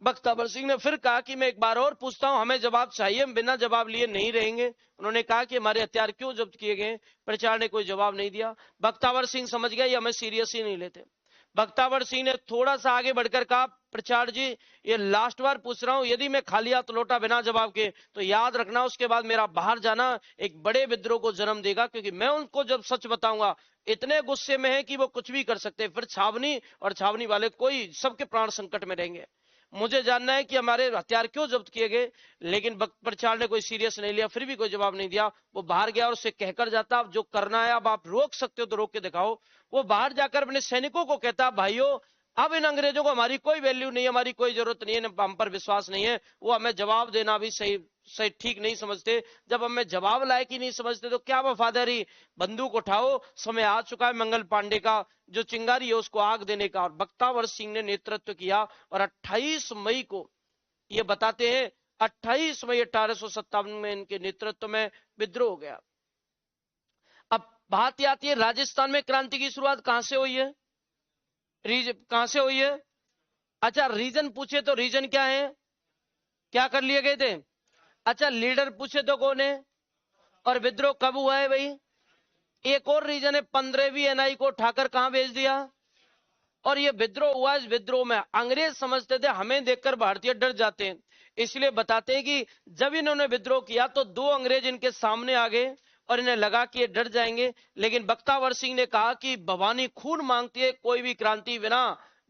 बख्तावर सिंह ने फिर कहा कि मैं एक बार और पूछता हूं, हमें जवाब चाहिए, हम बिना जवाब लिए नहीं रहेंगे। उन्होंने कहा कि हमारे हथियार क्यों जब्त किए गए। प्रचार ने कोई जवाब नहीं दिया। बख्तावर सिंह समझ गया ये हमें सीरियस ही नहीं लेते। बख्तावर सिंह ने थोड़ा सा आगे बढ़कर कहा प्रचार जी ये लास्ट बार पूछ रहा हूं, यदि मैं खाली हाथ लौटा बिना जवाब के तो याद रखना उसके बाद मेरा बाहर जाना एक बड़े विद्रोह को जन्म देगा, क्योंकि मैं उनको जब सच बताऊंगा इतने गुस्से में है कि वो कुछ भी कर सकते हैं, फिर छावनी और छावनी वाले कोई सबके प्राण संकट में रहेंगे। मुझे जानना है कि हमारे हथियार क्यों जब्त किए गए। लेकिन प्रचार ने कोई सीरियस नहीं लिया, फिर भी कोई जवाब नहीं दिया। वो बाहर गया और उसे कहकर जाता अब जो करना है अब आप रोक सकते हो तो रोक के दिखाओ। वो बाहर जाकर अपने सैनिकों को कहता भाइयों अब इन अंग्रेजों को हमारी कोई वैल्यू नहीं है, हमारी कोई जरूरत नहीं है, हम पर विश्वास नहीं है, वो हमें जवाब देना भी सही सही ठीक नहीं समझते। जब हमें जवाब लायक ही नहीं समझते तो क्या वफादारी। बंदूक उठाओ, समय आ चुका है मंगल पांडे का जो चिंगारी है उसको आग देने का। और बख्तावर सिंह ने नेतृत्व किया और 28 मई को ये बताते हैं 28 मई 1857 में इनके नेतृत्व में विद्रोह हो गया। अब बात आती है राजस्थान में क्रांति की शुरुआत कहां से हुई है, कहां से हुई है। अच्छा रीजन पूछे तो रीजन क्या है, क्या कर लिए गए थे। अच्छा लीडर पूछे तो कौन है, और विद्रोह कब हुआ है भाई। एक और रीजन है 15वीं एनआई को उठाकर कहां भेज दिया, और ये विद्रोह हुआ। इस विद्रोह में अंग्रेज समझते थे हमें देखकर भारतीय डर जाते हैं, इसलिए बताते हैं कि जब इन्होंने विद्रोह किया तो 2 अंग्रेज इनके सामने आ गए और इन्हें लगा कि ये डर जाएंगे। लेकिन बख्तावर सिंह ने कहा कि भवानी खून मांगती है, कोई भी क्रांति बिना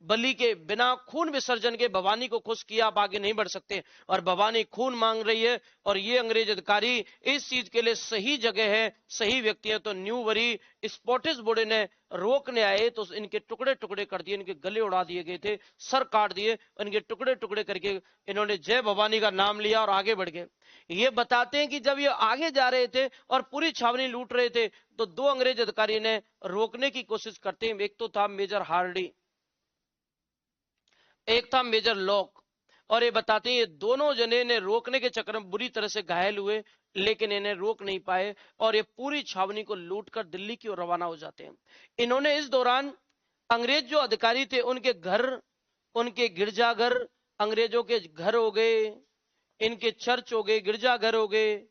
बलि के बिना खून विसर्जन के भवानी को खुश किया आप आगे नहीं बढ़ सकते, और भवानी खून मांग रही है और ये अंग्रेज अधिकारी इस चीज के लिए सही जगह है, सही व्यक्ति है। तो न्यू वरी स्पॉटिश बॉडी ने रोकने आए तो इनके टुकड़े टुकड़े कर दिए, इनके गले उड़ा दिए गए थे, सर काट दिए, इनके टुकड़े टुकड़े करके इन्होंने जय भवानी का नाम लिया और आगे बढ़ गए। ये बताते हैं कि जब ये आगे जा रहे थे और पूरी छावनी लूट रहे थे तो 2 अंग्रेज अधिकारी ने रोकने की कोशिश करते हैं। एक तो था मेजर हार्डी, एक था मेजर लॉक, और ये बताते हैं ये दोनों जने ने रोकने के चक्कर में बुरी तरह से घायल हुए, लेकिन इन्हें रोक नहीं पाए और ये पूरी छावनी को लूटकर दिल्ली की ओर रवाना हो जाते हैं। इन्होंने इस दौरान अंग्रेज जो अधिकारी थे उनके घर, उनके गिरजाघर, अंग्रेजों के घर हो गए, इनके चर्च हो गए, गिरजाघर हो गए,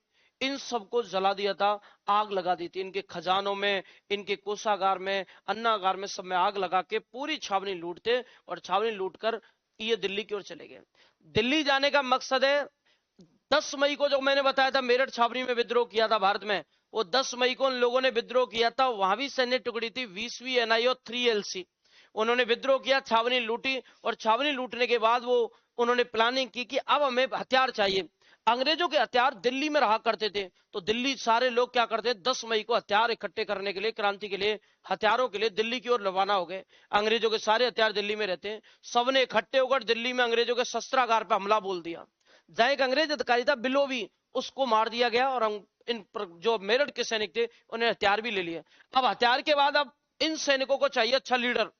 इन सबको जला दिया था, आग लगा दी थी। इनके खजानों में, इनके कोषागार में, अन्नागार में, सब में आग लगा के पूरी छावनी लूटते और छावनी लूटकर ये दिल्ली की ओर चले गए। दिल्ली जाने का मकसद है 10 मई को जो मैंने बताया था मेरठ छावनी में विद्रोह किया था भारत में, वो 10 मई को उन लोगों ने विद्रोह किया था। वहां भी सैन्य टुकड़ी थी 20वीं एनआई और 3LC, उन्होंने विद्रोह किया, छावनी लूटी और छावनी लूटने के बाद वो उन्होंने प्लानिंग की कि अब हमें हथियार चाहिए। अंग्रेजों के हथियार दिल्ली में रहा करते थे, तो दिल्ली सारे लोग क्या करते, 10 मई को हथियार इकट्ठे करने के लिए, क्रांति के लिए, हथियारों के लिए दिल्ली की ओर रवाना हो गए। अंग्रेजों के सारे हथियार दिल्ली में रहते हैं, सबने इकट्ठे होकर दिल्ली में अंग्रेजों के शस्त्रागार पर हमला बोल दिया। जहां एक अंग्रेज अधिकारी था बिलोवी, उसको मार दिया गया, और जो मेरठ के सैनिक थे उन्हें हथियार भी ले लिया। अब हथियार के बाद अब इन सैनिकों को चाहिए अच्छा लीडर।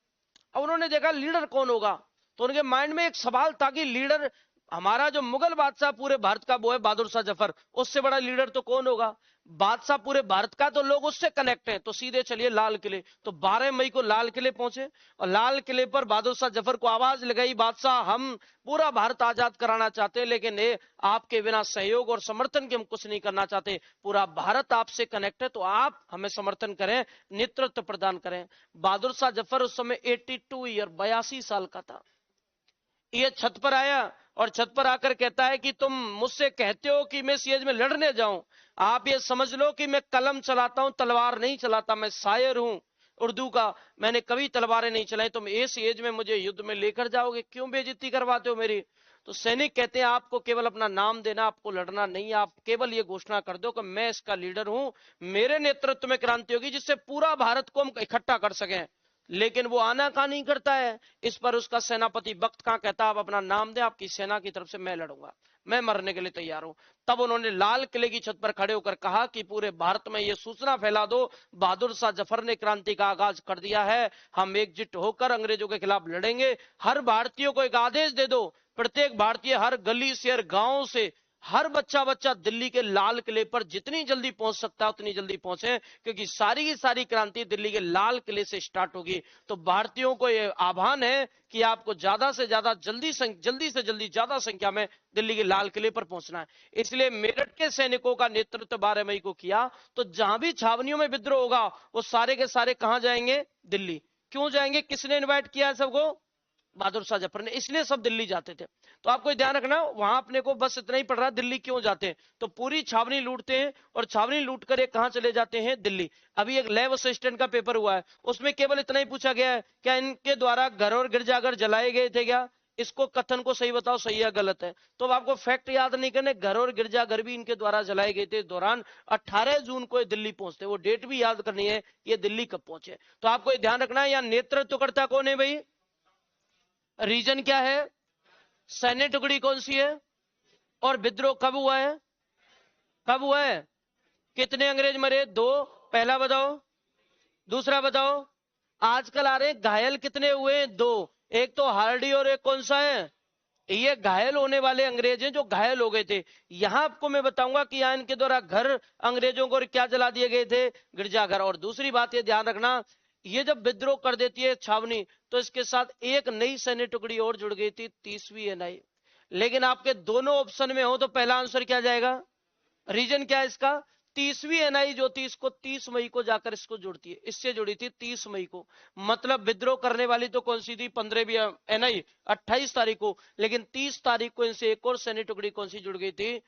अब उन्होंने देखा लीडर कौन होगा, तो उनके माइंड में एक सवाल था कि लीडर, हमारा जो मुगल बादशाह पूरे भारत का वो है बहादुर शाह जफर, उससे बड़ा लीडर तो कौन होगा, बादशाह पूरे भारत का, तो लोग उससे कनेक्ट हैं, तो सीधे चलिए लाल किले। तो 12 मई को लाल किले पहुंचे, और लाल किले पर बहादुर शाह जफर को आवाज लगाई, बादशाह हम पूरा भारत आजाद कराना चाहते हैं, लेकिन ये आपके बिना सहयोग और समर्थन के हम कुछ नहीं करना चाहते, पूरा भारत आपसे कनेक्ट है, तो आप हमें समर्थन करें, नेतृत्व प्रदान करें। बहादुर शाह जफर उस समय 82 ईयर 82 साल का था। ये छत पर आया, और छत पर आकर कहता है कि तुम मुझसे कहते हो कि मैं इस एज में लड़ने जाऊं, आप ये समझ लो कि मैं कलम चलाता हूं, तलवार नहीं चलाता, मैं शायर हूं उर्दू का, मैंने कभी तलवारें नहीं चलाई, तुम इस एज में मुझे युद्ध में लेकर जाओगे, क्यों बेइज्जती करवाते हो मेरी। तो सैनिक कहते हैं आपको केवल अपना नाम देना, आपको लड़ना नहीं, आप केवल ये घोषणा कर दो कि मैं इसका लीडर हूं, मेरे नेतृत्व में क्रांति होगी जिससे पूरा भारत को हम इकट्ठा कर सकें। लेकिन वो आनाकानी करता है। इस पर उसका सेनापति बख्त खां कहता है आप अपना नाम दें, आपकी सेना की तरफ से मैं लड़ूंगा, मैं मरने के लिए तैयार हूं। तब उन्होंने लाल किले की छत पर खड़े होकर कहा कि पूरे भारत में यह सूचना फैला दो, बहादुर शाह जफर ने क्रांति का आगाज कर दिया है, हम एकजुट होकर अंग्रेजों के खिलाफ लड़ेंगे। हर भारतीय को एक आदेश दे दो, प्रत्येक भारतीय हर गली शहर गांव से हर बच्चा बच्चा दिल्ली के लाल किले पर जितनी जल्दी पहुंच सकता है उतनी जल्दी पहुंचे, क्योंकि सारी की सारी क्रांति दिल्ली के लाल किले से स्टार्ट होगी। तो भारतीयों को यह आह्वान है कि आपको ज्यादा से ज्यादा जल्दी से जल्दी ज्यादा संख्या में दिल्ली के लाल किले पर पहुंचना है। इसलिए मेरठ के सैनिकों का नेतृत्व 12 मई को किया। तो जहां भी छावनियों में विद्रोह होगा वो सारे के सारे कहां जाएंगे, दिल्ली। क्यों जाएंगे, किसने इन्वाइट किया है सबको, बहादुर शाह जफर ने, इसलिए सब दिल्ली जाते थे। तो आपको ध्यान रखना, वहां अपने को बस इतना ही पड़ रहा है दिल्ली क्यों जाते हैं, तो पूरी छावनी लूटते हैं, और छावनी लूट कर कहां चले जाते हैं, दिल्ली। अभी एक लैब असिस्टेंट का पेपर हुआ है, उसमें केवल इतना ही पूछा गया है क्या इनके द्वारा घर और गिरजाघर जलाए गए थे क्या, इसको कथन को सही बताओ, सही है गलत है। तो अब आपको फैक्ट याद नहीं करने, घर और गिरजाघर भी इनके द्वारा जलाए गए थे। इस दौरान 18 जून को ये दिल्ली पहुंचते, वो डेट भी याद करनी है, ये दिल्ली कब पहुंचे। तो आपको ध्यान रखना है, यहाँ नेतृत्वकर्ता कौन है भाई, रीजन क्या है, सैन्य टुकड़ी कौन सी है, और विद्रोह कब हुआ है, कब हुआ है, कितने अंग्रेज मरे, 2, पहला बताओ। दूसरा बताओ, आजकल आ रहे घायल कितने हुए, 2, एक तो हार्डी और एक कौन सा है, ये घायल होने वाले अंग्रेज हैं जो घायल हो गए थे। यहां आपको मैं बताऊंगा कि यहाँ इनके द्वारा घर अंग्रेजों को क्या जला दिए गए थे, गिरजाघर। और दूसरी बात ये ध्यान रखना, ये जब विद्रोह कर देती है छावनी, तो इसके साथ एक नई सैन्य टुकड़ी और जुड़ गई थी, 30वीं एनआई। लेकिन आपके दोनों ऑप्शन में हो तो पहला आंसर क्या जाएगा, रीजन क्या है इसका, 30वीं एनआई जो थी इसको 30 मई को जाकर इसको जुड़ती है, इससे जुड़ी थी 30 मई को। मतलब विद्रोह करने वाली तो कौन सी थी, 15वीं एनआई 28 तारीख को, लेकिन 30 तारीख को इनसे एक और सैन्य टुकड़ी कौन सी जुड़ गई थी,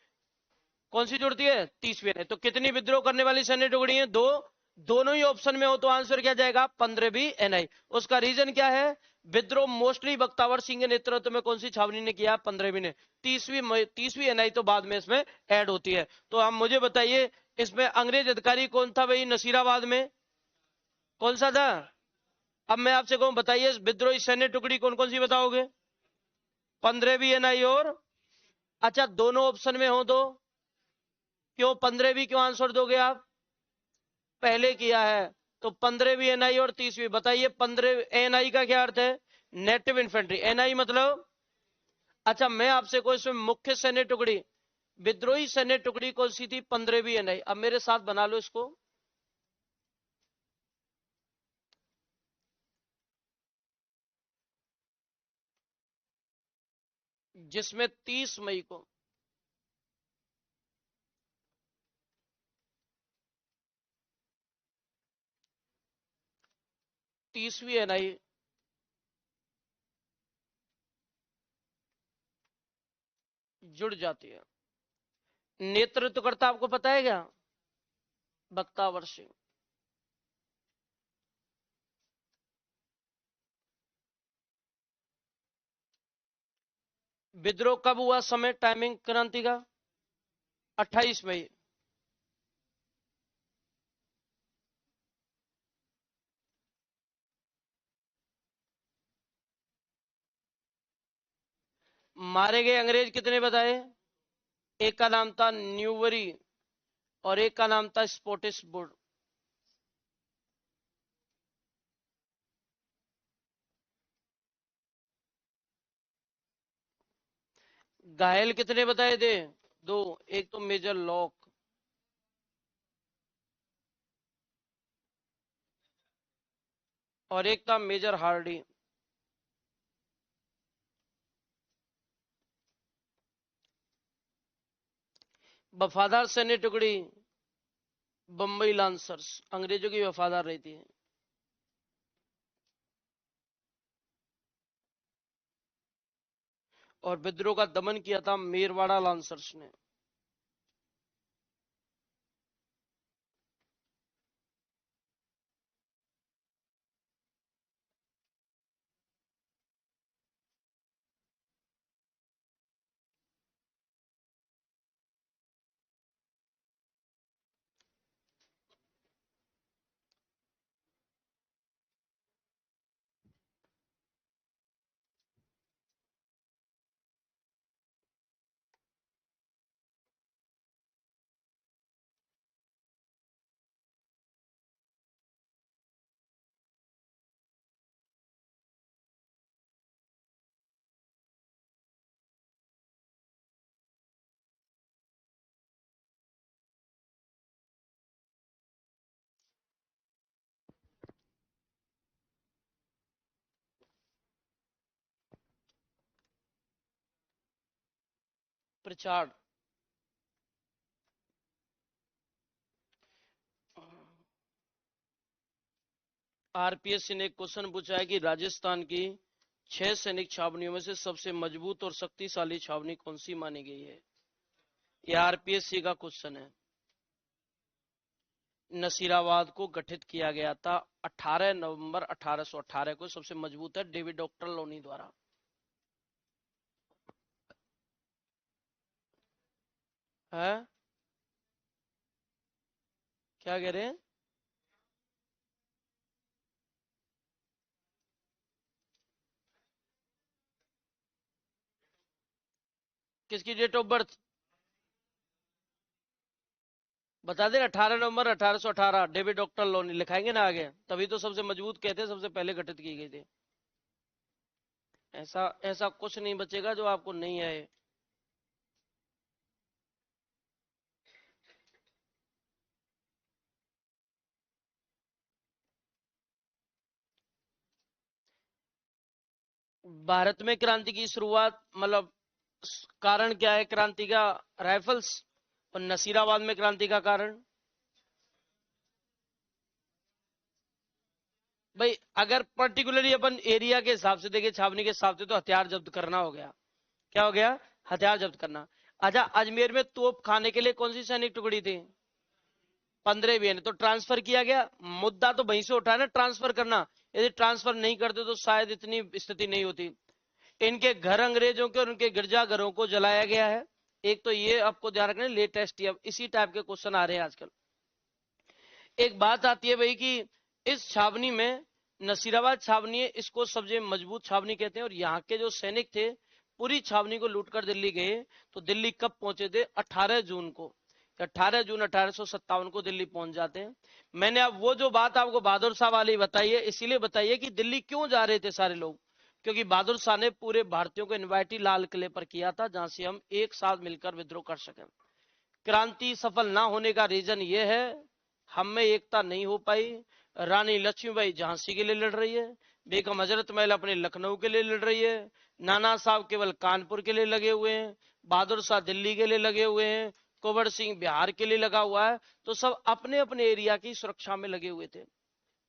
कौन सी जुड़ती है, 30वीं एनआई। तो कितनी विद्रोह करने वाली सैन्य टुकड़ी है, 2, दोनों ही ऑप्शन में हो तो आंसर क्या जाएगा, 15वीं एनआई। उसका रीजन क्या है, विद्रोह मोस्टली बख्तावर सिंह के नेतृत्व में कौन सी छावनी ने किया, 15वीं ने। 30वीं एनआई तो बाद में इसमें ऐड होती है। तो आप मुझे बताइए इसमें अंग्रेज अधिकारी कौन था भाई, नसीराबाद में कौन सा था। अब मैं आपसे कहूं बताइए विद्रोही सैन्य टुकड़ी कौन कौन सी बताओगे, 15वीं एनआई और, अच्छा दोनों ऑप्शन में हो तो क्यों 15वीं क्यों आंसर दोगे आप, पहले किया है। तो 15वीं एनआई और 30वीं बताइए, 15 एनआई का क्या अर्थ है, नेटिव इन्फेंट्री, एनआई मतलब, अच्छा मैं आपसे कोई इसमें मुख्य सैन्य टुकड़ी, विद्रोही सैन्य टुकड़ी कौन सी थी, 15वीं एनआई। अब मेरे साथ बना लो इसको, जिसमें 30 मई को तीसवीं एनआई जुड़ जाती है। नेतृत्वकर्ता आपको पता है क्या, बख्तावर सिंह। विद्रोह कब हुआ, समय टाइमिंग क्रांति का, 28 मई। मारे गए अंग्रेज कितने बताए? एक का नाम था न्यूवरी और एक का नाम था स्पोटिसबुर्ग। घायल कितने बताए थे? 2। एक तो मेजर लॉक और एक था मेजर हार्डी। वफादार सैन्य टुकड़ी बम्बई लांसर्स अंग्रेजों की वफादार रहती है। और विद्रोह का दमन किया था मेरवाड़ा लांसर्स ने। प्रचार। आरपीएससी ने एक क्वेश्चन पूछा है कि राजस्थान की 6 सैनिक छावनियों में से सबसे मजबूत और शक्तिशाली छावनी कौन सी मानी गई है? यह आरपीएससी का क्वेश्चन है। नसीराबाद को गठित किया गया था 18 नवंबर 1818 को। सबसे मजबूत है डेविड डॉक्टर लोनी द्वारा। है क्या कह रहे हैं? किसकी डेट ऑफ बर्थ बता दे? 18 नवंबर 1818 डेविड डॉक्टर लोनी लिखाएंगे ना आगे, तभी तो सबसे मजबूत कहते हैं, सबसे पहले गठित की गई थी। ऐसा ऐसा कुछ नहीं बचेगा जो आपको नहीं आए। भारत में क्रांति की शुरुआत मतलब कारण क्या है क्रांति का? राइफल्स। और नसीराबाद में क्रांति का कारण भाई, अगर पर्टिकुलरली अपन एरिया के हिसाब से देखें, छावनी के हिसाब से, तो हथियार जब्त करना हो गया। क्या हो गया? हथियार जब्त करना। अच्छा, अजमेर में तोप खाने के लिए कौन सी सैनिक टुकड़ी थी? 15 भी है, तो ट्रांसफर किया गया। मुद्दा तो वहीं से उठा ना, ट्रांसफर करना। यदि ट्रांसफर नहीं करते तो शायद इतनी स्थिति नहीं होती। इनके घर अंग्रेजों के और उनके गिरजाघरों को जलाया गया है। एक तो ये आपको ध्यान रखना, लेटेस्ट या इसी टाइप के क्वेश्चन आ रहे हैं आजकल। एक बात आती है भाई कि इस छावनी में नसीराबाद छावनी है, इसको सबसे मजबूत छावनी कहते हैं। और यहाँ के जो सैनिक थे पूरी छावनी को लूटकर दिल्ली गए। तो दिल्ली कब पहुंचे थे? 18 जून को। 18 जून 1857 को दिल्ली पहुंच जाते हैं। मैंने अब वो जो बात आपको बहादुर शाह वाली बताई है, इसीलिए बताई है कि दिल्ली क्यों जा रहे थे सारे लोग, क्योंकि बहादुर शाह ने पूरे भारतीयों को इन्वाइट ही लाल किले पर किया था, जहां से हम एक साथ मिलकर विद्रोह कर सकें। क्रांति सफल ना होने का रीजन ये है, हम में एकता नहीं हो पाई। रानी लक्ष्मीबाई झांसी के लिए लड़ रही है, बेगम हजरत महल अपने लखनऊ के लिए लड़ रही है, नाना साहब केवल कानपुर के लिए लगे हुए हैं, बहादुर शाह दिल्ली के लिए लगे हुए हैं, कुंवर सिंह बिहार के लिए लगा हुआ है। तो सब अपने अपने एरिया की सुरक्षा में लगे हुए थे,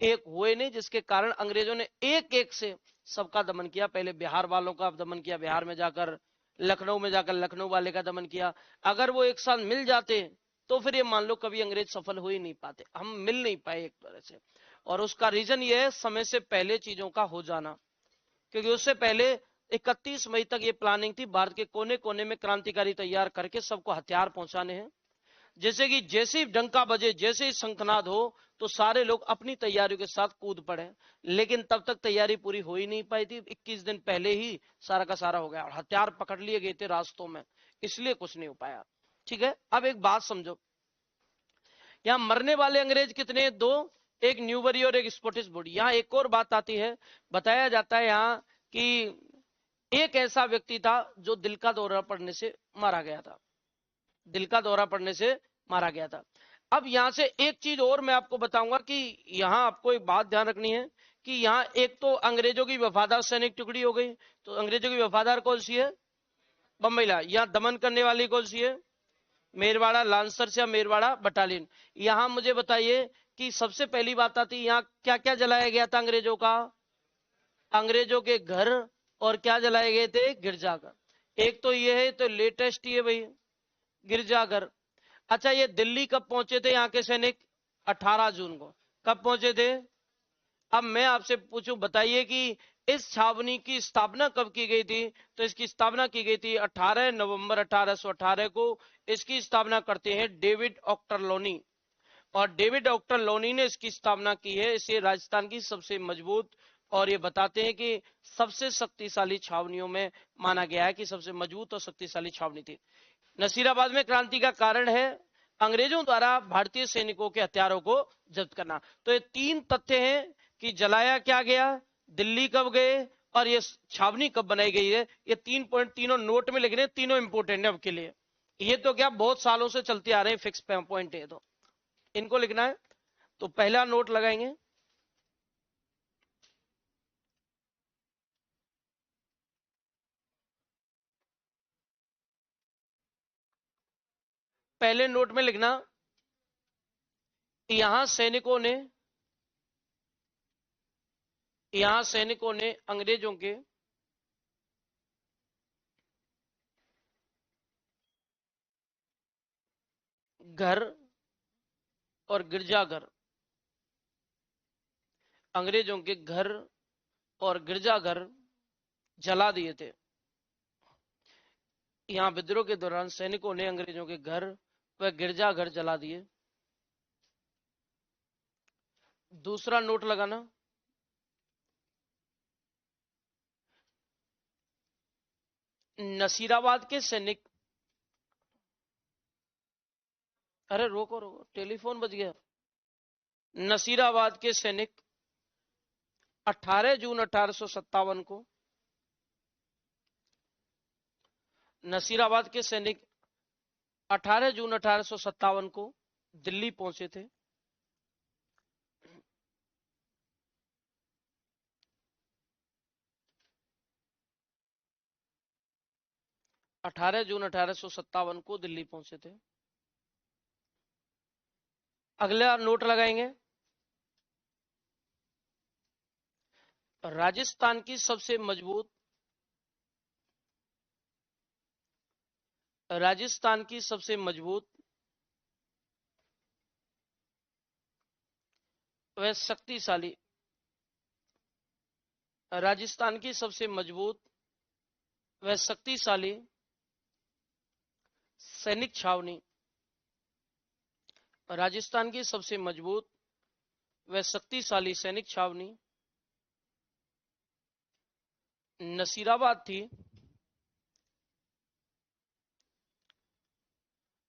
एक हुए नहीं, जिसके कारण अंग्रेजों ने एक एक से सबका दमन किया। पहले बिहार वालों का दमन किया, बिहार में जाकर लखनऊ में जाकर लखनऊ वाले का दमन किया। अगर वो एक साथ मिल जाते तो फिर ये मान लो कभी अंग्रेज सफल हो ही नहीं पाते, हम मिल नहीं पाए एक तरह से। और उसका रीजन ये है समय से पहले चीजों का हो जाना, क्योंकि उससे पहले 31 मई तक ये प्लानिंग थी, भारत के कोने कोने में क्रांतिकारी तैयार करके सबको हथियार पहुंचाने हैं। जैसे कि जैसे ही डंका बजे, जैसे ही शंखनाद हो, तो सारे लोग अपनी तैयारियों के साथ कूद पड़े। लेकिन तब तक तैयारी पूरी हो ही नहीं पाई थी, 21 दिन पहले ही सारा का सारा हो गया और हथियार पकड़ लिए गए थे रास्तों में, इसलिए कुछ नहीं हो पाया। ठीक है, अब एक बात समझो, यहाँ मरने वाले अंग्रेज कितने? 2, एक न्यूबरी और एक स्कॉटिश बोर्ड। यहाँ एक और बात आती है, बताया जाता है यहाँ कि एक ऐसा व्यक्ति था जो दिल का दौरा पड़ने से मारा गया था, दिल का दौरा पड़ने से मारा गया था। अब यहां से एक चीज और मैं आपको बताऊंगा कि यहां आपको एक बात ध्यान रखनी है कि यहाँ एक तो अंग्रेजों की वफादार सैनिक टुकड़ी हो गई, तो अंग्रेजों की वफादार कौन सी है? बम्बईला। यहाँ दमन करने वाली कौन सी है? मेरवाड़ा लांसर्स या मेरवाड़ा बटालियन। यहाँ मुझे बताइए कि सबसे पहली बात आती है, यहाँ क्या क्या जलाया गया था अंग्रेजों का? अंग्रेजों के घर, और क्या जलाए गए थे? गिरजाघर। एक तो ये है, तो लेटेस्ट ये भाई गिरजाघर। अच्छा, ये दिल्ली कब पहुंचे थे यहाँ के सैनिक? 18 जून को। कब पहुंचे थे? अब मैं आपसे पूछूं, बताइए कि इस छावनी की स्थापना कब की गई थी? तो इसकी स्थापना की गई थी 18 नवंबर 1818 को। इसकी स्थापना करते हैं डेविड ऑक्टरलोनी, और डेविड ऑक्टरलोनी ने इसकी स्थापना की है। इसे राजस्थान की सबसे मजबूत, और ये बताते हैं कि सबसे शक्तिशाली छावनियों में माना गया है कि सबसे मजबूत और शक्तिशाली छावनी थी। नसीराबाद में क्रांति का कारण है अंग्रेजों द्वारा भारतीय सैनिकों के हथियारों को जब्त करना। तो ये 3 तथ्य हैं कि जलाया क्या गया, दिल्ली कब गए, और ये छावनी कब बनाई गई है। ये 3 पॉइंट तीनों नोट में लिखने, तीनों इंपोर्टेंट है अब के लिए। ये तो क्या बहुत सालों से चलते आ रहे हैं, फिक्स पॉइंट है, तो इनको लिखना है। तो पहला नोट लगाएंगे, पहले नोट में लिखना, यहां सैनिकों ने अंग्रेजों के घर और गिरजाघर, अंग्रेजों के घर और गिरजाघर जला दिए थे। यहां विद्रोह के दौरान सैनिकों ने अंग्रेजों के घर व गिरजाघर जला दिए। दूसरा नोट लगाना, नसीराबाद के सैनिक, अरे रोको रोको, टेलीफोन बज गया। नसीराबाद के सैनिक 18 जून 1857 को, नसीराबाद के सैनिक 18 जून 1857 को दिल्ली पहुंचे थे। अठारह जून 1857 को दिल्ली पहुंचे थे। अगला नोट लगाएंगे, राजस्थान की सबसे मजबूत, राजस्थान की सबसे मजबूत व शक्तिशाली, राजस्थान की सबसे मजबूत व शक्तिशाली सैनिक छावनी, राजस्थान की सबसे मजबूत व शक्तिशाली सैनिक छावनी नसीराबाद थी।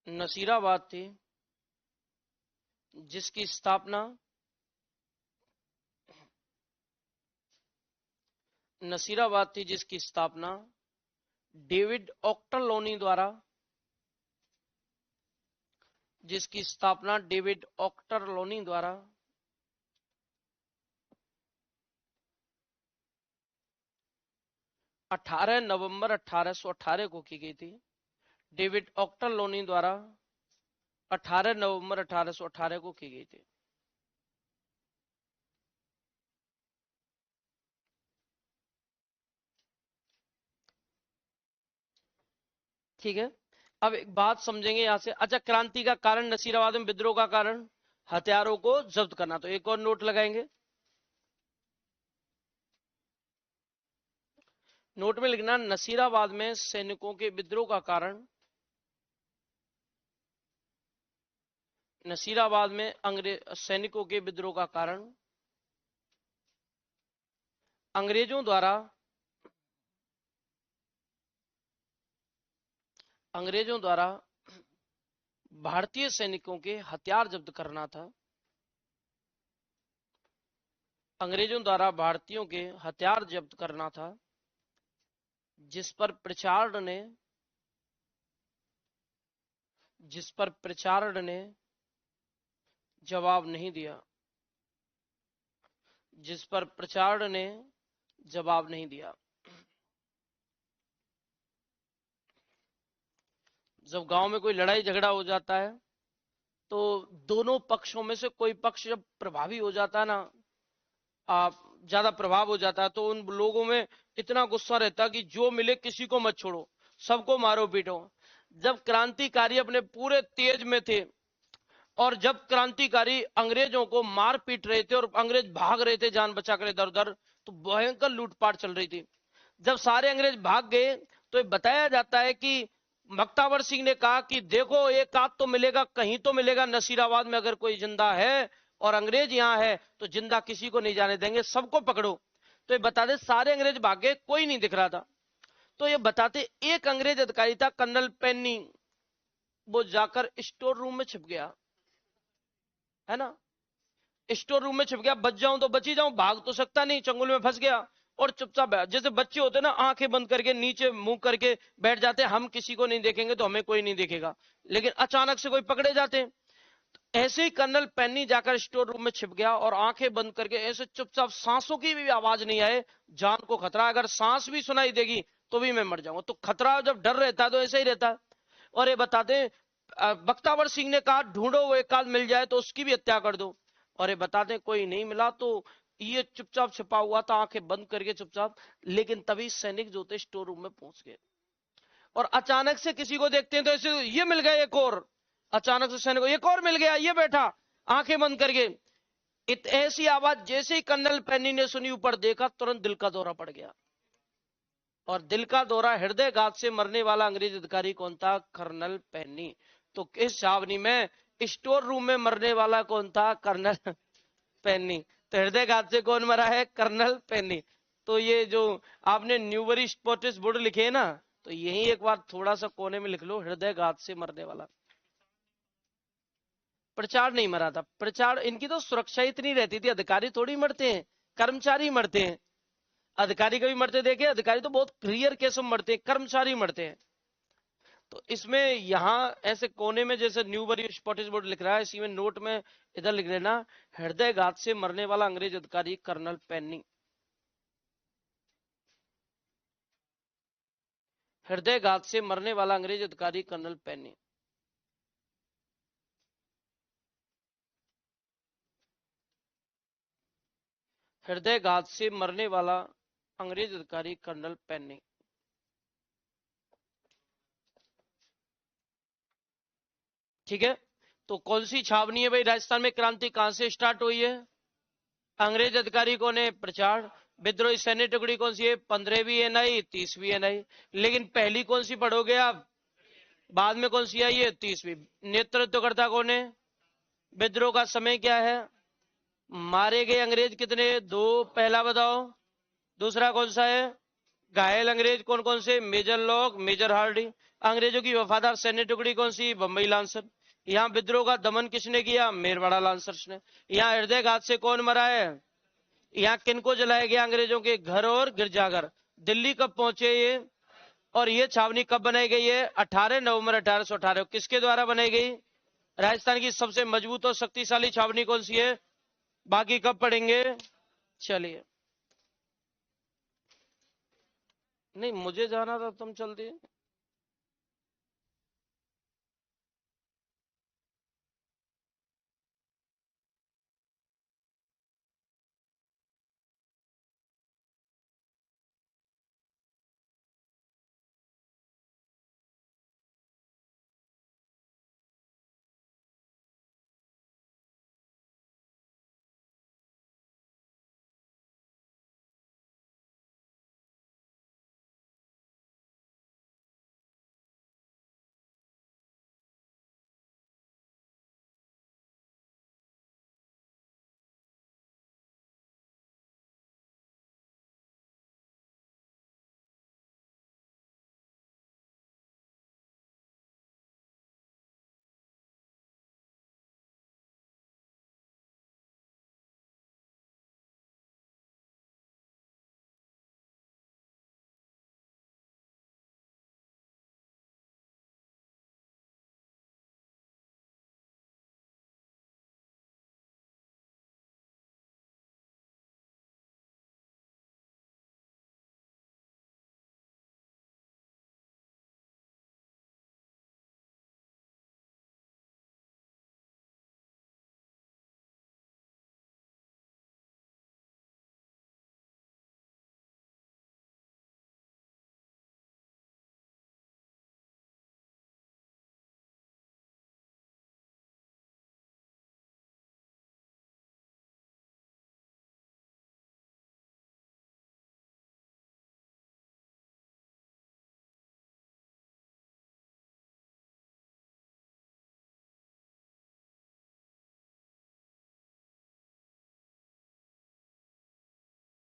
नसीराबाद थी, जिसकी स्थापना नसीराबाद थी जिसकी स्थापना डेविड ऑक्टरलोनी द्वारा, जिसकी स्थापना डेविड ऑक्टरलोनी द्वारा 18 नवंबर 1818 को की गई थी। डेविड ऑक्टरलोनी द्वारा 18 नवंबर 1818 को की गई थी। ठीक है, अब एक बात समझेंगे यहां से। अच्छा, क्रांति का कारण, नसीराबाद में विद्रोह का कारण हथियारों को जब्त करना, तो एक और नोट लगाएंगे, नोट में लिखना, नसीराबाद में सैनिकों के विद्रोह का कारण, नसीराबाद में अंग्रेज सैनिकों के विद्रोह का कारण अंग्रेजों द्वारा भारतीय सैनिकों के हथियार जब्त करना था। अंग्रेजों द्वारा भारतीयों के हथियार जब्त करना था, जिस पर प्रिचार्ड ने जवाब नहीं दिया, जिस पर प्रिचार्ड ने जवाब नहीं दिया। जब गांव में कोई लड़ाई झगड़ा हो जाता है तो दोनों पक्षों में से कोई पक्ष जब प्रभावी हो जाता है ना, आप ज्यादा प्रभाव हो जाता है, तो उन लोगों में इतना गुस्सा रहता है कि जो मिले किसी को मत छोड़ो, सबको मारो पीटो। जब क्रांतिकारी अपने पूरे तेज में थे और जब क्रांतिकारी अंग्रेजों को मार पीट रहे थे और अंग्रेज भाग रहे थे जान बचाकर इधर उधर, तो भयंकर लूटपाट चल रही थी। जब सारे अंग्रेज भाग गए तो बताया जाता है कि बख्तावर सिंह ने कहा कि देखो एक आध तो मिलेगा, कहीं तो मिलेगा नसीराबाद में, अगर कोई जिंदा है और अंग्रेज यहाँ है तो जिंदा किसी को नहीं जाने देंगे, सबको पकड़ो। तो ये बता दे सारे अंग्रेज भाग गए, कोई नहीं दिख रहा था। तो ये बताते एक अंग्रेज अधिकारी था कर्नल पेन्नी, वो जाकर स्टोर रूम में छिप गया, है ना, स्टोर रूम में छिप गया। बच जाऊं तो बची जाऊं, भाग तो सकता नहीं, चंगुल में फंस गया और चुपचाप, जैसे बच्चे होते ना आंखें बंद करके नीचे मुंह करके बैठ जाते, हम किसी को नहीं देखेंगे तो हमें कोई नहीं देखेगा, लेकिन अचानक से कोई पकड़े जाते हैं। ऐसे ही कर्नल पेन्नी जाकर स्टोर रूम में छिप गया और आंखें बंद करके ऐसे चुपचाप, सांसों की भी आवाज नहीं आए, जान को खतरा, अगर सांस भी सुनाई देगी तो भी मैं मर जाऊंगा। तो खतरा जब डर रहता है तो ऐसे ही रहता है। और ये बताते बख्तावर सिंह ने कहा ढूंढो, वो एक आध मिल जाए तो उसकी भी हत्या कर दो। और ये बताते कोई नहीं मिला तो ये चुपचाप छिपा हुआ था, आंखें बंद करके चुपचाप। लेकिन तभी सैनिक जो थे स्टोर रूम में पहुंच गए और अचानक से किसी को देखते हैं तो ऐसे ये मिल गया एक और, अचानक से सैनिक को एक और मिल गया, ये बैठा आंखें बंद करके। ऐसी आवाज जैसे ही कर्नल पेन्नी ने सुनी, ऊपर देखा, तुरंत दिल का दौरा पड़ गया। और दिल का दौरा, हृदय घात से मरने वाला अंग्रेज अधिकारी कौन था? Colonel Penny. तो इस छावनी में स्टोर रूम में मरने वाला कौन था? Colonel Penny. तो हृदय घात से कौन मरा है? Colonel Penny. तो ये जो आपने न्यूबरी स्पॉटिस बोर्ड लिखे है ना, तो यही एक बार थोड़ा सा कोने में लिख लो, हृदय घात से मरने वाला। प्रचार नहीं मरा था, प्रचार, इनकी तो सुरक्षा इतनी रहती थी, अधिकारी थोड़ी मरते हैं, कर्मचारी मरते हैं। अधिकारी कभी मरते देखे? अधिकारी तो बहुत रेयर केस में मरते हैं, कर्मचारी मरते हैं। तो इसमें यहां ऐसे कोने में जैसे न्यूबरी स्पॉटिश बोर्ड लिख रहा है, इसी में नोट में इधर लिख लेना, हृदय घात से मरने वाला अंग्रेज अधिकारी कर्नल पेन्नी। हृदय घात से मरने वाला अंग्रेज अधिकारी कर्नल पेन्नी। हृदय घात से मरने वाला अंग्रेज अधिकारी कर्नल पेन्नी। ठीक है, तो कौन सी छावनी है भाई राजस्थान में? क्रांति कहां से स्टार्ट हुई है? अंग्रेज अधिकारी कौन है? प्रचार। विद्रोही सैन्य टुकड़ी कौन सी है? 15वीं एनआई, 30वीं एनआई। लेकिन पहली कौन सी पढ़ोगे आप? बाद में कौन सी आई है? 30वीं। नेतृत्व करता कौन है? विद्रोह का समय क्या है? मारे गए अंग्रेज कितने? 2। पहला बताओ। दूसरा कौन सा है? घायल अंग्रेज कौन कौन से? Major Lock, major Hardy. अंग्रेजों की वफादार सैन्य टुकड़ी कौन सी? बंबई लांसर। यहाँ विद्रोह का दमन किसने किया? मेरवाड़ा लांसर्स ने। यहाँ हृदय घात से कौन मरा है? यहाँ किनको जलाया गया? अंग्रेजों के घर और गिरजाघर। दिल्ली कब पहुंचे ये? और ये छावनी कब बनाई गई है? 18 नवंबर 1818। किसके द्वारा बनाई गई? राजस्थान की सबसे मजबूत और शक्तिशाली छावनी कौन सी है? बाकी कब पढ़ेंगे? चलिए, नहीं मुझे जाना था, तुम चल दिए।